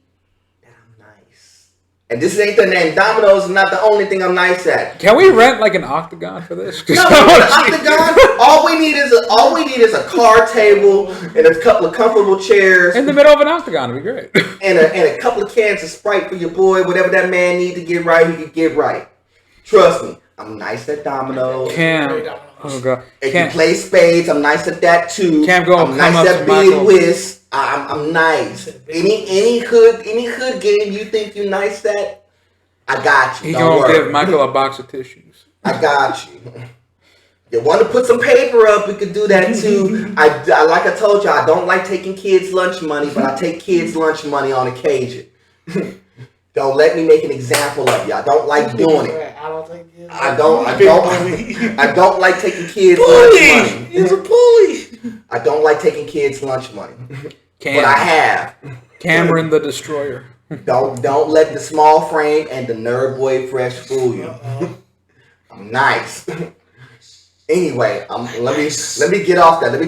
that I'm nice. And this ain't the name. Domino's is not the only thing I'm nice at. Can we rent like an octagon for this? No, an octagon. All we need is a card table and a couple of comfortable chairs in the middle of an octagon. Would be great. And a couple of cans of Sprite for your boy. Whatever that man need to get right, he can get right. Trust me, I'm nice at Domino's. Oh god. If you play spades, I'm nice at that too. I'm nice at bid whist. I'm nice. Any hood game you think you nice at, I got you. He gonna give Michael a box of tissues. I got you. You want to put some paper up, we could do that too. I like I told you, I don't like taking kids' lunch money, but I take kids' lunch money on occasion. Don't let me make an example of you. I don't like doing it. I don't like taking kids' lunch money. He's a bully. I don't like taking kids' lunch money. But I have. Cameron the Destroyer. Don't let the small frame and the nerd boy fresh fool you. I'm nice. Anyway, let me get off that. Let me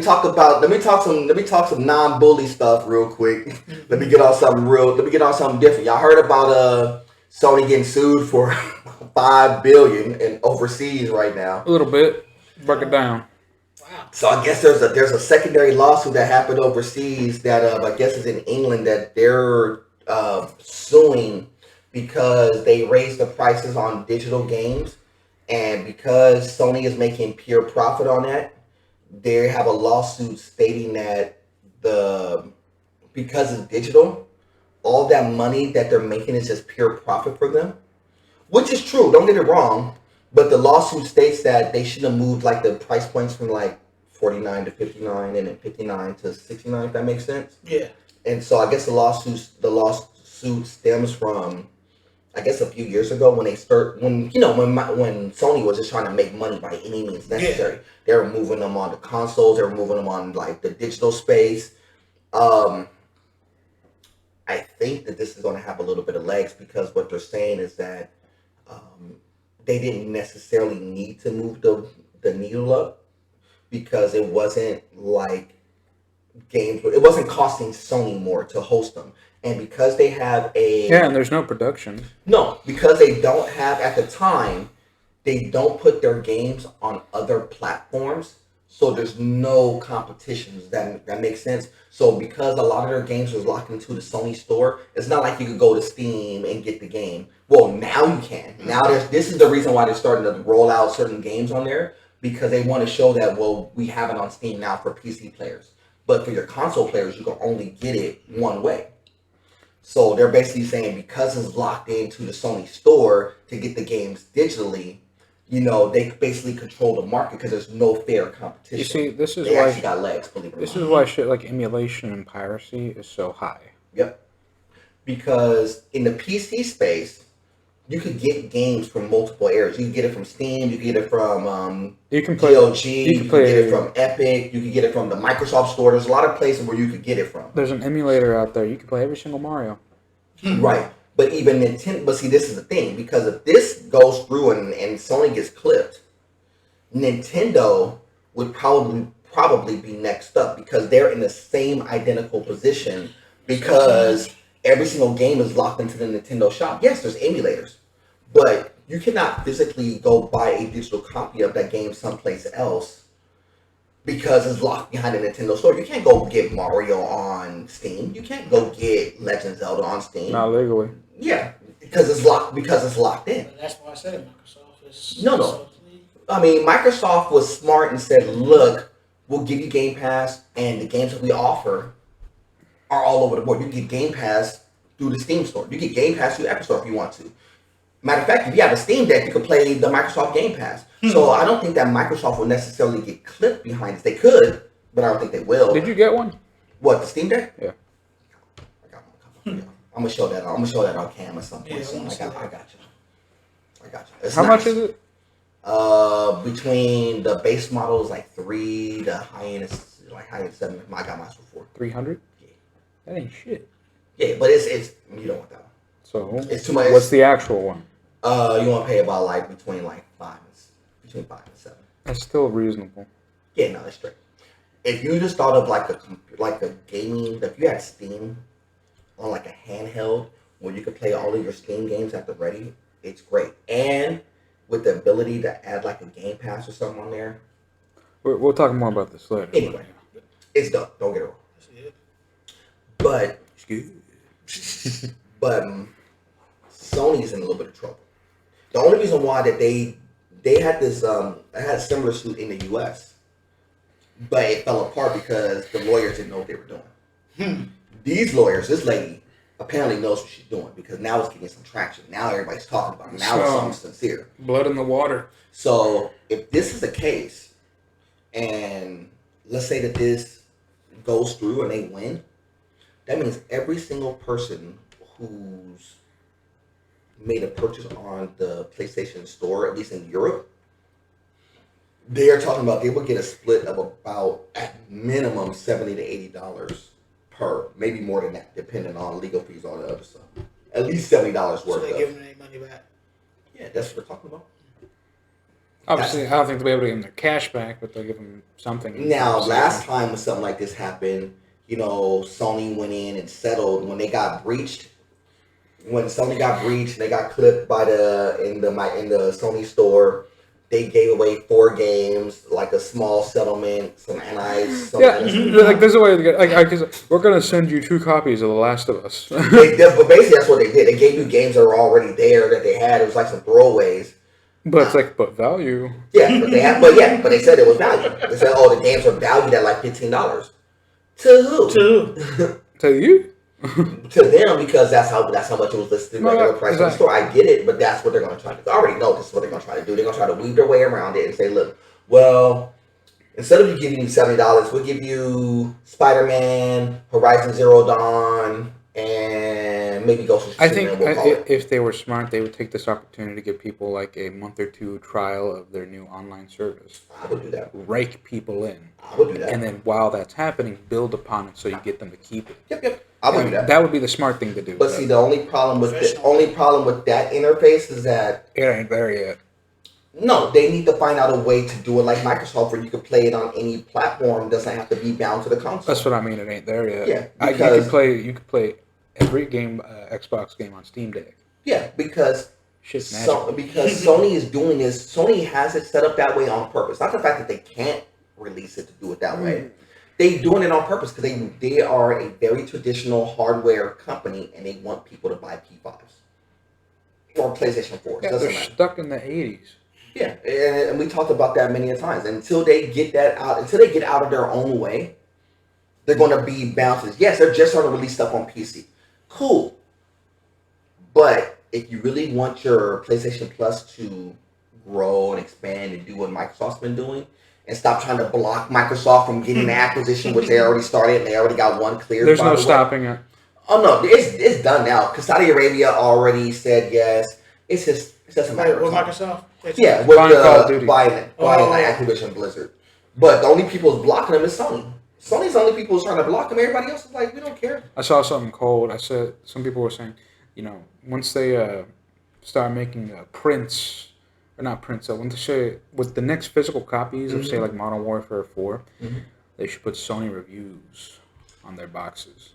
talk some non-bully stuff real quick. Let me get on something different. Y'all heard about Sony getting sued for $5 billion in overseas right now? A little bit. Break it down. Wow. So I guess there's a secondary lawsuit that happened overseas that I guess is in England that they're suing because they raised the prices on digital games. And because Sony is making pure profit on that, they have a lawsuit stating that because it's digital, all that money that they're making is just pure profit for them, which is true. Don't get it wrong, but the lawsuit states that they should have moved like the price points from like 49 to 59 and then 59 to 69. If that makes sense. Yeah. And so I guess the lawsuit stems from, I guess, a few years ago when when Sony was just trying to make money by any means necessary. Yeah. They were moving them on the consoles. They were moving them on like the digital space. I think that this is going to have a little bit of legs because what they're saying is that they didn't necessarily need to move the needle up because it wasn't like games. It wasn't costing Sony more to host them. And because they have and there's no production. No, because they don't have, at the time, they don't put their games on other platforms. So there's no competitions. That makes sense. So because a lot of their games was locked into the Sony store, it's not like you could go to Steam and get the game. Well, now you can. Now this is the reason why they're starting to roll out certain games on there, because they want to show that, well, we have it on Steam now for PC players. But for your console players, you can only get it one way. So they're basically saying because it's locked into the Sony store to get the games digitally, they basically control the market because there's no fair competition. You see, this is they why actually got legs. Believe it or not. This is why shit like emulation and piracy is so high. Yep. Because in the PC space, you could get games from multiple areas. You can get it from Steam. You can get it from you can play, GOG. You can get it from Epic. You can get it from the Microsoft Store. There's a lot of places where you could get it from. There's an emulator out there. You can play every single Mario. Right. But even Nintendo... But see, this is the thing. Because if this goes through and Sony gets clipped, Nintendo would probably be next up because they're in the same identical position because every single game is locked into the Nintendo shop. Yes, there's emulators, but you cannot physically go buy a digital copy of that game someplace else because it's locked behind a Nintendo store. You can't go get Mario on Steam. You can't go get Legend of Zelda on Steam. Not legally. Yeah, because it's locked. Because it's locked in. But that's why I said Microsoft is. No. I mean, Microsoft was smart and said, "Look, we'll give you Game Pass, and the games that we offer are all over the board. You can get Game Pass through the Steam store. You get Game Pass through the Apple Store if you want to. Matter of fact, if you have a Steam Deck, you can play the Microsoft Game Pass. So I don't think that Microsoft will necessarily get clipped behind this. They could, but I don't think they will. Did you get one? What, the Steam Deck? Yeah. I got one. I'm gonna show that. I'm gonna show that on cam or something. Yeah, soon. I got you. It's How nice. much is it? Between the base model is like 3, the high end is like high end 7. I got mine for 4. 300. Yeah. That ain't shit. Yeah, but it's you don't want that one. So It's too much. What's the actual one? You want to pay about like between 5 and 7. That's still reasonable. Yeah, no, that's straight. If you just thought of like a gaming, if you had Steam on like a handheld where you could play all of your Steam games at the ready, it's great. And with the ability to add like a Game Pass or something on there. We'll talk more about this later. Anyway, it's dope. Don't get it wrong. But but Sony's in a little bit of trouble. The only reason why that they had this had a similar suit in the U.S. but it fell apart because the lawyers didn't know what they were doing. These lawyers, this lady, apparently knows what she's doing because now it's getting some traction. Now everybody's talking about it. Now it's something sincere. Blood in the water. So if this is the case, and let's say that this goes through and they win, that means every single person who's made a purchase on the PlayStation Store, at least in Europe, they are talking about they will get a split of about at minimum $70 to $80 per, maybe more than that, depending on legal fees, all the other stuff. At least $70 worth. So they giving their money back. Yeah, that's what we're talking about. Obviously, I don't think they'll be able to give them their cash back, but they'll give them something. Now, last time when something like this happened, Sony went in and settled when they got breached. When Sony got breached, they got clipped by in the Sony store. They gave away 4 games, like a small settlement, some NIs. Yeah, like there's a way to get because we're gonna send you 2 copies of The Last of Us. But basically, that's what they did. They gave you games that were already there that they had. It was like some throwaways. But it's but value. Yeah, but they said it was value. They said, oh, the games are valued at like $15. To who? To you? To them, because that's how much it was listed regular price in the store. I get it, but that's what they're going to try to do. I already know this is what they're going to try to do. They're going to try to weave their way around it and say, look, well, instead of you giving you $70, we'll give you Spider-Man, Horizon Zero Dawn, and maybe Ghost of Tsushima. I think if they were smart, they would take this opportunity to give people like a month or 2 trial of their new online service. I would do that. Rake people in. I would do that. And then while that's happening, build upon it so you get them to keep it. Yep. I would do that. That would be the smart thing to do. But see, the only problem with that interface is that it ain't there yet. No, they need to find out a way to do it like Microsoft, where you can play it on any platform. It doesn't have to be bound to the console. That's what I mean. It ain't there yet. Yeah, because you could play every game, Xbox game on Steam Deck. Yeah, because shit's magical. Because Sony is doing this. Sony has it set up that way on purpose. Not the fact that they can't release it to do it that way. They're doing it on purpose because they are a very traditional hardware company and they want people to buy P5s or PlayStation 4s. Yeah, they're stuck in the 80s. Yeah, and we talked about that many a times. Until they get that out, until they get out of their own way, they're going to be bound to this. Yes, they're just starting to release stuff on PC. Cool. But if you really want your PlayStation Plus to grow and expand and do what Microsoft's been doing, and stop trying to block Microsoft from getting the acquisition, which they already started, and they already got one cleared. There's no stopping it. Oh no, it's done now. Because Saudi Arabia already said yes. It's just a matter with of time. Microsoft. Yeah, with buying Activision Blizzard. But the only people who's blocking them is Sony. Sony's the only people who's trying to block them. Everybody else is like, we don't care. I saw something cold. I said some people were saying, once they start making prints, or not prints, when they say with the next physical copies of say like Modern Warfare 4, they should put Sony reviews on their boxes.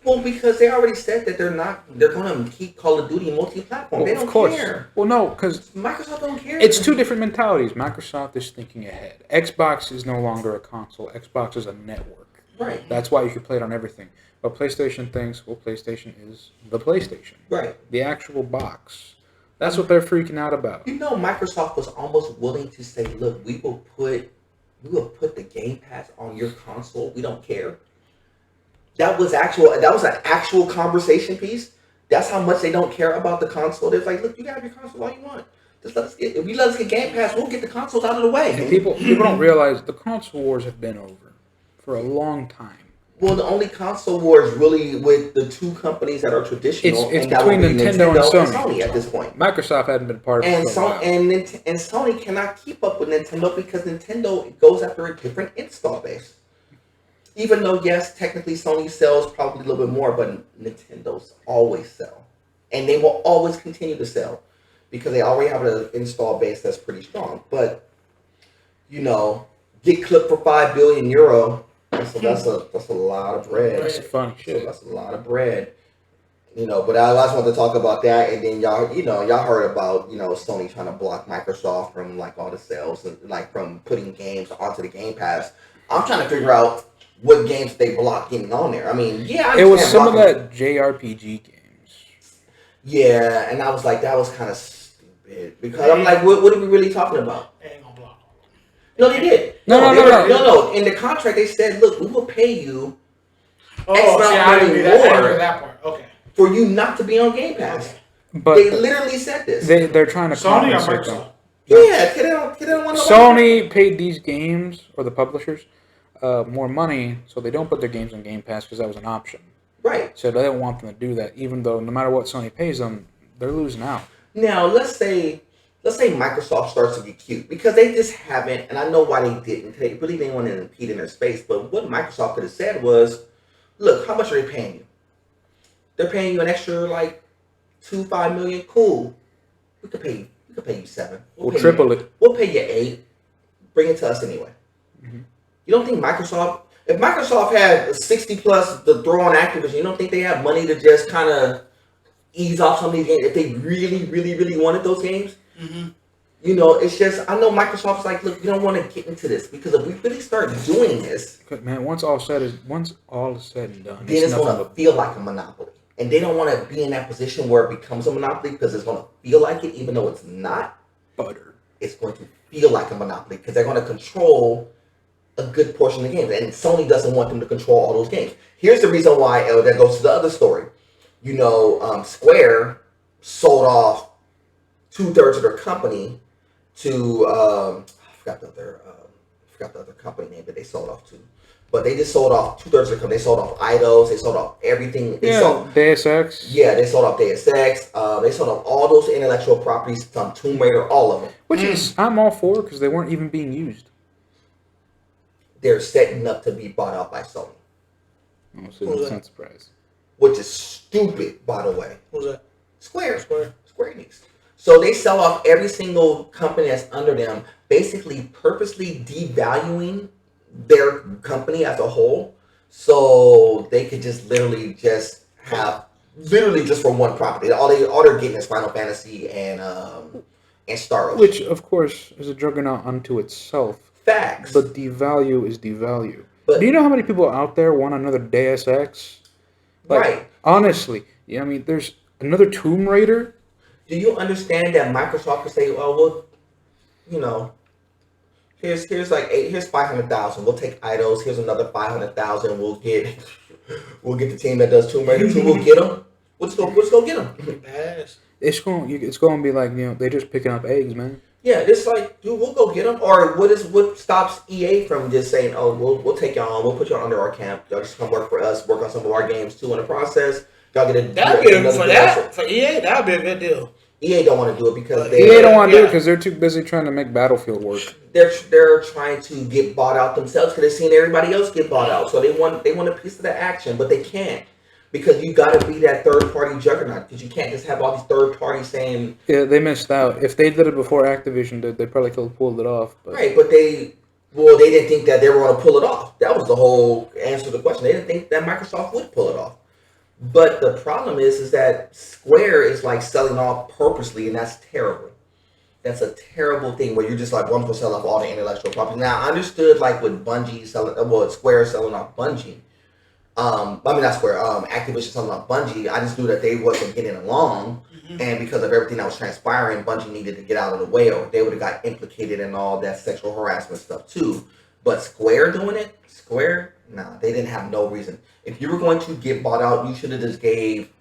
Well, because they already said that they're going to keep Call of Duty multi-platform. Well, they don't of course. care. Well, no, because Microsoft don't care. It's two different mentalities. Microsoft is thinking ahead. Xbox is no longer a console. Xbox is a network. Right. That's why you can play it on everything. But PlayStation thinks, well, PlayStation is the PlayStation. Right. The actual box. That's what they're freaking out about. Microsoft was almost willing to say, look, we will put the Game Pass on your console. We don't care. That was an actual conversation piece. That's how much they don't care about the console. They're like, look, you can have your console all you want. Just if you let us get Game Pass, we'll get the consoles out of the way. And people don't realize the console wars have been over for a long time. Well, the only console war is really with the two companies that are traditional. It's between Nintendo and Sony at this point. Microsoft hadn't been part of it for a while. And Sony cannot keep up with Nintendo because Nintendo goes after a different install base. Even though, yes, technically Sony sells probably a little bit more, but Nintendo's always sell. And they will always continue to sell because they already have an install base that's pretty strong. But, get clipped for €5 billion. That's a lot of bread. That's funny shit. So that's a lot of bread. But I just wanted to talk about that, and then y'all heard about, Sony trying to block Microsoft from like all the sales and like from putting games onto the Game Pass. I'm trying to figure out what games they blocked getting on there. I mean, yeah, it was some of that JRPG games. Yeah, and I was like, that was kind of stupid because I'm like, what are we really talking about? They ain't gonna block all of them. No, they did. No. In the contract, they said, look, we will pay you. I didn't do that part. Okay. For you not to be on Game Pass. Okay. But they literally said this. They're trying to Sony or compensate them. Microsoft? Yeah, they don't want to. Sony paid these games or the publishers more money, so they don't put their games on Game Pass because that was an option. Right. So they don't want them to do that, even though no matter what Sony pays them, they're losing out. Now, let's say Microsoft starts to get cute because they just haven't, and I know why they didn't. They really didn't want to impede in their space. But what Microsoft could have said was, "Look, how much are they paying you? They're paying you an extra like $5 million. Cool. We could pay you $7 million. We'll triple it. We'll pay you $8 million. Bring it to us anyway." Mm-hmm. You don't think if Microsoft had 60 plus to throw on Activision, you don't think they have money to just kind of ease off some of these games if they really, really, really wanted those games? Mm-hmm. It's just, I know Microsoft's like, look, we don't want to get into this because if we really start doing this, man, once all is said and done, then it's going to feel like a monopoly. And they don't want to be in that position where it becomes a monopoly because it's going to feel like it, even though it's not. Butter. It's going to feel like a monopoly because they're going to control a good portion of the games, and Sony doesn't want them to control all those games. Here's the reason why. That goes to the other story. Square sold off 2/3 of their company to I forgot the other company name that they sold off to, but they just sold off 2/3 of the company. They sold off Eidos. They sold off everything. Deus Ex. Yeah, they sold off Deus Ex. They sold off all those intellectual properties, some Tomb Raider, all of them. Which is I'm all for because they weren't even being used. They're setting up to be bought out by Sony. Oh, so that's not surprise. Which is stupid, by the way. Who's that? Square Enix. So they sell off every single company that's under them, basically purposely devaluing their company as a whole, so they could just literally just for one property. All they're getting is Final Fantasy and Star Ocean. Which, of course, is a juggernaut unto itself. Facts. But devalue is devalue. But do you know how many people out there want another Deus Ex? Right. Honestly, there's another Tomb Raider. Do you understand that Microsoft could say, "Oh, well, here's here's 500,000. We'll take Eidos. Here's another 500,000. We'll get the team that does Tomb Raider 2. We'll get them. Let's go get them." It's going to be like they're just picking up eggs, man. Yeah, it's like, dude, we'll go get them. Or what stops EA from just saying, "Oh, we'll take y'all on. We'll put y'all under our camp. Y'all just come work for us. Work on some of our games too in the process. Y'all get a for EA. That'd be a good deal. EA don't want to do it because EA don't want to do it because they're too busy trying to make Battlefield work. They're trying to get bought out themselves because they've seen everybody else get bought out, so they want a piece of the action, but they can't because you got to be that third party juggernaut because you can't just have all these third parties saying. Yeah, they missed out. If they did it before Activision did, they probably could have pulled it off. But. Right, but they didn't think that they were going to pull it off. That was the whole answer to the question. They didn't think that Microsoft would pull it off. But the problem is that Square is like selling off purposely, and that's terrible. That's a terrible thing where you're just like, well, I'm going to sell off all the intellectual property. Now, I understood like with Bungie Square selling off Bungie. Not Square, Activision selling off Bungie. I just knew that they wasn't getting along, and because of everything that was transpiring, Bungie needed to get out of the way, or they would have got implicated in all that sexual harassment stuff too. But Square doing it, nah, they didn't have no reason. If you were going to get bought out, you should have just gave.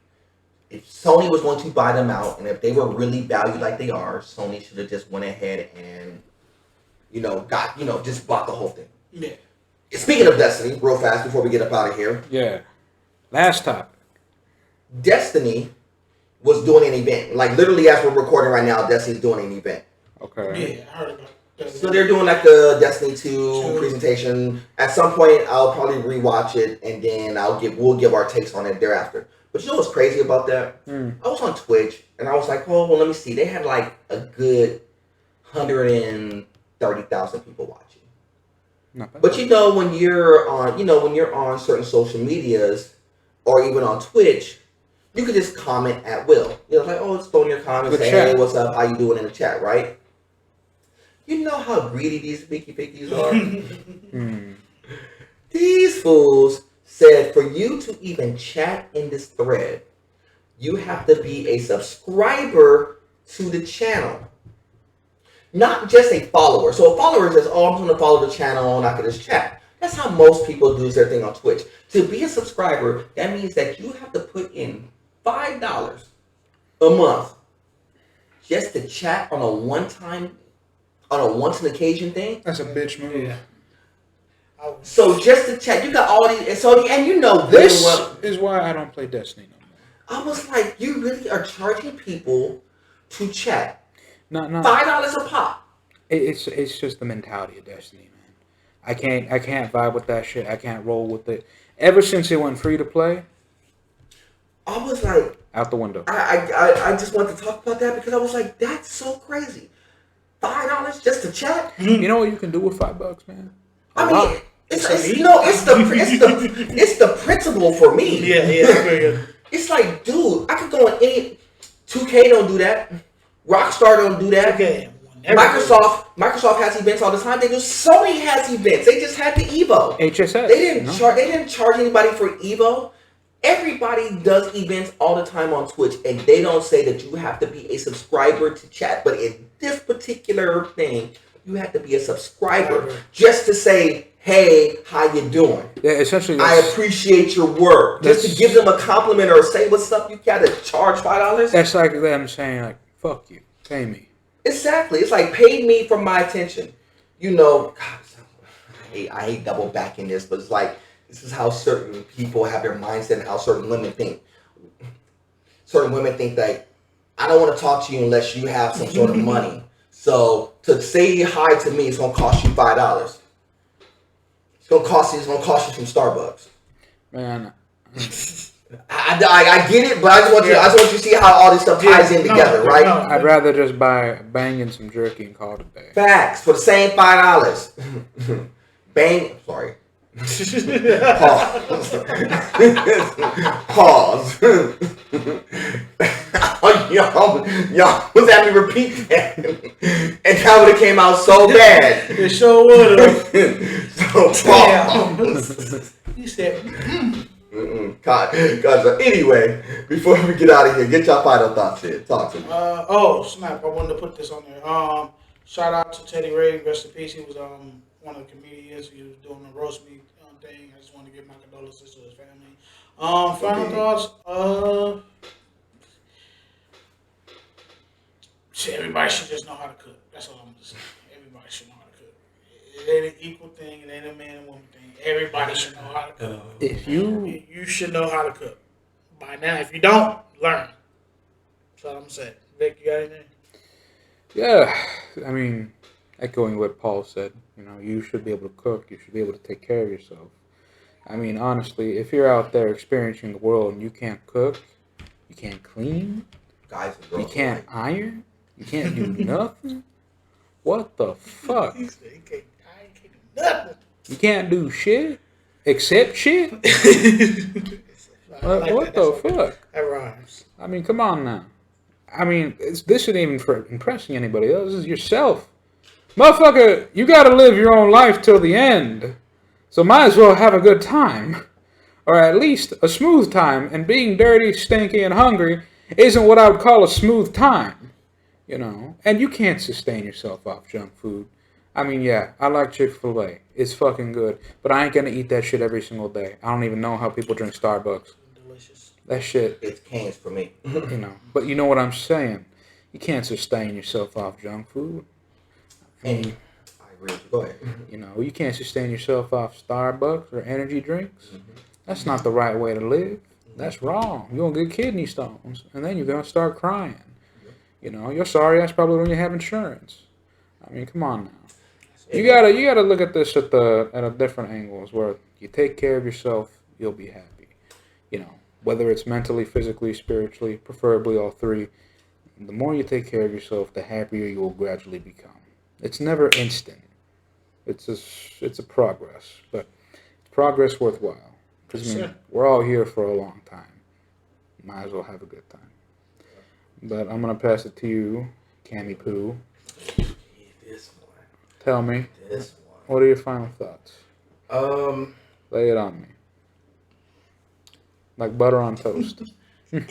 If Sony was going to buy them out, and if they were really valued like they are, Sony should have just went ahead and, just bought the whole thing. Yeah. Speaking of Destiny, real fast before we get up out of here. Yeah. Last topic. Destiny was doing an event. Like literally as we're recording right now, Destiny's doing an event. Okay. Yeah, I heard about that. So they're doing like the Destiny 2 presentation. At some point, I'll probably rewatch it, and then we'll give our takes on it thereafter. But you know what's crazy about that? I was on Twitch, and I was like, oh, well, let me see. They had like a good 130,000 people watching. But when you're on certain social medias, or even on Twitch, you could just comment at will. Like, oh, just throw in your comments, say, hey, what's up? How you doing in the chat, right? You know how greedy these picky pickies are? These fools said for you to even chat in this thread, you have to be a subscriber to the channel. Not just a follower. So a follower says, oh, I'm going to follow the channel and I can just chat. That's how most people do their thing on Twitch. To be a subscriber, that means that you have to put in $5 a month just to chat on a once an occasion thing. That's a bitch move. Yeah. So just to chat, you got all these, and you know this is why I don't play Destiny no more. I was like, you really are charging people to chat. No. $5 a pop. It's just the mentality of Destiny, man. I can't vibe with that shit. I can't roll with it. Ever since it went free to play, I was like, out the window. I just wanted to talk about that because I was like, that's so crazy. $5 just to chat. You know what you can do with $5, man? It's the principle for me. Yeah. It's like, dude, I could go on any 2K don't do that. Rockstar don't do that. Okay. Microsoft has events all the time. They do. Sony has events. They just had the Evo. HSS. They didn't charge anybody for Evo. Everybody does events all the time on Twitch, and they don't say that you have to be a subscriber to chat. But in this particular thing, you have to be a subscriber just to say, hey, how you doing? Yeah, essentially. I appreciate your work. Just to give them a compliment or say what's up, you gotta charge $5. That's like them saying, like, fuck you, pay me. Exactly. It's like, pay me for my attention. God, I hate double backing this, but it's like, this is how certain people have their mindset and how certain women think. Certain women think that, I don't want to talk to you unless you have some sort of money. So, to say hi to me, it's going to cost you $5. It's going to cost you some Starbucks. Man. I get it, but I just want you to see how all this stuff ties in together, right? I'd rather just buy banging some jerky and call it a day. Facts for the same $5. Bang. Sorry. Pause. Y'all was having me repeat that, and that would have came out so bad. It sure would have. So pause. He said. God. So anyway, before we get out of here, get your final thoughts here. Talk to me. Snap! I wanted to put this on there. Shout out to Teddy Ray. Rest in peace. He was one of the comedians. He was doing the roast me thing. I just wanted to give my condolences to his family. Final thoughts. Everybody should just know how to cook. That's all I'm just saying. Everybody should know how to cook. It ain't an equal thing. It ain't a man and woman thing. Everybody should know how to cook. You should know how to cook by now. If you don't, learn. That's all I'm saying. Nick, you got anything? Yeah, I mean, echoing what Paul said, you should be able to cook. You should be able to take care of yourself. I mean, honestly, if you're out there experiencing the world and you can't cook, you can't clean, Guys and girls you can't iron, you can't do nothing, what the fuck? He said, I can't do nothing. You can't do shit except shit? What the fuck? That rhymes. I mean, come on now. I mean, this isn't even for impressing anybody else. This is yourself. Motherfucker, you gotta live your own life till the end. So might as well have a good time. Or at least a smooth time. And being dirty, stinky, and hungry isn't what I would call a smooth time. And you can't sustain yourself off junk food. I mean, yeah, I like Chick-fil-A. It's fucking good. But I ain't gonna eat that shit every single day. I don't even know how people drink Starbucks. Delicious. That shit. It's cans for me. But you know what I'm saying. You can't sustain yourself off junk food. And I agree with you. Go ahead. You can't sustain yourself off Starbucks or energy drinks. That's not the right way to live. That's wrong. You're going to get kidney stones. And then you're going to start crying. You're sorry. That's probably when you have insurance. I mean, come on now. You gotta look at this at a different angles where you take care of yourself, you'll be happy. Whether it's mentally, physically, spiritually, preferably all three. The more you take care of yourself, the happier you will gradually become. It's never instant. It's a progress, but it's progress worthwhile. Because we're all here for a long time. Might as well have a good time. But I'm gonna pass it to you, Cammy Poo. This one. Tell me. This one. What are your final thoughts? Lay it on me. Like butter on toast. I'm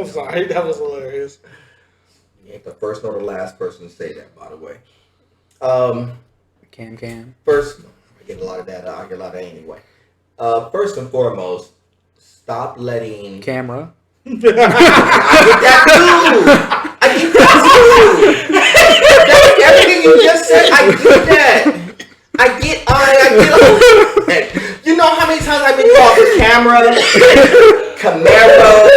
sorry, that was hilarious. You ain't the first nor the last person to say that, by the way. Cam. First, I get a lot of that. I get a lot of that anyway. First and foremost, stop letting Camera. I get that too. I get that too. Everything you just said, I get that. I get all that. You know how many times I've been called camera, Camaro,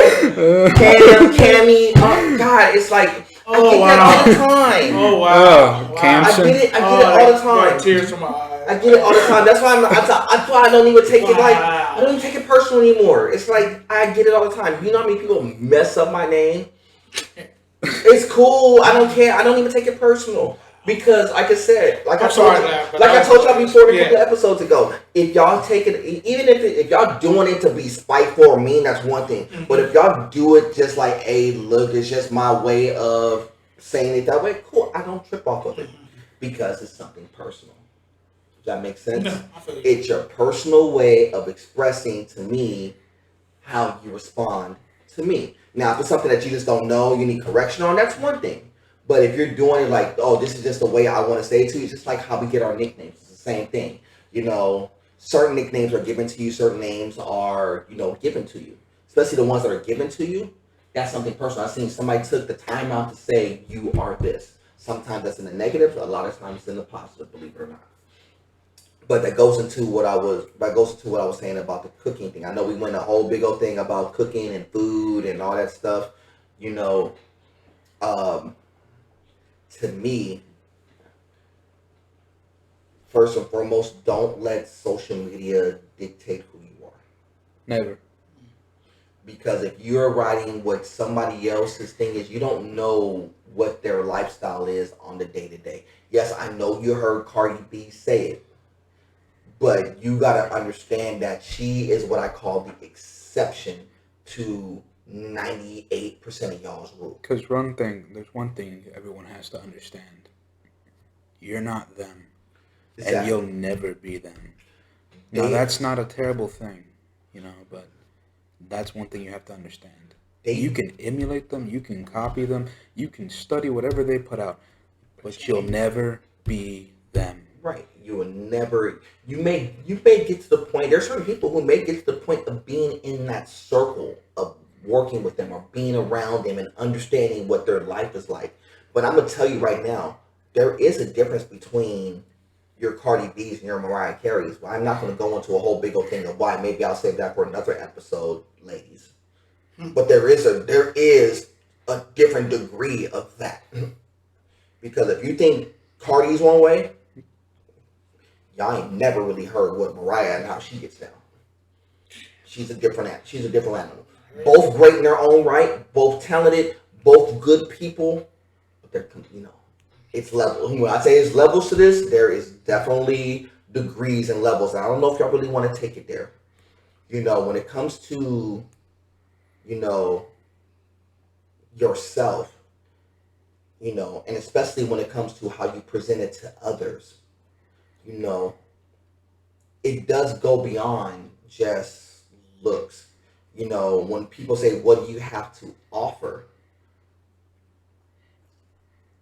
Cammy. Oh God, it's like I get that all the time. Oh wow. Camson. I get it all the time. Tears from my eyes. I get it all the time. That's why that's why I don't even take it like I don't even take it personal anymore. It's like I get it all the time. You know how many people mess up my name? It's cool. I don't care. I don't even take it personal. Because, like I said, I told y'all before a couple of episodes ago, if y'all take it, even if y'all doing it to be spiteful or mean, that's one thing. Mm-hmm. But if y'all do it just like, hey, look, it's just my way of saying it that way, cool. I don't trip off of it because it's something personal. Does that make sense? No, it's your personal way of expressing to me how you respond to me. Now, if it's something that you just don't know, you need correction on, that's one thing. But if you're doing it like, oh, this is just the way I want to say it to you, it's just like how we get our nicknames. It's the same thing. Certain nicknames are given to you. Certain names are, given to you. Especially the ones that are given to you. That's something personal. I've seen somebody took the time out to say, you are this. Sometimes that's in the negative. A lot of times it's in the positive, believe it or not. But that goes into what I was saying about the cooking thing. I know we went a whole big old thing about cooking and food and all that stuff. To me, first and foremost, don't let social media dictate who you are. Never. Because if you're writing what somebody else's thing is, you don't know what their lifestyle is on the day-to-day. Yes, I know you heard Cardi B say it, but you got to understand that she is what I call the exception to 98% of y'all's rule. Because there's one thing everyone has to understand. You're not them. Exactly. And you'll never be them. Now, that's not a terrible thing, but that's one thing you have to understand. You can emulate them, you can copy them, you can study whatever they put out, but you'll never be them. Right. You will never, you may get to the point, there's certain people who may get to the point of being in that circle of working with them or being around them and understanding what their life is like. But I'm going to tell you right now, there is a difference between your Cardi B's and your Mariah Carey's. I'm not going to go into a whole big old thing of why. Maybe I'll save that for another episode, ladies. But there is a different degree of that. Because if you think Cardi's one way, y'all ain't never really heard what Mariah and how she gets down. She's a different animal. Both great in their own right, both talented, both good people, but they're, it's levels. When I say it's levels to this, there is definitely degrees and levels. And I don't know if y'all really want to take it there. When it comes to, yourself, and especially when it comes to how you present it to others, it does go beyond just looks. When people say, what do you have to offer?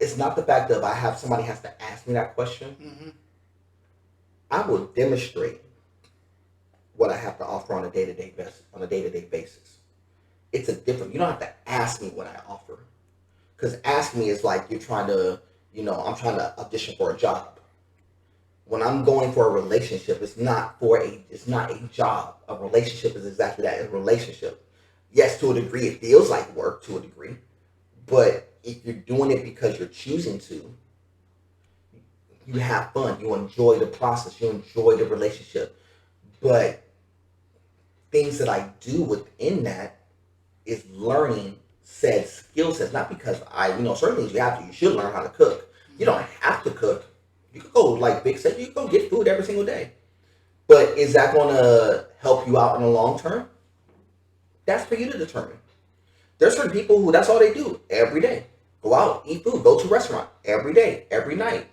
It's not the fact that somebody has to ask me that question. Mm-hmm. I will demonstrate what I have to offer on a day-to-day basis. It's a different, you don't have to ask me what I offer. Because ask me is like you're trying to, I'm trying to audition for a job. When I'm going for a relationship, it's not a job. A relationship is exactly that, a relationship. Yes, to a degree, it feels like work to a degree. But if you're doing it because you're choosing to, you have fun. You enjoy the process. You enjoy the relationship. But things that I do within that is learning said skill sets. Not because certain things you should learn how to cook. You don't have to cook. You could go, like Vic said, you can go get food every single day. But is that going to help you out in the long term? That's for you to determine. There's certain people who that's all they do every day. Go out, eat food, go to a restaurant every day, every night.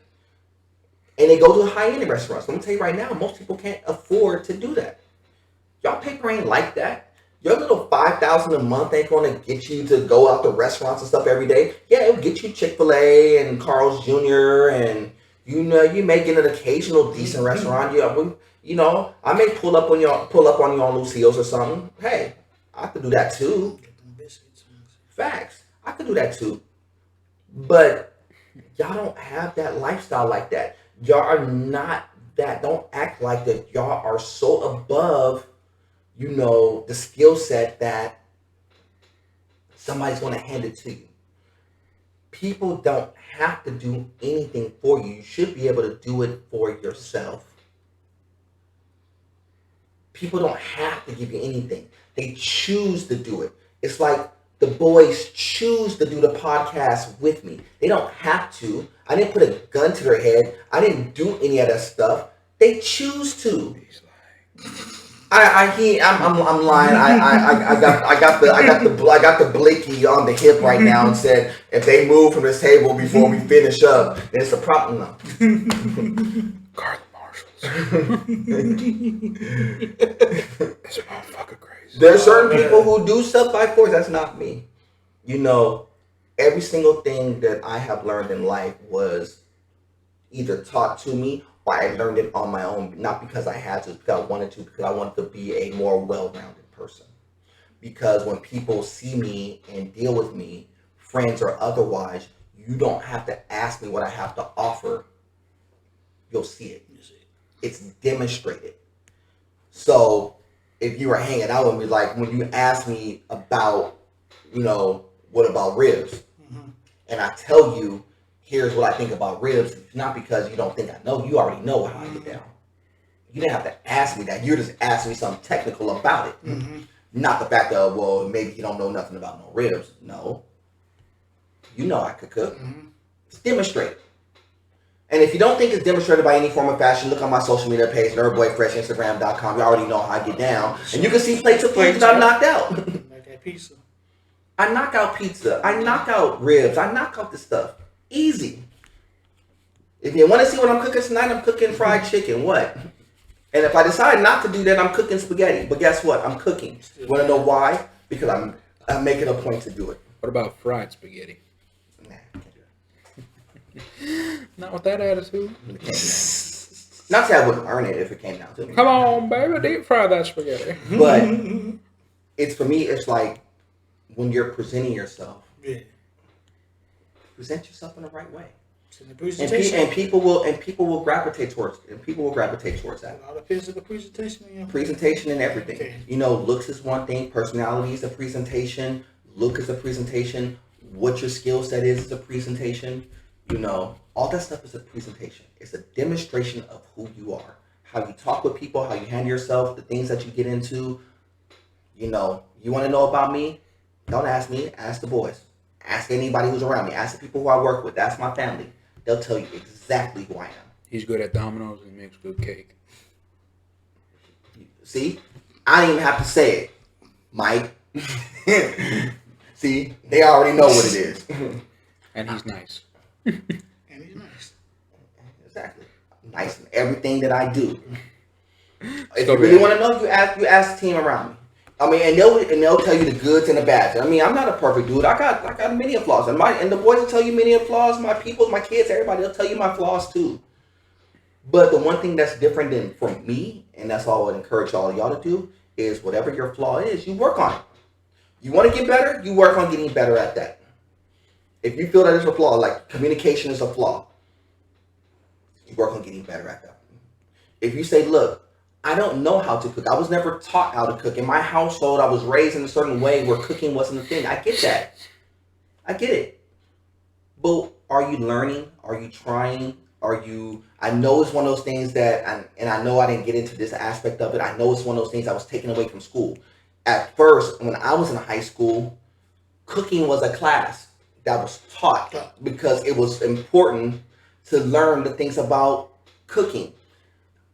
And they go to high-end restaurants. Let me tell you right now, most people can't afford to do that. Y'all paper ain't like that. Your little $5,000 a month ain't going to get you to go out to restaurants and stuff every day. Yeah, it'll get you Chick-fil-A and Carl's Jr. and you may get an occasional decent restaurant. I may pull up on you on Lucille's or something. Hey, I could do that too. Facts. I could do that too. But y'all don't have that lifestyle like that. Y'all are not that. Don't act like that. Y'all are so above, the skill set that somebody's going to hand it to you. People don't have to do anything for you. You should be able to do it for yourself. People don't have to give you anything. They choose to do it. It's like the boys choose to do the podcast with me. They don't have to. I didn't put a gun to their head. I didn't do any of that stuff. They choose to. I'm lying. I got the blicky on the hip right now and said if they move from this table before we finish up, then it's a problem. No. Carla Marshalls. This motherfucker crazy. There's certain people who do stuff by force. That's not me. Every single thing that I have learned in life was either taught to me or I learned it on my own. Not because I had to, because I wanted to, because I wanted to be a more well-rounded person. Because when people see me and deal with me, friends or otherwise, you don't have to ask me what I have to offer. You'll see it. It's demonstrated. So if you were hanging out with me, like when you ask me about, what about ribs? Mm-hmm. And I tell you, here's what I think about ribs. It's not because you don't think I know. You already know how I get down. You didn't have to ask me that. You're just asking me something technical about it. Mm-hmm. Not the fact of, well, maybe you don't know nothing about no ribs. No. You know I could cook. Mm-hmm. It's demonstrated. And if you don't think it's demonstrated by any form of fashion, look on my social media page, nerdboyfresh, Instagram.com. You already know how I get down. And you can see plates of food that I knocked out. Like that pizza. I knock out pizza. I knock out ribs. I knock out this stuff. Easy. If you want to see what I'm cooking tonight, I'm cooking fried chicken. What? And if I decide not to do that, I'm cooking spaghetti. But guess what? I'm cooking. You want to know why? Because I'm making a point to do it. What about fried spaghetti? Nah, can't do that. Not with that attitude. Not that I wouldn't earn it if it came down to me. Come on, baby, deep fry that spaghetti. But it's for me. It's like when you're presenting yourself. Yeah. Present yourself in the right way. And people will gravitate towards that. A lot of physical presentation. Presentation and everything. Okay. You know, looks is one thing. Personality is a presentation. Look is a presentation. What your skill set is a presentation. You know, all that stuff is a presentation. It's a demonstration of who you are, how you talk with people, how you handle yourself, the things that you get into. You know, you want to know about me? Don't ask me. Ask the boys. Ask anybody who's around me. Ask the people who I work with. Ask my family. They'll tell you exactly who I am. He's good at dominoes and makes good cake. See? I didn't even have to say it, Mike. See? They already know what it is. And he's nice. Exactly. Nice in everything that I do. If you really want to know, you ask the team around me. I mean, and they'll tell you the goods and the bads. I mean, I'm not a perfect dude. I got many flaws, and the boys will tell you many flaws. My people, my kids, everybody, they'll tell you my flaws too. But the one thing that's different than from me, and that's all I would encourage all y'all to do, is whatever your flaw is, you work on it. You want to get better, you work on getting better at that. If you feel that it's a flaw, like communication is a flaw, you work on getting better at that. If you say, look, I don't know how to cook. I was never taught how to cook. In my household, I was raised in a certain way where cooking wasn't a thing. I get that. I get it. But are you learning? Are you trying? I know it's one of those things that, and I know I didn't get into this aspect of it. I know it's one of those things I was taken away from school. At first, when I was in high school, cooking was a class that was taught because it was important to learn the things about cooking.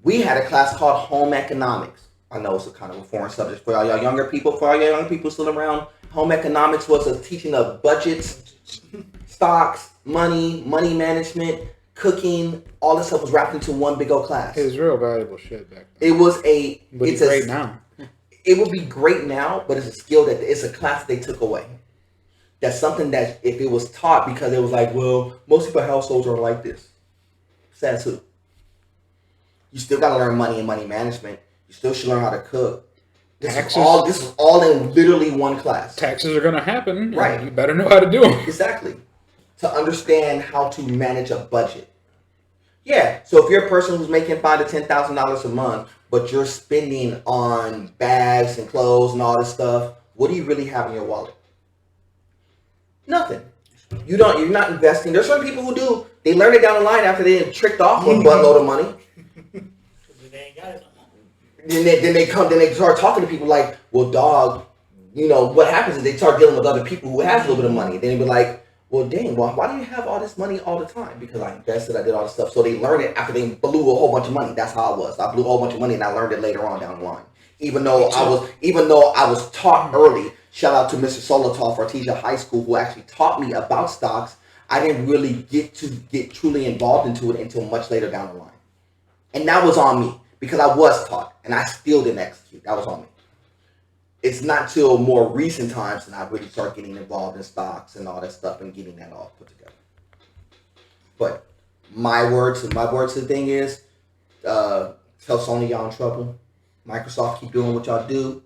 We had a class called home economics. I know it's a kind of a foreign subject for all y'all younger people. For all y'all young people still around, home economics was a teaching of budgets, stocks, money management, cooking. All this stuff was wrapped into one big old class. It was real valuable shit back then. It was it's great now. It would be great now, but it's a skill it's a class that they took away. That's something that if it was taught, because it was like, well, most people's households are like this. Says who? You still got to learn money and money management. You still should learn how to cook. This is all in literally one class. Taxes are going to happen. Right. You better know how to do them. Exactly. To understand how to manage a budget. Yeah. So if you're a person who's making $5,000 to $10,000 a month, but you're spending on bags and clothes and all this stuff, what do you really have in your wallet? Nothing. You're not investing. There's some people who do. They learn it down the line after they tricked off with a buttload of money. Then they start talking to people like, well, dog, you know, what happens is they start dealing with other people who have a little bit of money. Then they be like, well, dang, why do you have all this money all the time? Because I invested, I did all this stuff. So they learn it after they blew a whole bunch of money. That's how I was. I blew a whole bunch of money and I learned it later on down the line. Even though I was taught early, shout out to Mr. Solotov for Artesia High School, who actually taught me about stocks. I didn't really get truly involved into it until much later down the line. And that was on me because I was taught and I still didn't execute. That was on me. It's not till more recent times that I really start getting involved in stocks and all that stuff and getting that all put together. But my words to the thing is, tell Sony y'all in trouble. Microsoft, keep doing what y'all do.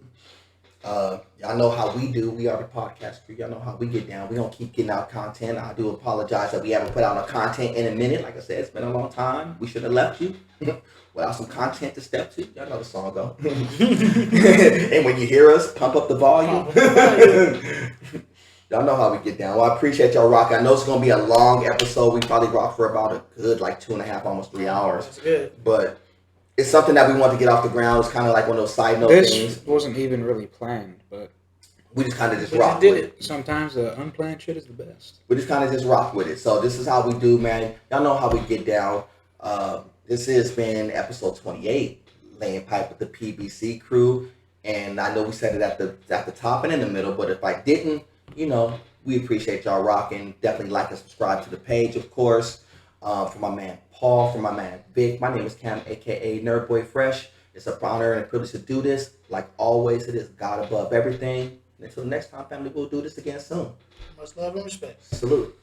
Y'all know how we do. We are the podcast crew. Y'all know how we get down. We don't keep getting out content. I do apologize that we haven't put out no content in a minute. Like I said, it's been a long time. We should have left you without some content to step to. Y'all know the song go. And when you hear us, pump up the volume. Y'all know how we get down. Well, I appreciate y'all rocking. I know it's going to be a long episode. We probably rock for about a good 2.5, almost 3 hours. That's good. But it's something that we want to get off the ground. It's kind of like one of those side note things. This wasn't even really planned, but we just kind of just rock with it. Sometimes the unplanned shit is the best. We just kind of just rock with it. So this is how we do, man. Y'all know how we get down. This has been episode 28, laying pipe with the PBC crew. And I know we said it at the top and in the middle, but if I didn't, we appreciate y'all rocking. Definitely like and subscribe to the page, of course. For my man Paul, for my man Vic. My name is Cam, aka Nerdboy Fresh. It's an honor and a privilege to do this. Like always, it is God above everything. And until next time, family, we'll do this again soon. Much love and respect. Salute.